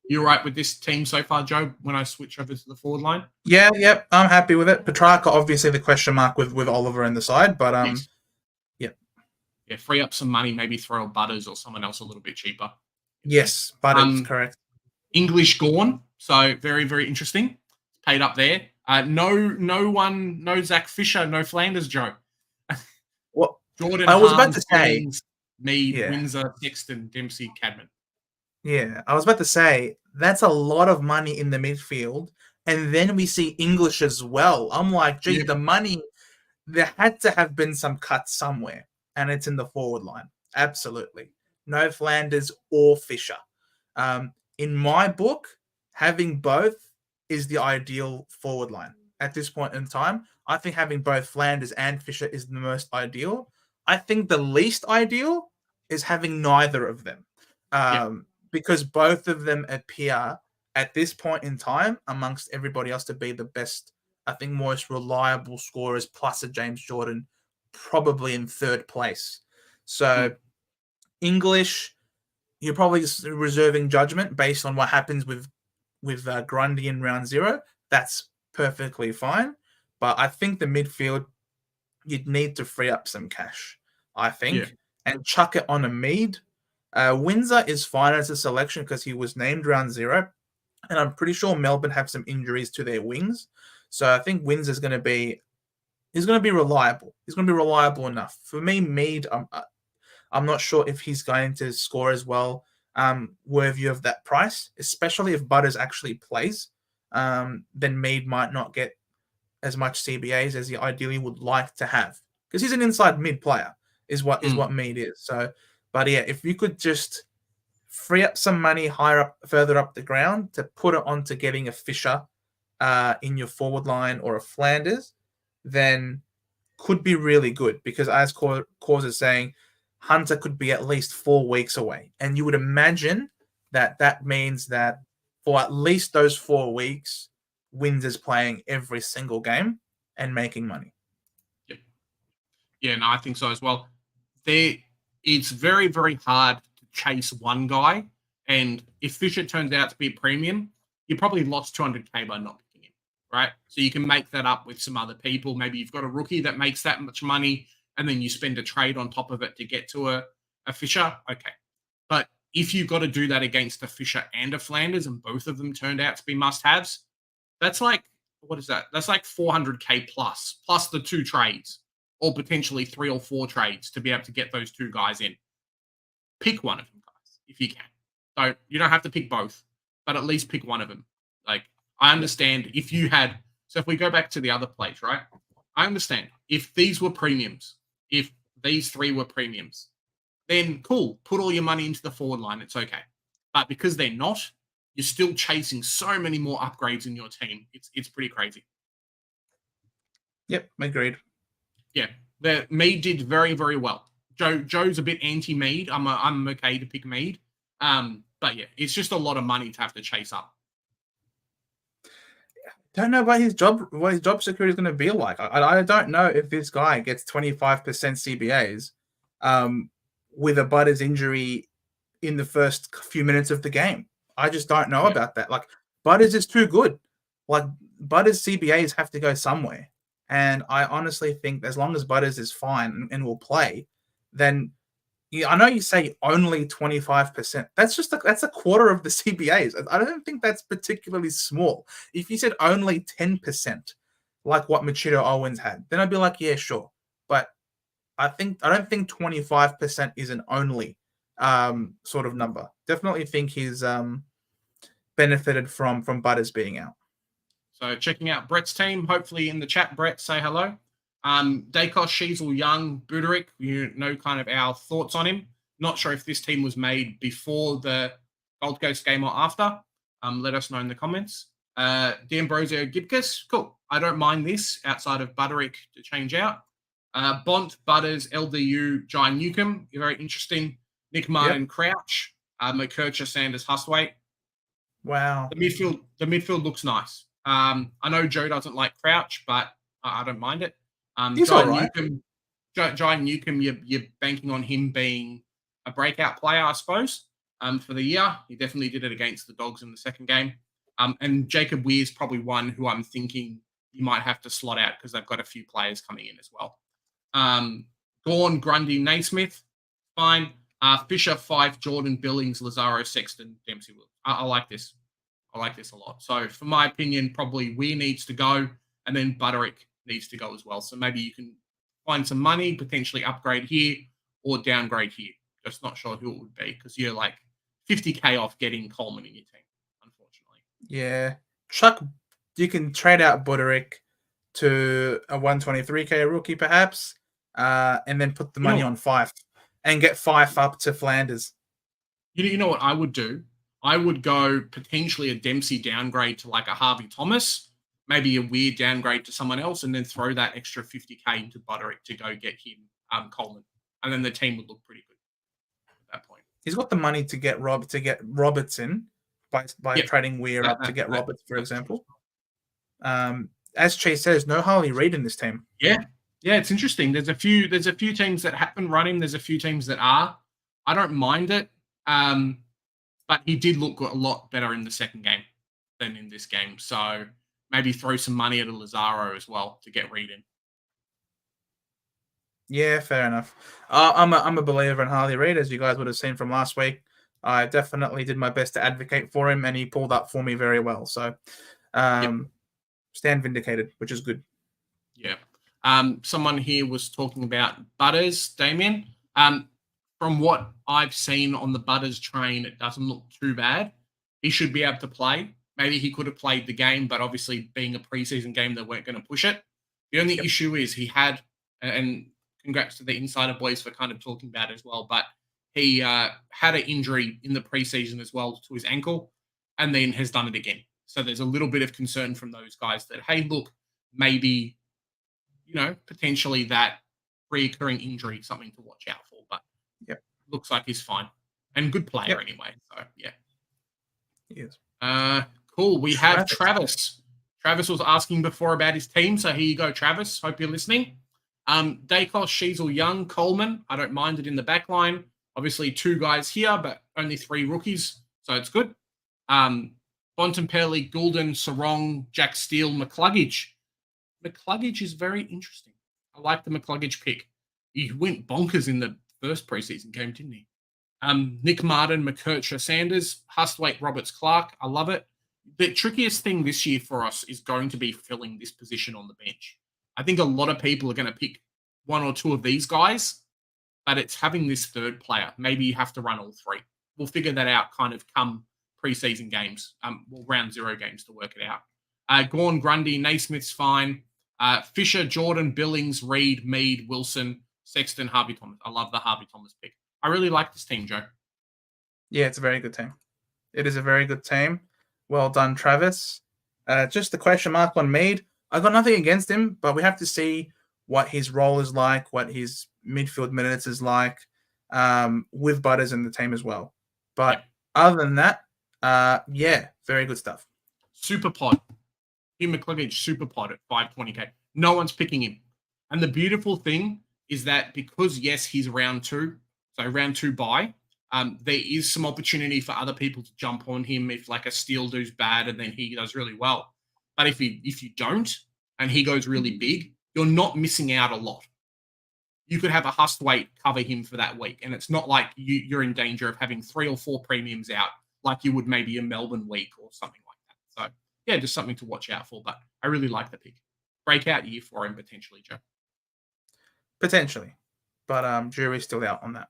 You all right with this team so far, Joe, when I switch over to the forward line? Yeah, yep. I'm happy with it. Petrarca, obviously the question mark with Oliver in the side, but yes. Yeah, free up some money, maybe throw a Butters or someone else a little bit cheaper. Yes, Butters, correct. English Gorn, so very, very interesting. Paid up there. No Zach Fisher, no Flanders, Joe. What? Jordan, I was about to say, Mead, Windsor, Sexton, Dempsey, Cadman. Yeah, I was about to say, that's a lot of money in the midfield. And then we see English as well. I'm like, gee, the money, there had to have been some cuts somewhere. And it's in the forward line. Absolutely. No Flanders or Fisher. In my book, having both is the ideal forward line. At this point in time, I think having both Flanders and Fisher is the most ideal. I think the least ideal is having neither of them. Because both of them appear at this point in time amongst everybody else to be the best, I think, most reliable scorers plus a James Jordan, probably in 3rd place. So English, you're probably just reserving judgment based on what happens with Grundy in round 0. That's perfectly fine. But I think the midfield, you'd need to free up some cash, I think, and chuck it on a Mead. Windsor is fine as a selection because he was named round 0. And I'm pretty sure Melbourne have some injuries to their wings. So I think Windsor's going to be reliable. He's going to be reliable enough. For me, Mead, I'm not sure if he's going to score as well, worthy of that price, especially if Butters actually plays. Then Mead might not get as much CBAs as he ideally would like to have, because he's an inside mid player, is what Mead is. So, but yeah, if you could just free up some money further up the ground to put it onto getting a Fisher in your forward line or a Flanders, then could be really good, because as Cause is saying, Hunter could be at least 4 weeks away. And you would imagine that means that for at least those 4 weeks, Windsor's playing every single game and making money. Yeah, no, I think so as well. It's very, very hard to chase one guy. And if Fisher turns out to be a premium, you probably lost 200K by not picking him, right? So you can make that up with some other people. Maybe you've got a rookie that makes that much money, and then you spend a trade on top of it to get to a Fisher. Okay. But if you've got to do that against a Fisher and a Flanders, and both of them turned out to be must-haves, that's like, what is that? That's like 400K plus the 2 trades, or potentially 3 or 4 trades to be able to get those 2 guys in. Pick one of them, guys, if you can. You don't have to pick both, but at least pick one of them. Like, I understand if you had, so if we go back to the other plays, right? I understand if these were premiums, if these 3 were premiums, then cool, put all your money into the forward line. It's okay. But because they're not, you're still chasing so many more upgrades in your team. It's pretty crazy. Yep, agreed. Yeah, Mead did very, very well. Joe's a bit anti-Mead. I'm okay to pick Mead. But yeah, it's just a lot of money to have to chase up. Don't know what his job security is going to be like. I don't know if this guy gets 25% CBAs with a Butters injury in the first few minutes of the game. I just don't know about that. Like, Butters is too good. Like, Butters CBAs have to go somewhere. And I honestly think as long as Butters is fine and will play, then I know you say only 25%. That's a quarter of the CBAs. I don't think that's particularly small. If you said only 10%, like what Machito Owens had, then I'd be like, yeah, sure. But I don't think 25% is an only sort of number. Definitely think he's benefited from Butters being out. So checking out Brett's team. Hopefully in the chat, Brett, say hello. Daicos, Sheasel, Young, Buderick, you know kind of our thoughts on him. Not sure if this team was made before the Gold Coast game or after. Let us know in the comments. D'Ambrosio, Gibcus, cool. I don't mind this outside of Buderick to change out. Bont, Butters, LDU, Jai Newcomb, very interesting. Nick Martin, Crouch, McKercher, Sanders, Hustwaite. Wow. The midfield looks nice. I know Joe doesn't like Crouch, but I don't mind it. He's all right. Jai Newcomb, you're banking on him being a breakout player, I suppose, for the year. He definitely did it against the Dogs in the second game. And Jacob Weir's probably one who I'm thinking you might have to slot out because they've got a few players coming in as well. Gorn, Grundy, Naismith, fine. Fisher, Fife, Jordan, Billings, Lazaro, Sexton, Dempsey. I like this. I like this a lot. So, for my opinion, probably Weir needs to go, and then Buderick needs to go as well. So maybe you can find some money, potentially upgrade here or downgrade here. Just not sure who it would be because you're like 50K off getting Coleman in your team, unfortunately. Yeah. Chuck, you can trade out Buderick to a 123K rookie perhaps, and then put the money on Fife and get Fife up to Flanders. You know what I would do? I would go potentially a Dempsey downgrade to like a Harvey Thomas, maybe a Weir downgrade to someone else, and then throw that extra 50K into Buderick to go get him Coleman. And then the team would look pretty good at that point. He's got the money to get Robertson by trading Weir up to get Roberts, for example. As Chase says, no Harley Reid in this team. Yeah, it's interesting. There's a few teams that haven't run him. There's a few teams that are. I don't mind it. But he did look a lot better in the second game than in this game. So maybe throw some money at a Lazaro as well to get Reid in. Yeah, fair enough. I'm a believer in Harley Reid, as you guys would have seen from last week. I definitely did my best to advocate for him, and he pulled up for me very well. So stand vindicated, which is good. Yeah. Someone here was talking about Butters, Damien. From what I've seen on the Butters train, it doesn't look too bad. He should be able to play. Maybe he could have played the game, but obviously being a preseason game, they weren't going to push it. The only issue is he had, and congrats to the Insider boys for kind of talking about it as well, but he had an injury in the preseason as well to his ankle and then has done it again. So there's a little bit of concern from those guys that, hey, look, maybe, potentially that recurring injury, something to watch out for. But looks like he's fine and good player anyway. So yeah, he is. Cool. We have Travis. Travis was asking before about his team, so here you go, Travis. Hope you're listening. Daicos, Sheasel, Young, Coleman. I don't mind it in the back line. Obviously, 2 guys here, but only 3 rookies, so it's good. Bontempelli, Goulden, Sarong, Jack Steele, McCluggage. McCluggage is very interesting. I like the McCluggage pick. He went bonkers in the first preseason game, didn't he? Nick Martin, McKercher, Sanders, Hustwaite, Roberts, Clark. I love it. The trickiest thing this year for us is going to be filling this position on the bench. I think a lot of people are going to pick one or two of these guys, but it's having this third player. Maybe you have to run all three. We'll figure that out kind of come preseason games, round 0 games to work it out. Gorn, Grundy, Naismith's fine. Fisher, Jordan, Billings, Reed, Mead, Wilson, Sexton, Harvey Thomas. I love the Harvey Thomas pick. I really like this team, Joe. Yeah, it's a very good team. It is a very good team. Well done, Travis. Just the question mark on Mead. I got nothing against him, but we have to see what his role is like, what his midfield minutes is like, with Butters in the team as well. But other than that, very good stuff. Super pod. Hugh McCluggage, super pod at 520k. No one's picking him. And the beautiful thing is that because, yes, he's round 2, so round 2 bye, there is some opportunity for other people to jump on him if like a Steele does bad and then he does really well. But if you don't and he goes really big, you're not missing out a lot. You could have a Hustwaite cover him for that week, and it's not like you're in danger of having 3 or 4 premiums out like you would maybe a Melbourne week or something like that. So, yeah, just something to watch out for. But I really like the pick. Breakout year for him potentially, Joe. Potentially. But jury's still out on that.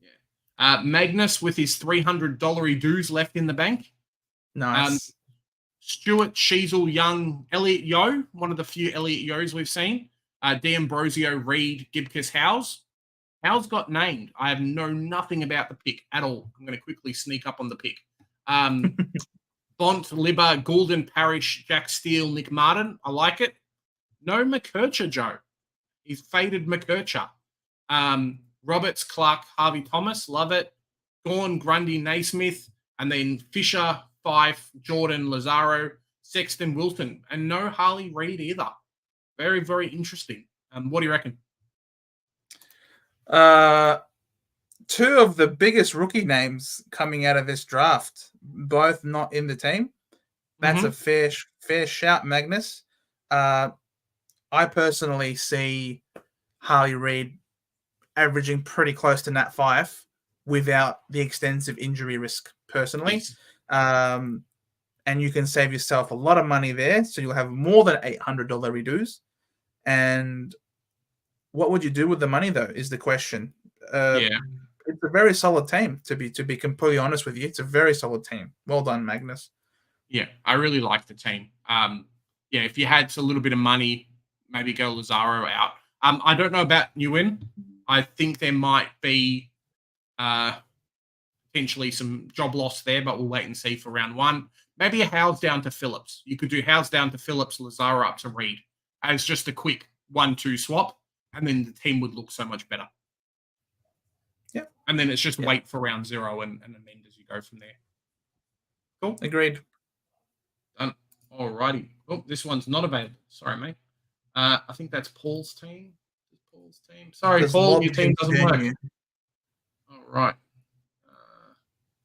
Yeah. Magnus with his $300 dues left in the bank. Nice. Stewart, Sheasel, Young, Elliot Yeo, one of the few Elliot Yeos we've seen. D'Ambrosio, Reed, Gibcus, Howes. Howes got named. I have nothing about the pick at all. I'm going to quickly sneak up on the pick. Bont, Libba, Goulden, Parrish, Jack Steele, Nick Martin. I like it. No McKercher, Joe. He's faded McKercher. Roberts, Clark, Harvey Thomas. Love it. Gorn, Grundy, Naismith. And then Fisher, Fife, Jordan, Lazaro, Sexton, Wilton. And no Harley Reid either. Very, very interesting. What do you reckon? 2 of the biggest rookie names coming out of this draft, both not in the team. That's a fair shout, Magnus. I personally see Harley Reid averaging pretty close to Nat 5 without the extensive injury risk personally. Yes. And you can save yourself a lot of money there. So you'll have more than $800 redos. And what would you do with the money, though, is the question. It's a very solid team, to be completely honest with you. It's a very solid team. Well done, Magnus. Yeah, I really like the team. If you had a little bit of money, maybe go Lazaro out. I don't know about Nguyen. I think there might be potentially some job loss there, but we'll wait and see for round 1. Maybe a Howes down to Phillips. You could do Howes down to Phillips, Lazaro up to Reed as just a quick 1-2 swap, and then the team would look so much better. Yeah. And then it's just wait for round 0 and amend as you go from there. Cool. Agreed. Done. All righty. Oh, this one's not available. Sorry, mate. I think that's Paul's team. Sorry, Paul, your team doesn't work. All right.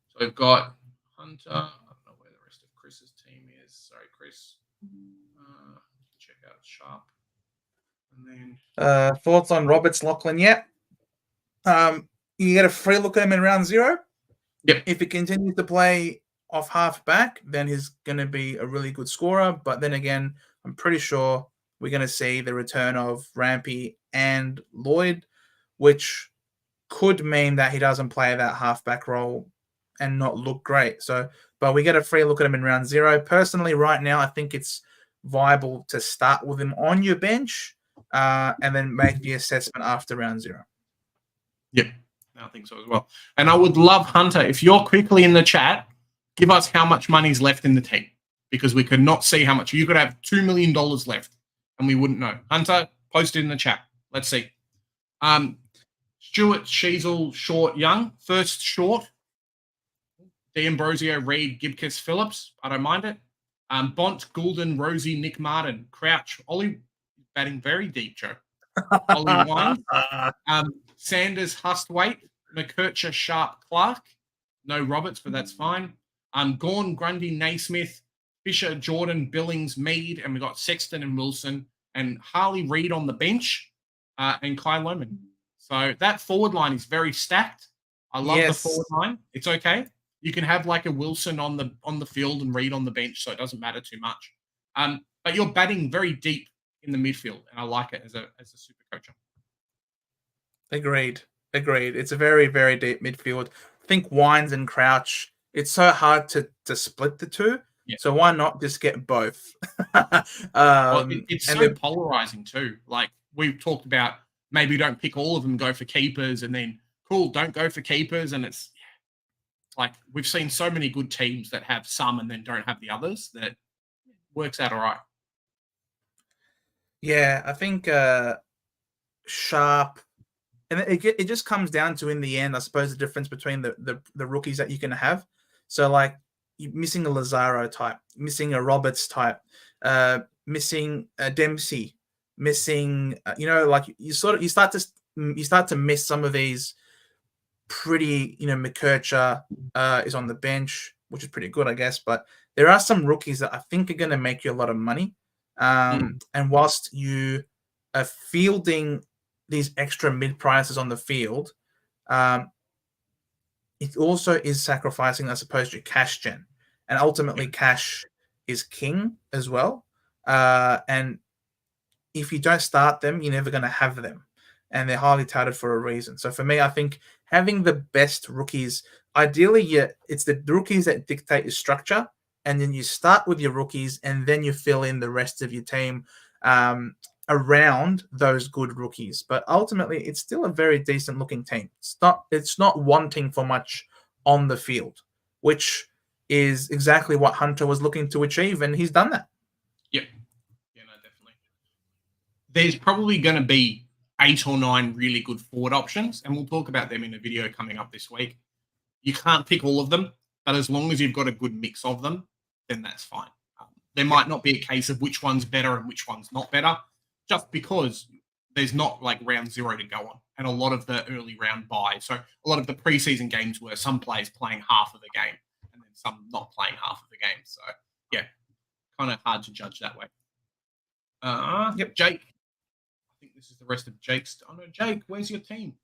So we've got Hunter. I don't know where the rest of Chris's team is. Sorry, Chris. Check out Sharp. And then thoughts on Roberts, Lachlan yet? You get a free look at him in round 0. Yep. If he continues to play off half back, then he's going to be a really good scorer. But then again, I'm pretty sure we're going to see the return of Rampy and Lloyd, which could mean that he doesn't play that halfback role and not look great. But we get a free look at him in round 0. Personally, right now, I think it's viable to start with him on your bench and then make the assessment after round 0. Yep, I think so as well. And I would love, Hunter, if you're quickly in the chat, give us how much money's left in the team, because we could not see how much. You could have $2 million left and we wouldn't know. Hunter, post it in the chat. Let's see. Stewart, Sheasel, Short, Young. First short. D'Ambrosio, Reed, Gibcus, Phillips. I don't mind it. Bont, Goulden, Rosie, Nick Martin, Crouch. Ollie batting very deep, Joe. Ollie Wine. Sanders, Hustwaite, McKercher, Sharp, Clark. No Roberts, but that's fine. Gorn, Grundy, Naismith, Fisher, Jordan, Billings, Mead, and we got Sexton and Wilson, and Harley Reid on the bench, and Kai Lohman. So that forward line is very stacked. I love the forward line. It's okay. You can have like a Wilson on the field and Reed on the bench, so it doesn't matter too much. But you're batting very deep in the midfield, and I like it as a super coach. Agreed. It's a very, very deep midfield. I think Wines and Crouch, it's so hard to split the two. Yeah. So why not just get both? It's so polarizing too. Like we've talked about, maybe don't pick all of them, go for keepers, and then cool, don't go for keepers. And it's like we've seen so many good teams that have some and then don't have the others that works out all right. Yeah, I think Sharp, and it just comes down to, in the end, I suppose, the difference between the rookies that you can have. So like you're missing a Lazaro type, missing a Roberts type, missing a Dempsey, missing like you start to miss some of these pretty, McKercher is on the bench, which is pretty good, I guess, but there are some rookies that I think are going to make you a lot of money. And whilst you are fielding these extra mid prices on the field, it also is sacrificing, I suppose, your cash gen. And ultimately, cash is king as well. And if you don't start them, you're never going to have them. And they're highly touted for a reason. So for me, I think having the best rookies, ideally, it's the rookies that dictate your structure. And then you start with your rookies, and then you fill in the rest of your team around those good rookies. But ultimately, it's still a very decent looking team. It's not wanting for much on the field, which is exactly what Hunter was looking to achieve, and he's done that. Yep. Yeah, no, definitely. There's probably going to be 8 or 9 really good forward options, and we'll talk about them in a video coming up this week. You can't pick all of them, but as long as you've got a good mix of them, then that's fine. There might not be a case of which one's better and which one's not better, just because there's not like round 0 to go on, and a lot of the early round buys. So a lot of the preseason games were some players playing half of the game and then some not playing half of the game. So yeah, kind of hard to judge that way. Yep, Jake. I think this is the rest of Jake's. Oh no, Jake, where's your team?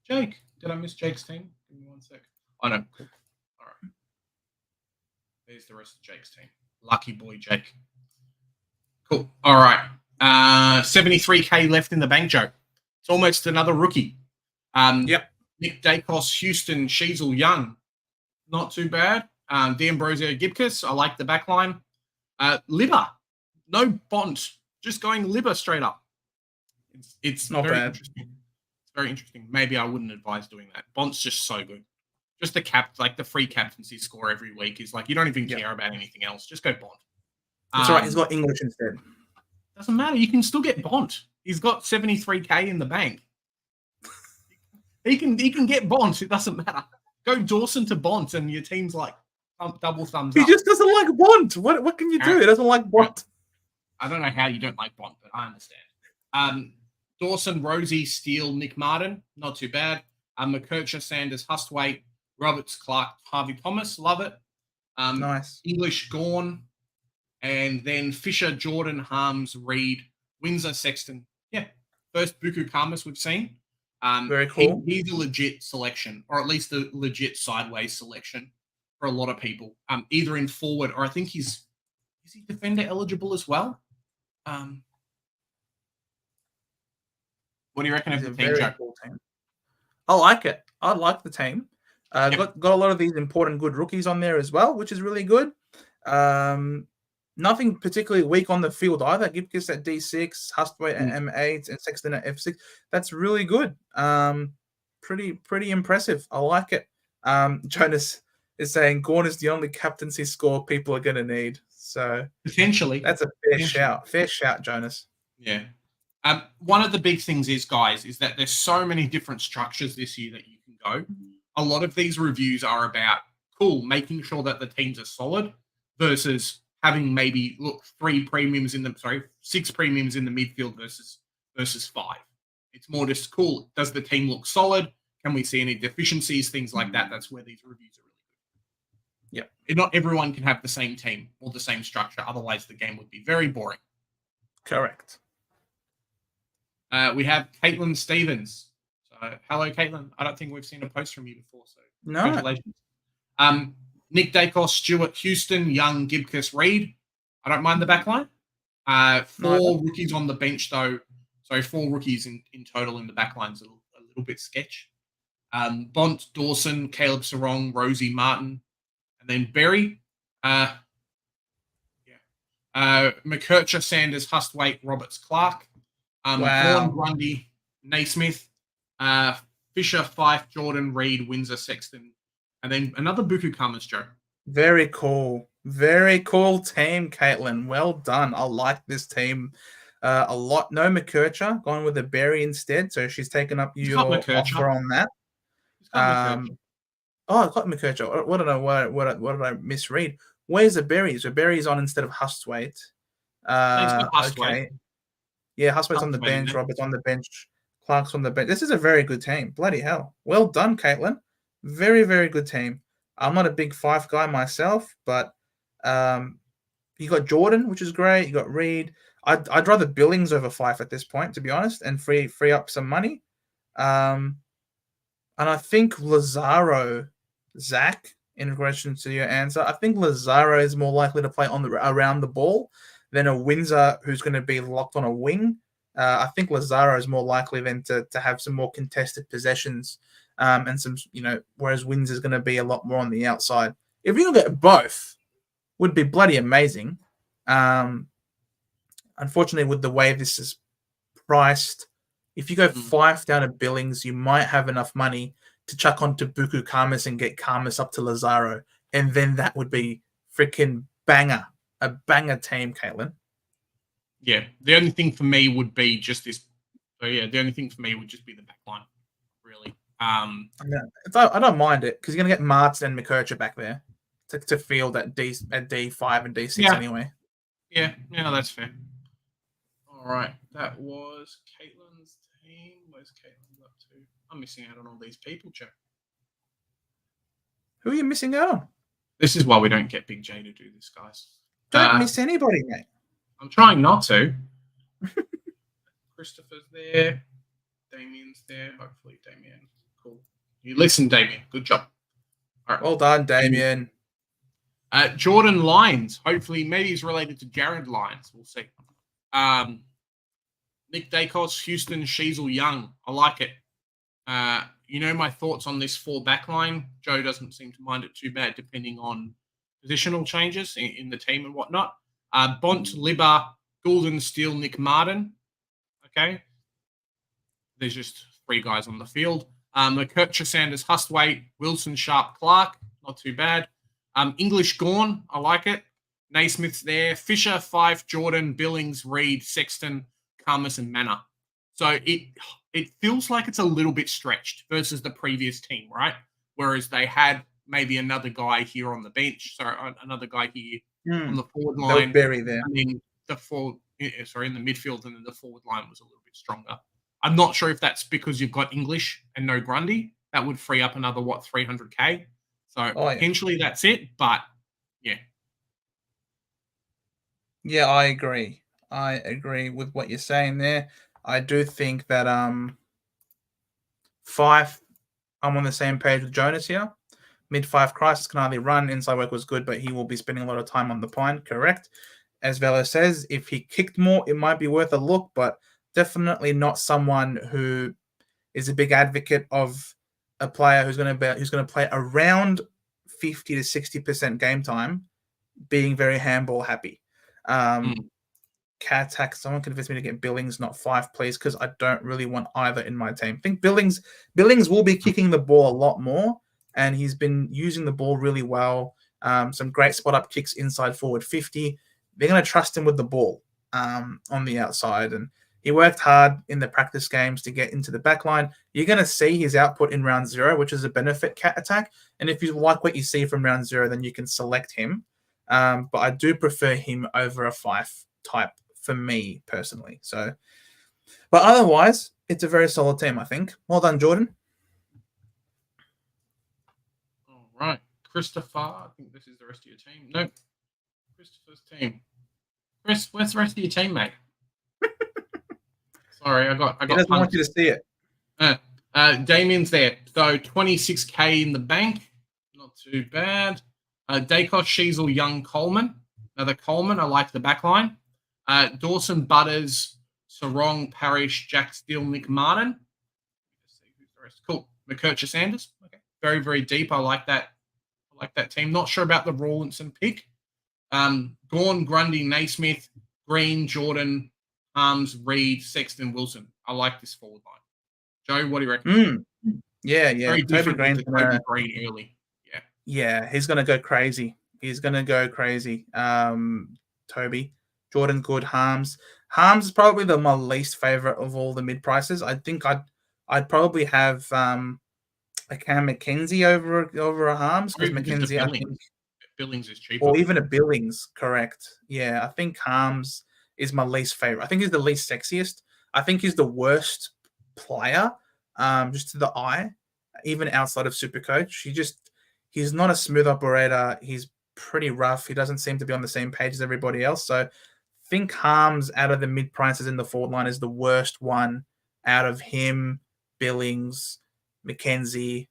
Jake, did I miss Jake's team? Give me 1 sec. Oh no, cool. All right. There's the rest of Jake's team. Lucky boy, Jake. Cool. All right. 73K left in the bank, Joe. It's almost another rookie. Yep. Nick Daicos, Houston, Sheasel, Young. Not too bad. D'Ambrosio, Gibcus. I like the back line. Libba. No Bont. Just going Libba straight up. It's not very bad. Interesting. It's very interesting. Maybe I wouldn't advise doing that. Bont's just so good. Just the free captaincy score every week is like, you don't even care about anything else. Just go Bont. That's right. He's got English instead. Doesn't matter. You can still get Bont. He's got 73K in the bank. He can get Bont. It doesn't matter. Go Dawson to Bont, and your team's like double thumbs up. He just doesn't like Bont. What can you do? He doesn't like Bont. I don't know how you don't like Bont, but I understand. Dawson, Rosie, Steele, Nick Martin. Not too bad. McKercher, Sanders, Hustwaite, Roberts, Clark, Harvey Thomas. Love it. Nice. English, Gorn. And then Fisher, Jordan, Harms, Reed, Windsor, Sexton. Yeah. First Buku Kamas we've seen. Very cool. He's a legit selection, or at least a legit sideways selection for a lot of people, either in forward, or I think is he defender eligible as well? What do you reckon of the team, Joe? Cool team. I like it. I like the team. Got a lot of these important good rookies on there as well, which is really good. Nothing particularly weak on the field either. Gibcus at D6, Hustwaite at M8, and Sexton at F6. That's really good. Pretty impressive. I like it. Jonas is saying Gorn is the only captaincy score people are going to need. So potentially, that's a fair shout. Fair shout, Jonas. Yeah. One of the big things is, guys, is that there's so many different structures this year that you can go. A lot of these reviews are about, making sure that the teams are solid versus having maybe, 6 premiums in the midfield versus 5. It's more just, does the team look solid? Can we see any deficiencies? Things like that. That's where these reviews are really good. Yeah. Not everyone can have the same team or the same structure. Otherwise, the game would be very boring. Correct. We have Caitlin Stevens. So Hello, Caitlin. I don't think we've seen a post from you before, so No. congratulations. Nick Daicos, Stewart, Houston, Young, Gibcus, Reed. I don't mind the back line. Four rookies on the bench, though. So 4 rookies in total in the back line's a little bit sketch. Bont, Dawson, Caleb Sarong, Rosie Martin, and then Berry. McKercher, Sanders, Hustwaite, Roberts, Clark. Vaughan, Grundy, Naismith, Fisher, Fife, Jordan, Reed, Windsor, Sexton, and then another Buku Kamas, Joe. Very cool. Very cool team, Caitlin. Well done. I like this team a lot. No McKercher, going with a Berry instead. So she's taken up your offer on that. I got McKercher. What did I misread? Where's the Berry? So Berry's on instead of Hustwaite. Okay. Yeah, Hustwaite's on the bench. Robert's on the bench. Clark's on the bench. This is a very good team. Bloody hell. Well done, Caitlin. Very, very good team. I'm not a big Fife guy myself, but you got Jordan, which is great. You got Reed. I'd rather Billings over Fife at this point, to be honest, and free up some money. And I think Lazaro, Zach, in relation to your answer, I think Lazaro is more likely to play around the ball than a Windsor who's going to be locked on a wing. I think Lazaro is more likely then to have some more contested possessions and some, whereas Windsor is going to be a lot more on the outside. If you can get both, would be bloody amazing. Unfortunately, with the way this is priced, if you go 5 down to Billings, you might have enough money to chuck onto Buku Kamas and get Kamas up to Lazaro, and then that would be freaking banger. A banger team, Caitlin. Yeah, the only thing for me would be just this. So yeah, the only thing for me would just be the back line, really. I don't mind it because you're gonna get Martin and McKercher back there to field at D5 and D6 anyway. Yeah, that's fair. All right, that was Caitlin's team. Where's Caitlin up to? I'm missing out on all these people, Joe. Who are you missing out on? This is why we don't get Big J to do this, guys. Don't miss anybody, mate. I'm trying not to. Christopher's there. Damien's there. Hopefully, Damien. Cool. You listen, Damien. Good job. All right. Well done, Damien. Jordan Lyons. Hopefully, maybe he's related to Jared Lyons. We'll see. Nick Daicos, Houston, Sheasel, Young. I like it. My thoughts on this 4 backline. Joe doesn't seem to mind it too bad, depending on positional changes in the team and whatnot. Bont, Libba, Goulden, Steele, Nick Martin. Okay. There's just 3 guys on the field. McKercher, Sanders, Hustwaite, Wilson, Sharp, Clark. Not too bad. English, Gorn. I like it. Naismith's there. Fisher, Fife, Jordan, Billings, Reed, Sexton, Kamas, and Manor. So it feels like it's a little bit stretched versus the previous team, right? Whereas they had maybe another guy here on the bench, another guy here on the forward line. Berry there. I mean, in the midfield, and then the forward line was a little bit stronger. I'm not sure if that's because you've got English and no Grundy. That would free up another, 300K. So potentially that's it, but yeah. Yeah, I agree. I agree with what you're saying there. I do think that Fife, I'm on the same page with Jonas here. Mid-5 crisis can hardly run. Inside work was good, but he will be spending a lot of time on the pine, correct? As Velo says, if he kicked more, it might be worth a look, but definitely not someone who is a big advocate of a player who's going to play around 50 to 60% game time, being very handball happy. Cat attack. Someone convinced me to get Billings, not Fife, please, because I don't really want either in my team. I think Billings will be kicking the ball a lot more, and he's been using the ball really well. Some great spot up kicks inside forward 50. They're going to trust him with the ball on the outside, and he worked hard in the practice games to get into the back line. You're going to see his output in round 0, which is a benefit cat attack. And if you like what you see from round 0, then you can select him. But I do prefer him over a Fife type for me personally. So, but otherwise, it's a very solid team, I think. Well done, Jordan. All right. Christopher, I think this is the rest of your team. No, Christopher's team. Chris, where's the rest of your team, mate? Sorry, I got. He doesn't want you to see it. Damien's there. So 26K in the bank. Not too bad. Daicos, Sheasel, Young, Coleman. Another Coleman. I like the back line. Dawson, Butters, Sarong, Parrish, Jack Steele, Nick Martin. Let's see who's the rest. Cool. McKercher, Sanders. Okay. Very, very deep. I like that. I like that team. Not sure about the Rawlinson pick. Gorn, Grundy, Naismith, Green, Jordan, Arms, Reed, Sexton, Wilson. I like this forward line. Joe, what do you reckon? Yeah. Very Toby different Green's with the Toby Green early. Yeah, he's gonna go crazy. Toby. Jordan Good, Harms. Harms is probably my least favorite of all the mid prices. I think I'd probably have a Cam McKenzie over a Harms because McKenzie, I think Billings is cheaper. or even a Billings, correct. Yeah, I think Harms is my least favorite. I think he's the least sexiest. I think he's the worst player, just to the eye, even outside of Supercoach. He's not a smooth operator. He's pretty rough. He doesn't seem to be on the same page as everybody else. So I think Harms out of the mid prices in the forward line is the worst one out of him, Billings, McKenzie,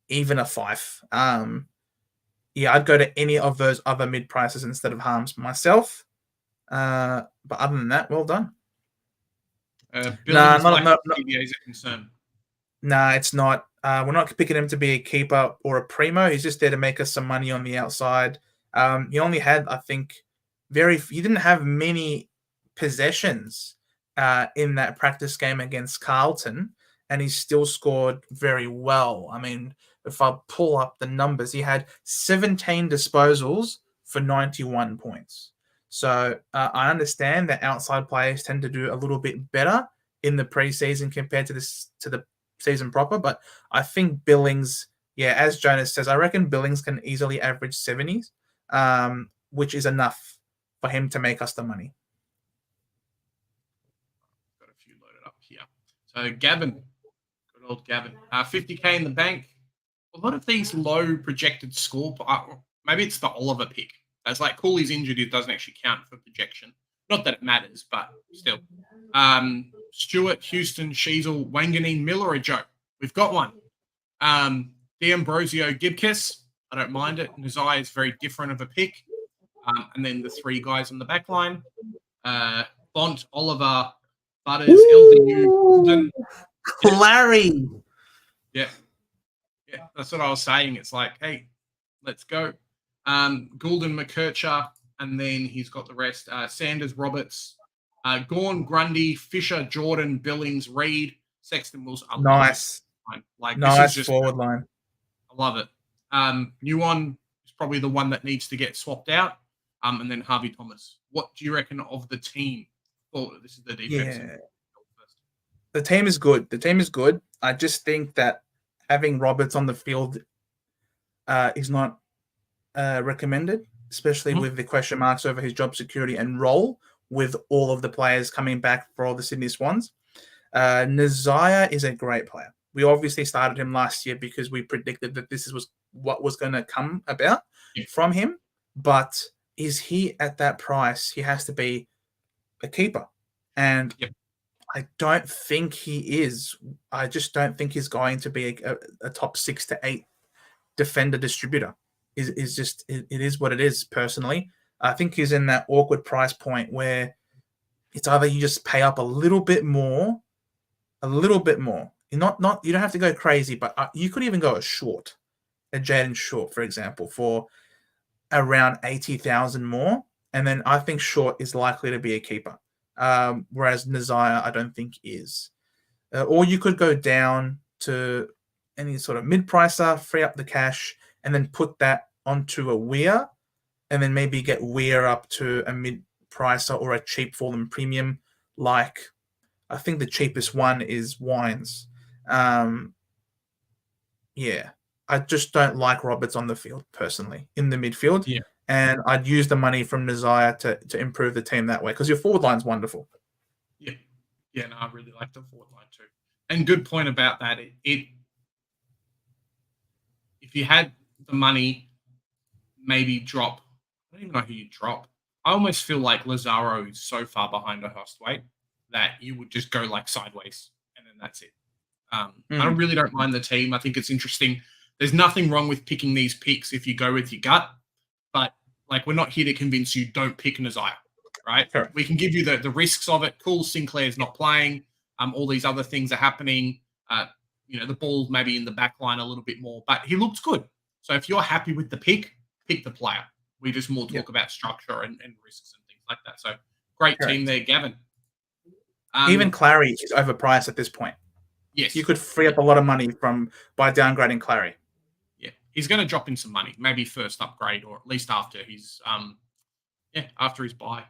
even a Fife. Yeah, I'd go to any of those other mid prices instead of Harms myself. But other than that, well done. Billings, no. CBA's a concern. Nah, it's not. We're not picking him to be a keeper or a primo. He's just there to make us some money on the outside. He only had, I think, he didn't have many possessions in that practice game against Carlton, and he still scored very well. I mean, if I pull up the numbers, he had 17 disposals for 91 points. So I understand that outside players tend to do a little bit better in the preseason compared to the season proper, but I think Billings, yeah, as Jonas says, I reckon Billings can easily average 70s, which is enough for him to make us the money. Got a few loaded up here. So Gavin, good old Gavin, 50K in the bank. A lot of these low projected score, maybe it's the Oliver pick. It's like Cooley's injured, it doesn't actually count for projection. Not that it matters, but still. Stewart, Houston, Sheasel, Wanganeen, Miller, or Joe? We've got one. D'Ambrosio, Gibkiss. I don't mind it. Nazai is very different of a pick. And then the three guys on the back line. Bont, Oliver, Butters, LDU, Golden. Larry. Yeah, that's what I was saying. It's like, hey, let's go. Goulden, McKercher, and then he's got the rest. Sanders, Roberts, Gorn, Grundy, Fisher, Jordan, Billings, Reed, Sexton, Wilson. Nice. Like, nice this is just forward line. I love it. Nuon is probably the one that needs to get swapped out. And then Harvey Thomas. What do you reckon of the team? Oh, this is the defense. Yeah. The team is good. I just think that having Roberts on the field is not recommended, especially with the question marks over his job security and role with all of the players coming back for all the Sydney Swans. Nazaya is a great player. We obviously started him last year because we predicted that this was what was going to come about from him. But is he at that price? He has to be a keeper. And I don't think he is. I just don't think he's going to be a top 6 to 8 defender distributor. It is what it is, personally. I think he's in that awkward price point where it's either you just pay up a little bit more. You don't have to go crazy, but you could even go a Jaden Short, for example, for around 80,000 more. And then I think Short is likely to be a keeper. Whereas Nazaya, I don't think is. Or you could go down to any sort of mid-pricer, free up the cash, and then put that onto a Weir, and then maybe get Weir up to a mid-pricer or a cheap fallen premium. Like, I think the cheapest one is Wines. Yeah, I just don't like Roberts on the field, personally, in the midfield. Yeah. And I'd use the money from Nazaya to improve the team that way, because your forward line's wonderful. Yeah, no, I really like the forward line too. And good point about that. If you had the money, maybe drop. I don't even know who you drop. I almost feel like Lazaro is so far behind a Hurstwaite that you would just go like sideways, and then that's it. I really don't mind the team. I think it's interesting. There's nothing wrong with picking these picks if you go with your gut, but like we're not here to convince you don't pick Nazire, right? Correct. We can give you the risks of it. Cool, Sinclair's not playing. All these other things are happening. The ball maybe in the back line a little bit more, but he looks good. So if you're happy with the pick the player. We just more talk about structure and risks and things like that. So great team there, Gavin. Even Clary is overpriced at this point. Yes. You could free up a lot of money by downgrading Clary. Yeah. He's going to drop in some money, maybe first upgrade or at least after his after his buy.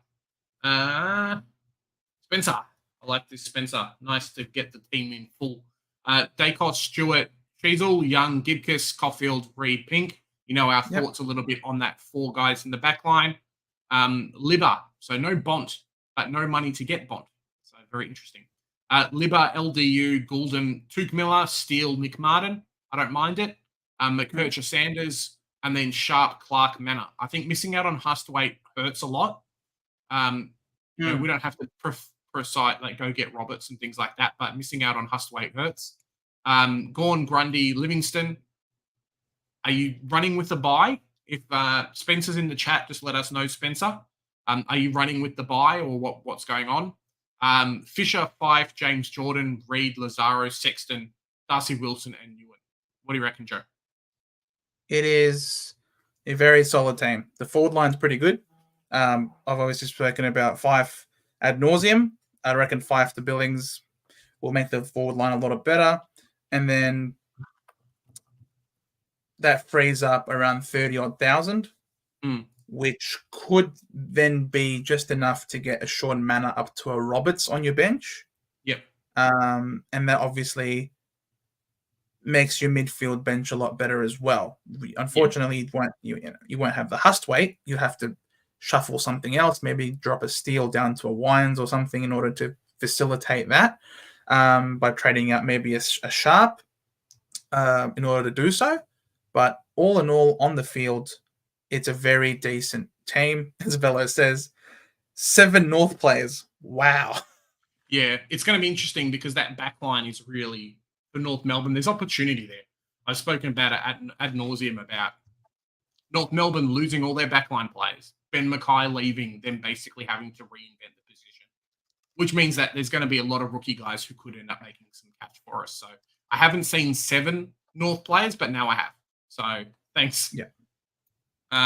Spencer. I like this, Spencer. Nice to get the team in full. Daicos, Stewart, Cheezel, Young, Gibcus, Caulfield, Reed, Pink. Our thoughts a little bit on that 4 guys in the back line. Libba, so no Bont, but no money to get Bont. So very interesting. Libba, LDU, Goulden, Took Miller, Steele, Nick Martin. I don't mind it. McKercher, Sanders, and then Sharp, Clark, Manor. I think missing out on Hustwaite hurts a lot. We don't have to go get Roberts and things like that, but missing out on Hustwaite hurts. Gorn, Grundy, Livingston. Are you running with the buy? If Spencer's in the chat, just let us know, Spencer. Are you running with the buy or what's going on? Fisher, Fife, James Jordan, Reed, Lazaro, Sexton, Darcy Wilson, and Ewan. What do you reckon, Joe? It is a very solid team. The forward line's pretty good. I've obviously spoken about Fife ad nauseum. I reckon Fife to Billings will make the forward line a lot better. And then that frees up around 30,000, which could then be just enough to get a Sean Manor up to a Roberts on your bench. Yep. And that obviously makes your midfield bench a lot better as well. Unfortunately, you won't have the Hustwaite. You have to shuffle something else, maybe drop a Steele down to a Wines or something in order to facilitate that by trading out maybe a Sharp in order to do so. But all in all, on the field, it's a very decent team. As Velo says, 7 North players. Wow. Yeah, it's going to be interesting because that back line is really, for North Melbourne, there's opportunity there. I've spoken about it ad nauseum about North Melbourne losing all their backline players, Ben Mackay leaving, them basically having to reinvent the position, which means that there's going to be a lot of rookie guys who could end up making some catch for us. So I haven't seen 7 North players, but now I have. So thanks. Yeah.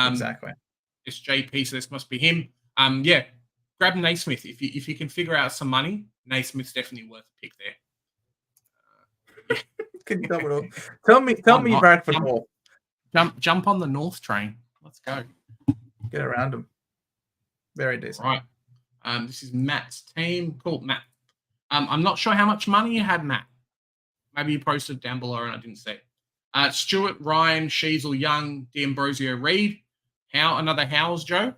Exactly. It's JP, so this must be him. Grab Naismith. If you can figure out some money, Naismith's definitely worth a pick there. Can you tell me Bradford more. Jump on the North train. Let's go. Get around them. Very decent. Right. This is Matt's team. Cool, Matt. I'm not sure how much money you had, Matt. Maybe you posted down below and I didn't see it. Stewart, Ryan, Sheasel, Young, D'Ambrosio, Reed. Another Howes, Joe?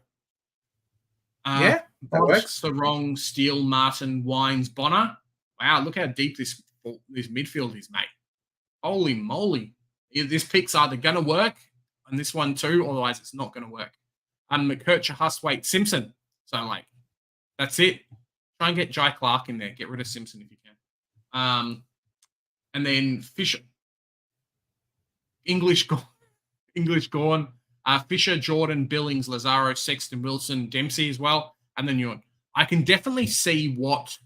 That works. The wrong Steele, Martin, Wines, Bonner. Wow, look how deep this midfield is, mate. Holy moly. This pick's either going to work, and this one too, otherwise it's not going to work. McKercher, Hustwaite, Simpson. So, that's it. Try and get Jai Clark in there. Get rid of Simpson if you can. And then Fisher. English gone. Fisher, Jordan, Billings, Lazaro, Sexton, Wilson, Dempsey as well. And then Ewan. I can definitely see what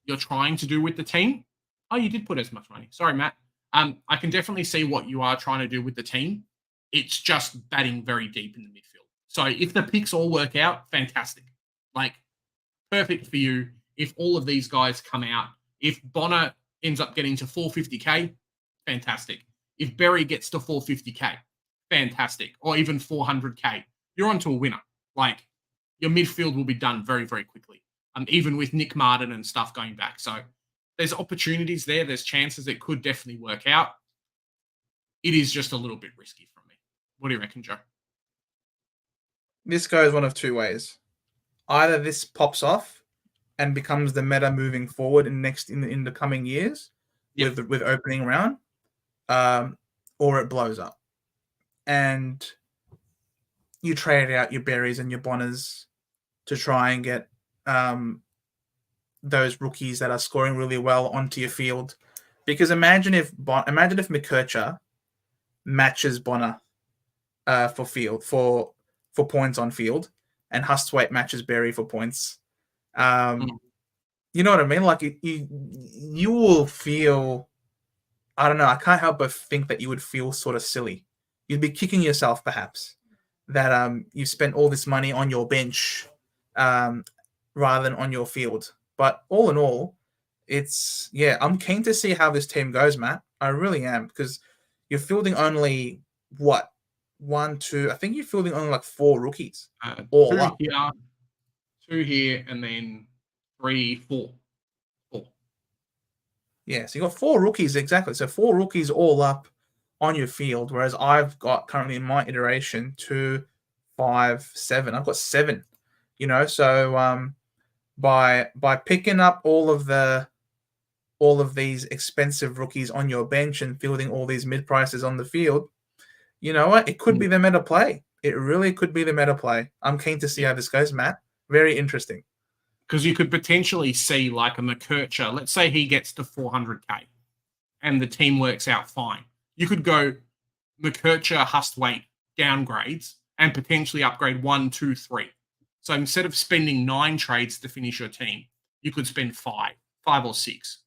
you're trying to do with the team. Oh, you did put as much money. Sorry, Matt. I can definitely see what you are trying to do with the team. It's just batting very deep in the midfield. So if the picks all work out, fantastic. Perfect for you. If all of these guys come out, if Bonner ends up getting to 450k, fantastic. If Berry gets to 450k, fantastic. Or even 400k, you're onto a winner. Your midfield will be done very, very quickly. Even with Nick Martin and stuff going back. So there's opportunities there. There's chances it could definitely work out. It is just a little bit risky from me. What do you reckon, Joe? This goes one of 2 ways. Either this pops off and becomes the meta moving forward in the coming years with opening round, or it blows up. And you trade out your Berries and your Bonners to try and get those rookies that are scoring really well onto your field Because imagine if McKercher matches Bonner for points on field, and Hustwaite matches Berry for points. You know what I mean? Like you will feel. I don't know. I can't help but think that you would feel sort of silly. You'd be kicking yourself, perhaps, that you spent all this money on your bench rather than on your field. But all in all, I'm keen to see how this team goes, Matt. I really am, because you're fielding only what 1, 2. I think you're fielding only like 4 rookies. All two up. here, 2 here, and then 3, 4. Yeah, so you got 4 rookies, exactly. So 4 rookies all up on your field, whereas I've got currently in my iteration 2, 5, 7. I've got 7. So by picking up all of these expensive rookies on your bench and fielding all these mid prices on the field, you know what? It could be the meta play. It really could be the meta play. I'm keen to see how this goes, Matt. Very interesting. Because you could potentially see like a McKercher. Let's say he gets to 400k and the team works out fine. You could go McKercher, Hustwaite downgrades and potentially upgrade 1, 2, 3. So instead of spending 9 trades to finish your team, you could spend 5 or 6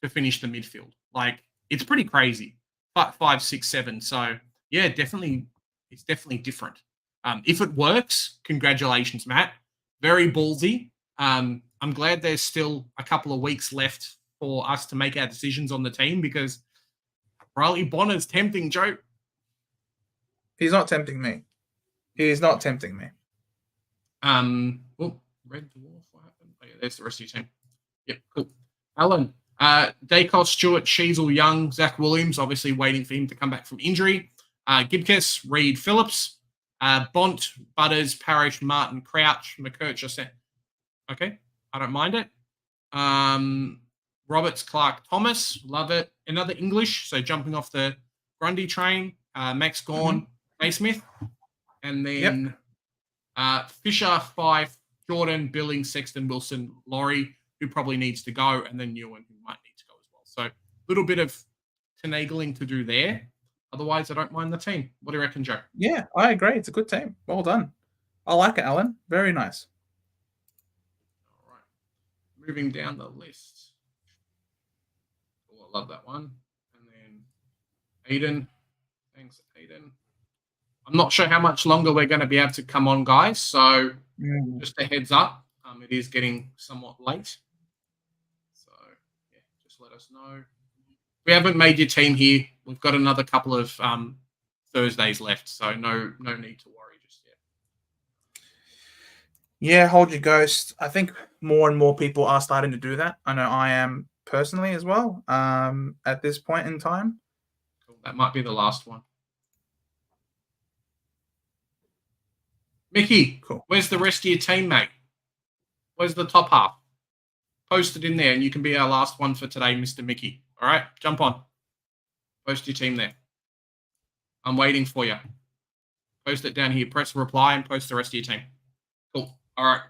to finish the midfield. Like, it's pretty crazy. 5, 6, 7. So yeah, definitely, it's definitely different. If it works, congratulations, Matt. Very ballsy. I'm glad there's still a couple of weeks left for us to make our decisions on the team, because Riley Bonner's tempting, Joe. He's not tempting me. He's not tempting me. Red Dwarf, what happened? Oh, yeah, there's the rest of your team. Yep, cool. Alan, Daicos, Stewart, Sheasel, Young, Zach Williams, obviously waiting for him to come back from injury. Gibkiss, Reed, Phillips, Bont, Butters, Parrish, Martin, Crouch, McKercher. Okay, I don't mind it. Roberts, Clark, Thomas, love it. Another English, so jumping off the Grundy train. Max Gorn, Naismith, and then Fisher, Fife, Jordan, Billings, Sexton, Wilson, Laurie, who probably needs to go, and then Ewan, who might need to go as well. So a little bit of finagling to do there. Otherwise, I don't mind the team. What do you reckon, Joe? Yeah, I agree. It's a good team. Well done. I like it, Alan. Very nice. All right. Moving down the list. Oh, I love that one. And then Aiden. Thanks, Aiden. I'm not sure how much longer we're going to be able to come on, guys. So just a heads up. It is getting somewhat late. So, yeah, just let us know. We haven't made your team here. We've got another couple of Thursdays left, so no need to worry just yet. Yeah, hold your ghost. I think more and more people are starting to do that. I know I am personally as well at this point in time. Cool. That might be the last one. Mickey, cool. Where's the rest of your team, mate? Where's the top half? Post it in there, and you can be our last one for today, Mr. Mickey. All right, jump on. Post your team there. I'm waiting for you. Post it down here. Press reply and post the rest of your team. Cool. All right.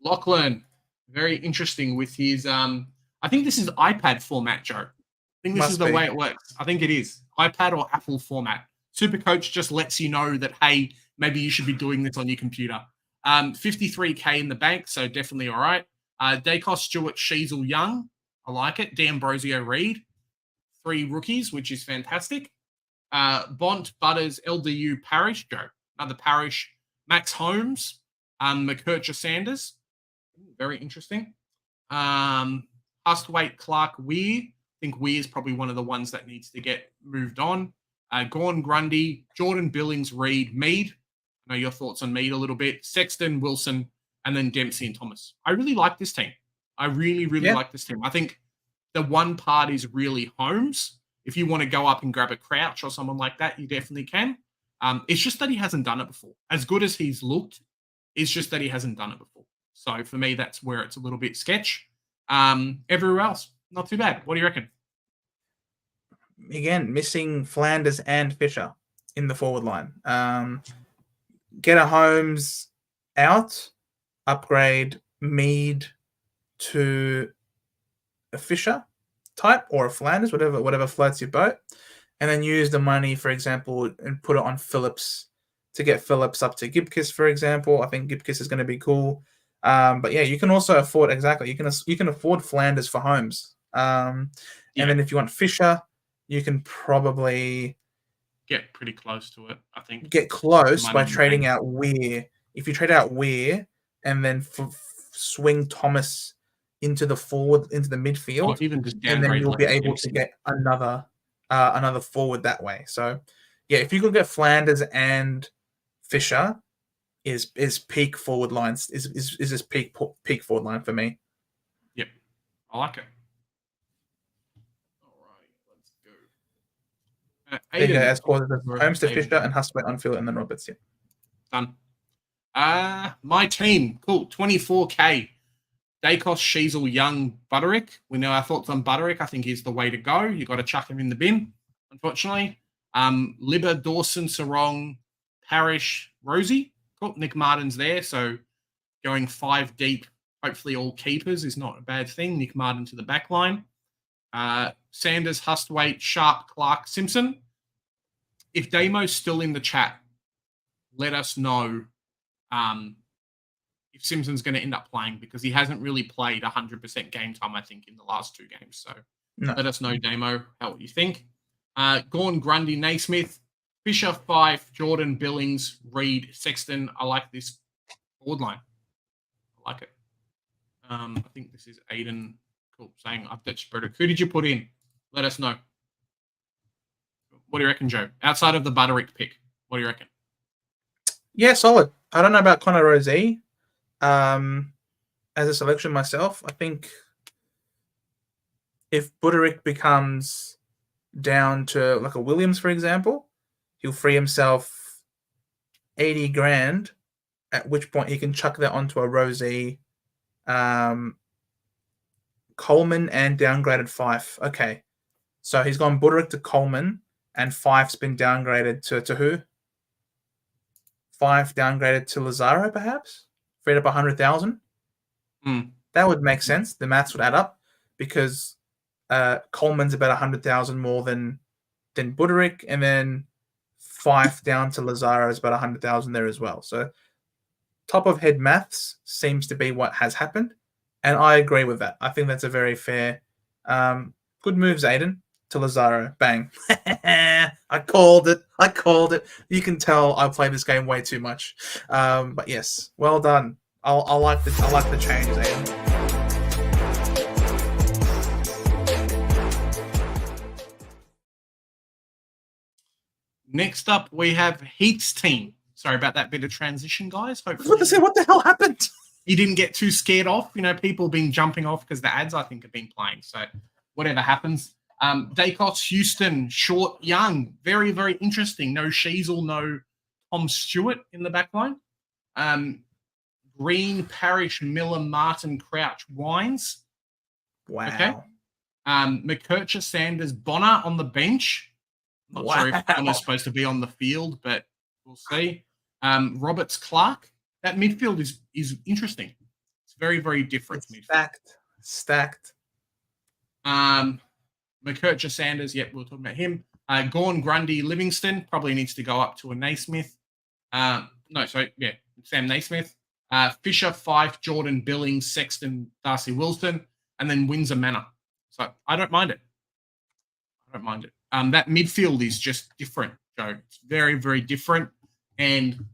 Lachlan, very interesting with his. I think this is iPad format, Joe. I think this is the way it works. I think it is iPad or Apple format. Supercoach just lets you know that, hey, maybe you should be doing this on your computer. 53K in the bank, so definitely all right. Daicos, Stewart, Sheasel, Young. I like it. D'Ambrosio, Reed. 3 rookies, which is fantastic. Bont, Butters, LDU, Parrish. Joe. Another Parrish. Max Holmes. McKercher, Sanders. Very interesting. Hustwaite, Clark, Weir. I think Weir is probably one of the ones that needs to get moved on. Gorn, Grundy, Jordan, Billings, Reed, Mead. I know your thoughts on Mead a little bit. Sexton, Wilson, and then Dempsey and Thomas. I really like this team. I really like this team. I think the one part is really Holmes. If you want to go up and grab a Crouch or someone like that, you definitely can. It's just that he hasn't done it before. As good as he's looked, it's just that he hasn't done it before. So for me, that's where it's a little bit sketch. Everywhere else, not too bad. What do you reckon? Again, missing Flanders and Fisher in the forward line. Get a Holmes out, upgrade Mead to a Fisher type or a Flanders, whatever floats your boat, and then use the money, for example, and put it on Phillips to get Phillips up to Gibkiss, for example. I think Gibkiss is going to be cool. But yeah, you can also afford you can afford Flanders for Holmes. And then if you want Fisher, you can probably get pretty close to it. I think get close by trading out Weir. If you trade out Weir and then swing Thomas into the midfield, or even just and then you'll be able to get another forward that way. So yeah, if you could get Flanders and Fisher, is peak forward lines is this peak forward line for me. Yep, I like it. All right, let's go. There you go. As Holmes to Fisher and Hustwaite on field, and then Roberts. Yeah, done. My team, cool, 24K. Daicos, Sheasel, Young, Butterick. We know our thoughts on Butterick. I think he's the way to go. You got to chuck him in the bin, unfortunately. Libba, Dawson, Sarong, Parrish, Rosie. Cool. Nick Martin's there, so going 5 deep, hopefully all keepers, is not a bad thing. Nick Martin to the back line. Sanders, Hustwaite, Sharp, Clark, Simpson. If Damo's still in the chat, let us know if Simpson's going to end up playing, because he hasn't really played 100% game time, I think, in the last 2 games. So let us know, Damo, what you think. Gawn, Grundy, Naismith, Fisher, Fife, Jordan, Billings, Reed, Sexton. I like this forward line. I like it. I think this is Aiden. Cool. Saying update Spreader. Who did you put in? Let us know. What do you reckon, Joe? Outside of the Butterick pick, what do you reckon? Yeah, solid. I don't know about Connor Rosie as a selection myself. I think if Butterick becomes down to like a Williams, for example, he'll free himself 80 grand, at which point he can chuck that onto a Rosie, Coleman, and downgraded Fife. Okay. So he's gone Butterick to Coleman, and Fife's been downgraded to who? Fife downgraded to Lazaro, perhaps? Freed up 100,000? That would make sense. The maths would add up, because Coleman's about 100,000 more than Butterick, and then Fife down to Lazaro is about 100,000 there as well. So top of head maths seems to be what has happened, and I agree with that. I think that's a very fair. Good moves, Aiden, to Lazaro. Bang. I called it. You can tell I play this game way too much. But yes, well done. I like the changes, Aiden. Next up, we have Heat's team. Sorry about that bit of transition, guys. Hopefully, what the hell happened? You didn't get too scared off. People been jumping off because the ads, I think, have been playing. So whatever happens. Daicos, Houston, Short, Young. Very, very interesting. No Sheasel, no Tom Stewart in the back line. Green, Parrish, Miller, Martin, Crouch, Wines. Wow. Okay. McKercher, Sanders, Bonner on the bench. Not sure if Bonner's supposed to be on the field, but we'll see. Roberts, Clark. That midfield is interesting. It's very, very different. Stacked. McKercher, Sanders. Yep, we'll talk about him. Gawn, Grundy, Livingston. Probably needs to go up to a Naismith. Sam Naismith. Fisher, Fife, Jordan, Billings, Sexton, Darcy Wilson, and then Windsor Manor. So I don't mind it. That midfield is just different, Joe. It's very, very different. And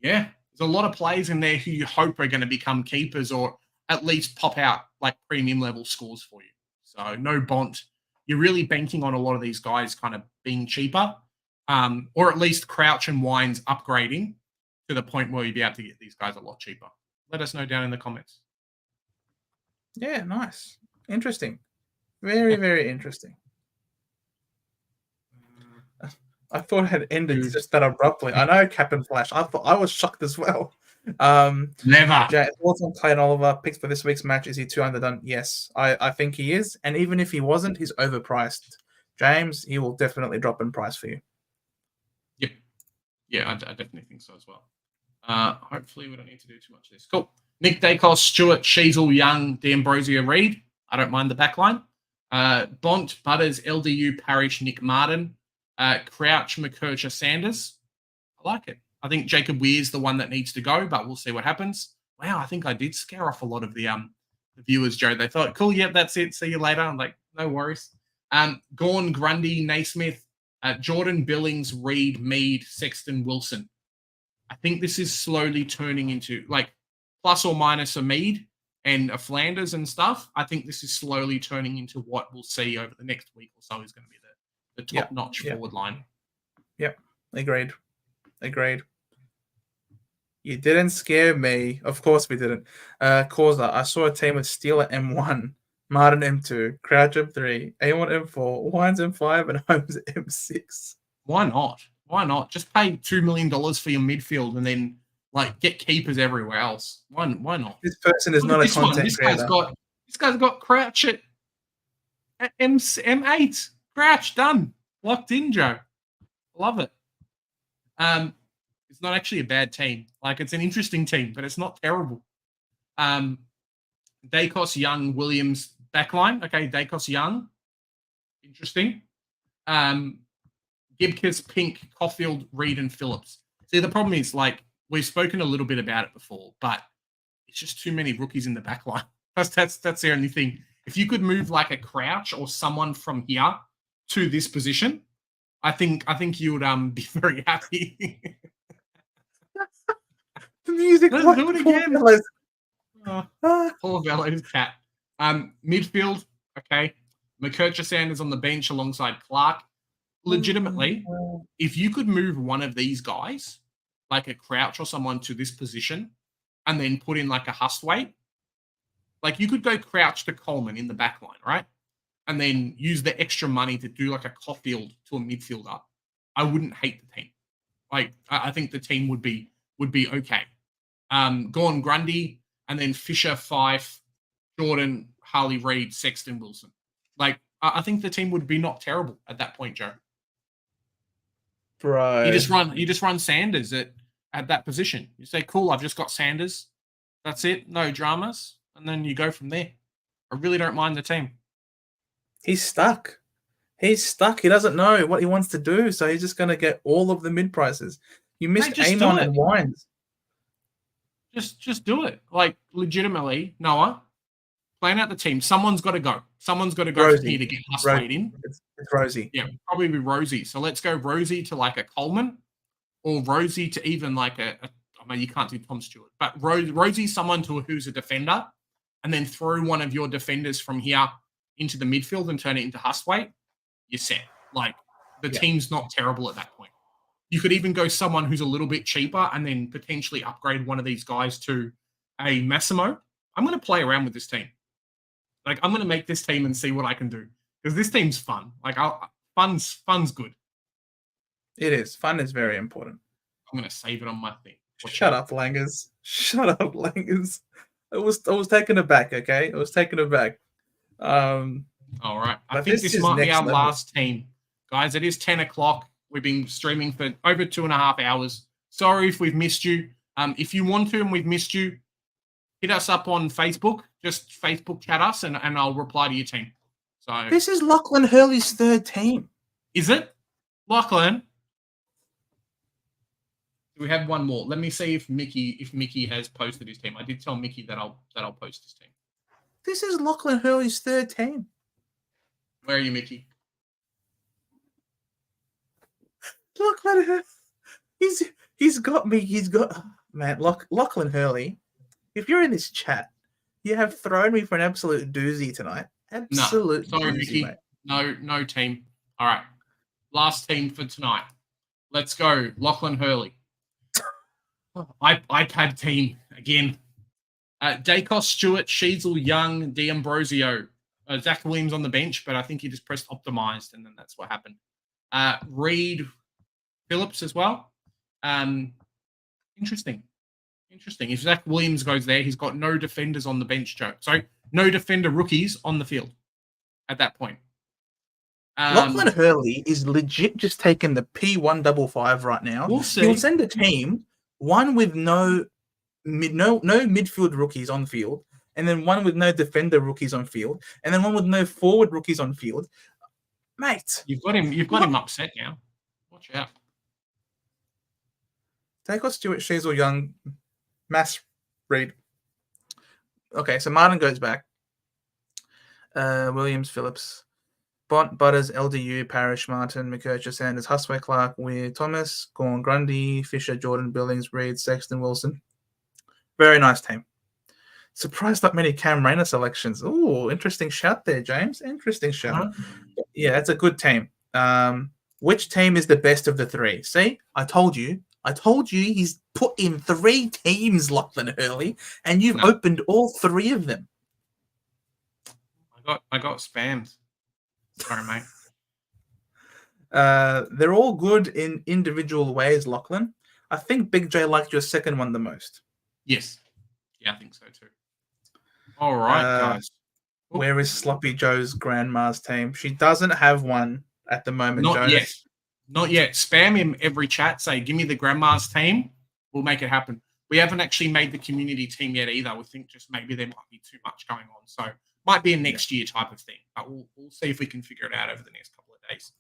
yeah, there's a lot of players in there who you hope are going to become keepers, or at least pop out like premium level scores for you. So no Bont. You're really banking on a lot of these guys kind of being cheaper, or at least Crouch and Wines upgrading to the point where you'll be able to get these guys a lot cheaper. Let us know down in the comments. Yeah, nice. Interesting. Very, very interesting. I thought it had ended just that abruptly. I know, Captain Flash. I was shocked as well. Never. Jay, thoughts on Clayton Oliver? Picks for this week's match. Is he too underdone? Yes, I think he is. And even if he wasn't, he's overpriced. James, he will definitely drop in price for you. Yep. Yeah, I definitely think so as well. Hopefully we don't need to do too much of this. Cool. Nick Daicos, Stewart, Sheasel, Young, D'Ambrosio, Reed. I don't mind the back line. Bont, Butters, LDU, Parrish, Nick Martin, Crouch, McKercher, Sanders. I like it. I think Jacob Weir's the one that needs to go, but we'll see what happens. Wow, I think I did scare off a lot of the viewers, Joe. They thought, cool, yep, that's it. See you later. I'm like, no worries. Gorn, Grundy, Naismith, Jordan, Billings, Reed, Mead, Sexton, Wilson. I think this is slowly turning into like plus or minus a Mead and a Flanders and stuff. I think this is slowly turning into what we'll see over the next week or so is going to be the top-notch forward line. Yep, agreed. You didn't scare me. Of course we didn't. Causa, I saw a team with Steele at M1, Martin M2, Crouch M3, A1 M4, Wines M5, and Holmes M6. Why not? Why not? Just pay $2 million for your midfield and then like get keepers everywhere else. Why not? This person is not a content creator. This guy's got Crouch at M8. Crouch done. Locked in, Joe. Love it. It's not actually a bad team. Like, it's an interesting team, but it's not terrible. Daicos, Young, Williams, backline. Okay, Daicos, Young. Interesting. Gibkiss, Pink, Caulfield, Reed, and Phillips. See, the problem is, like, we've spoken a little bit about it before, but it's just too many rookies in the backline. That's the only thing. If you could move like a Crouch or someone from here to this position, I think you would be very happy. The music. Let's do it again. Paul Vello's cat. Midfield, okay. McKercher, Sanders on the bench alongside Clark. Legitimately, if you could move one of these guys, like a Crouch or someone to this position, and then put in like a Hustwaite, like you could go Crouch to Coleman in the back line, right? And then use the extra money to do like a Caulfield to a midfielder. I wouldn't hate the team. Like, I think the team would be okay. Gorn, Grundy, and then Fisher, Fife, Jordan, Harley, Reid, Sexton, Wilson. Like, I think the team would be not terrible at that point, Joe. Bro. You just run Sanders at that position. You say, cool, I've just got Sanders. That's it. No dramas. And then you go from there. I really don't mind the team. He's stuck. He doesn't know what he wants to do, so he's just going to get all of the mid prices. You missed Amon and Wines. Just do it. Like, legitimately, Noah, plan out the team. Someone's got to go. Someone's got to go from here to get us played in. It's Rosie. Yeah, probably be Rosie. So let's go Rosie to like a Coleman, or Rosie to even like I mean, you can't do Tom Stewart, but Rosie, someone who's a defender, and then throw one of your defenders from here into the midfield and turn it into Hustwaite. You're set. Like, the team's not terrible at that point. You could even go someone who's a little bit cheaper and then potentially upgrade one of these guys to a Massimo. I'm going to play around with this team. Like, I'm going to make this team and see what I can do. Because this team's fun. Like, fun's good. It is. Fun is very important. I'm going to save it on my thing. Shut up, Langers. Shut up, Langers. I was taken aback, okay? I was taken aback. All right. I think this might be our last team. Guys, it is 10 o'clock. We've been streaming for over 2.5 hours. Sorry if we've missed you. If you want to and we've missed you, hit us up on Facebook. Just Facebook chat us and I'll reply to your team. So this is Lachlan Hurley's third team. Is it? Lachlan? We have one more. Let me see if Mickey has posted his team. I did tell Mickey that I'll post his team. This is Lachlan Hurley's third team. Where are you, Mickey? Lachlan Hurley. He's got me. He's got man. Lachlan Hurley. If you're in this chat, you have thrown me for an absolute doozy tonight. Absolute. No, sorry, doozy, Mickey. Mate. No team. All right. Last team for tonight. Let's go. Lachlan Hurley. iPad team again. Daicos, Stewart, Sheasel, Young, D'Ambrosio. Zach Williams on the bench, but I think he just pressed optimized, and then that's what happened. Reed, Phillips as well. Interesting. If Zach Williams goes there, he's got no defenders on the bench, Joe. So no defender rookies on the field at that point. Lachlan Hurley is legit just taking the P155 right now. We'll see. He'll send a team, one with no midfield rookies on the field, and then one with no defender rookies on field, and then one with no forward rookies on field. Mate, You've got him upset now. Watch out. Daicos, Stewart, Sheasel, Young, Mass, Reed. Okay, so Martin goes back. Williams, Phillips, Bont, Butters, LDU, Parrish, Martin, McKercher, Sanders, Husway, Clark, Weir, Thomas, Gorn, Grundy, Fisher, Jordan, Billings, Reed, Sexton, Wilson. Very nice team. Surprised not many Cam Rayner selections. Ooh, interesting shout there, James. Interesting shout. Yeah, that's a good team. Which team is the best of the three? See, I told you he's put in 3 teams, Lachlan Hurley, and you've opened all 3 of them. I got spammed. Sorry, mate. They're all good in individual ways, Lachlan. I think Big J liked your second one the most. Yes. Yeah, I think so too. All right, guys. Where is Sloppy Joe's grandma's team? She doesn't have one at the moment, Not Jonas. yet. Not yet. Spam him every chat. Say, give me the grandma's team. We'll make it happen. We haven't actually made the community team yet either. We think just maybe there might be too much going on. So might be a next year type of thing. But we'll see if we can figure it out over the next couple of days.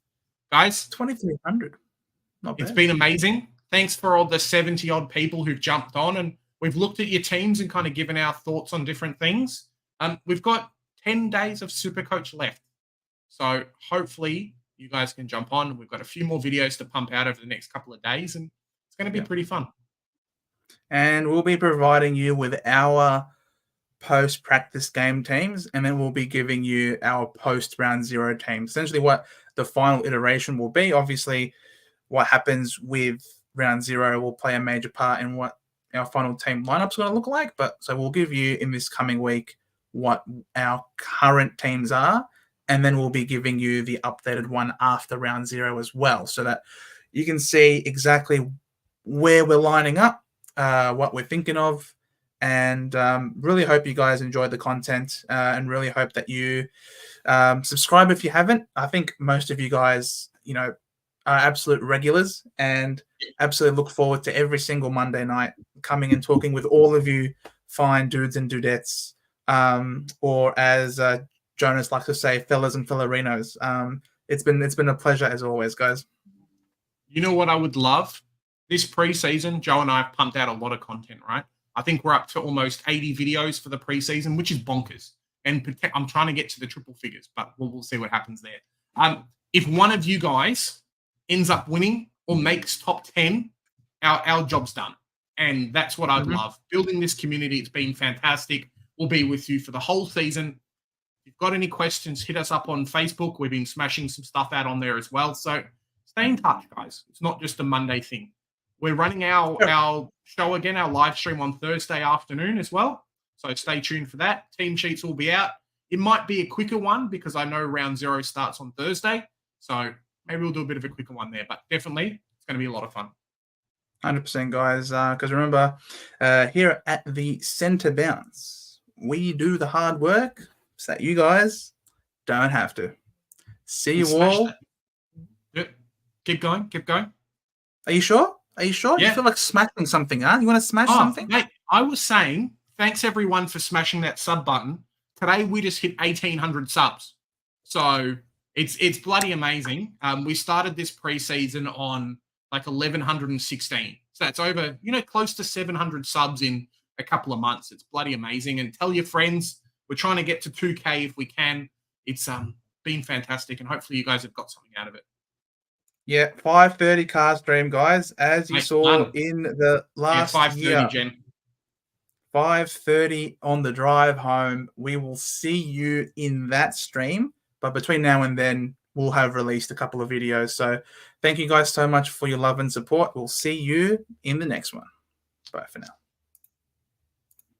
Guys, 2,300. Not bad. It's been amazing. Thanks for all the 70-odd people who've jumped on, and we've looked at your teams and kind of given our thoughts on different things. We've got 10 days of Supercoach left. So hopefully you guys can jump on. We've got a few more videos to pump out over the next couple of days, and it's going to be pretty fun. And we'll be providing you with our post-practice game teams, and then we'll be giving you our post-round 0 teams. Essentially what the final iteration will be. Obviously, what happens with round 0 will play a major part in what our final team lineup's going to look like. But so we'll give you in this coming week what our current teams are, and then we'll be giving you the updated one after round 0 as well, so that you can see exactly where we're lining up, what we're thinking of, and really hope you guys enjoyed the content, and really hope that you subscribe if you haven't. I think most of you guys, are absolute regulars, and absolutely look forward to every single Monday night coming and talking with all of you fine dudes and dudettes, or as Jonas likes to say, fellas and fellerinos. It's been a pleasure as always, guys. You know what I would love? This preseason, Joe and I have pumped out a lot of content, right? I think we're up to almost 80 videos for the preseason, which is bonkers. And I'm trying to get to the triple figures, but we'll see what happens there. If one of you guys ends up winning or makes top 10, our job's done. And that's what I'd love. Building this community, it's been fantastic. We'll be with you for the whole season. If you've got any questions, hit us up on Facebook. We've been smashing some stuff out on there as well. So stay in touch, guys. It's not just a Monday thing. We're running our show again, our live stream on Thursday afternoon as well. So stay tuned for that. Team sheets will be out. It might be a quicker one because I know round 0 starts on Thursday. So maybe we'll do a bit of a quicker one there. But definitely, it's going to be a lot of fun. 100%, guys. Because remember, here at the Centre Bounce, we do the hard work so that you guys don't have to. See you all. Yep. Keep going. Keep going. Are you sure? Are you sure? Yeah. You feel like smashing something, huh? You want to smash something? Mate, I was saying, thanks everyone for smashing that sub button. Today we just hit 1,800 subs. So it's bloody amazing. We started this preseason on like 1,116. So that's over, close to 700 subs in a couple of months. It's bloody amazing. And tell your friends, we're trying to get to 2K if we can. It's been fantastic, and hopefully you guys have got something out of it. Yeah, 5:30 car stream, guys, as you saw in the last 5:30, year. Jen. 5:30 on the drive home. We will see you in that stream. But between now and then, we'll have released a couple of videos. So thank you guys so much for your love and support. We'll see you in the next one. Bye for now.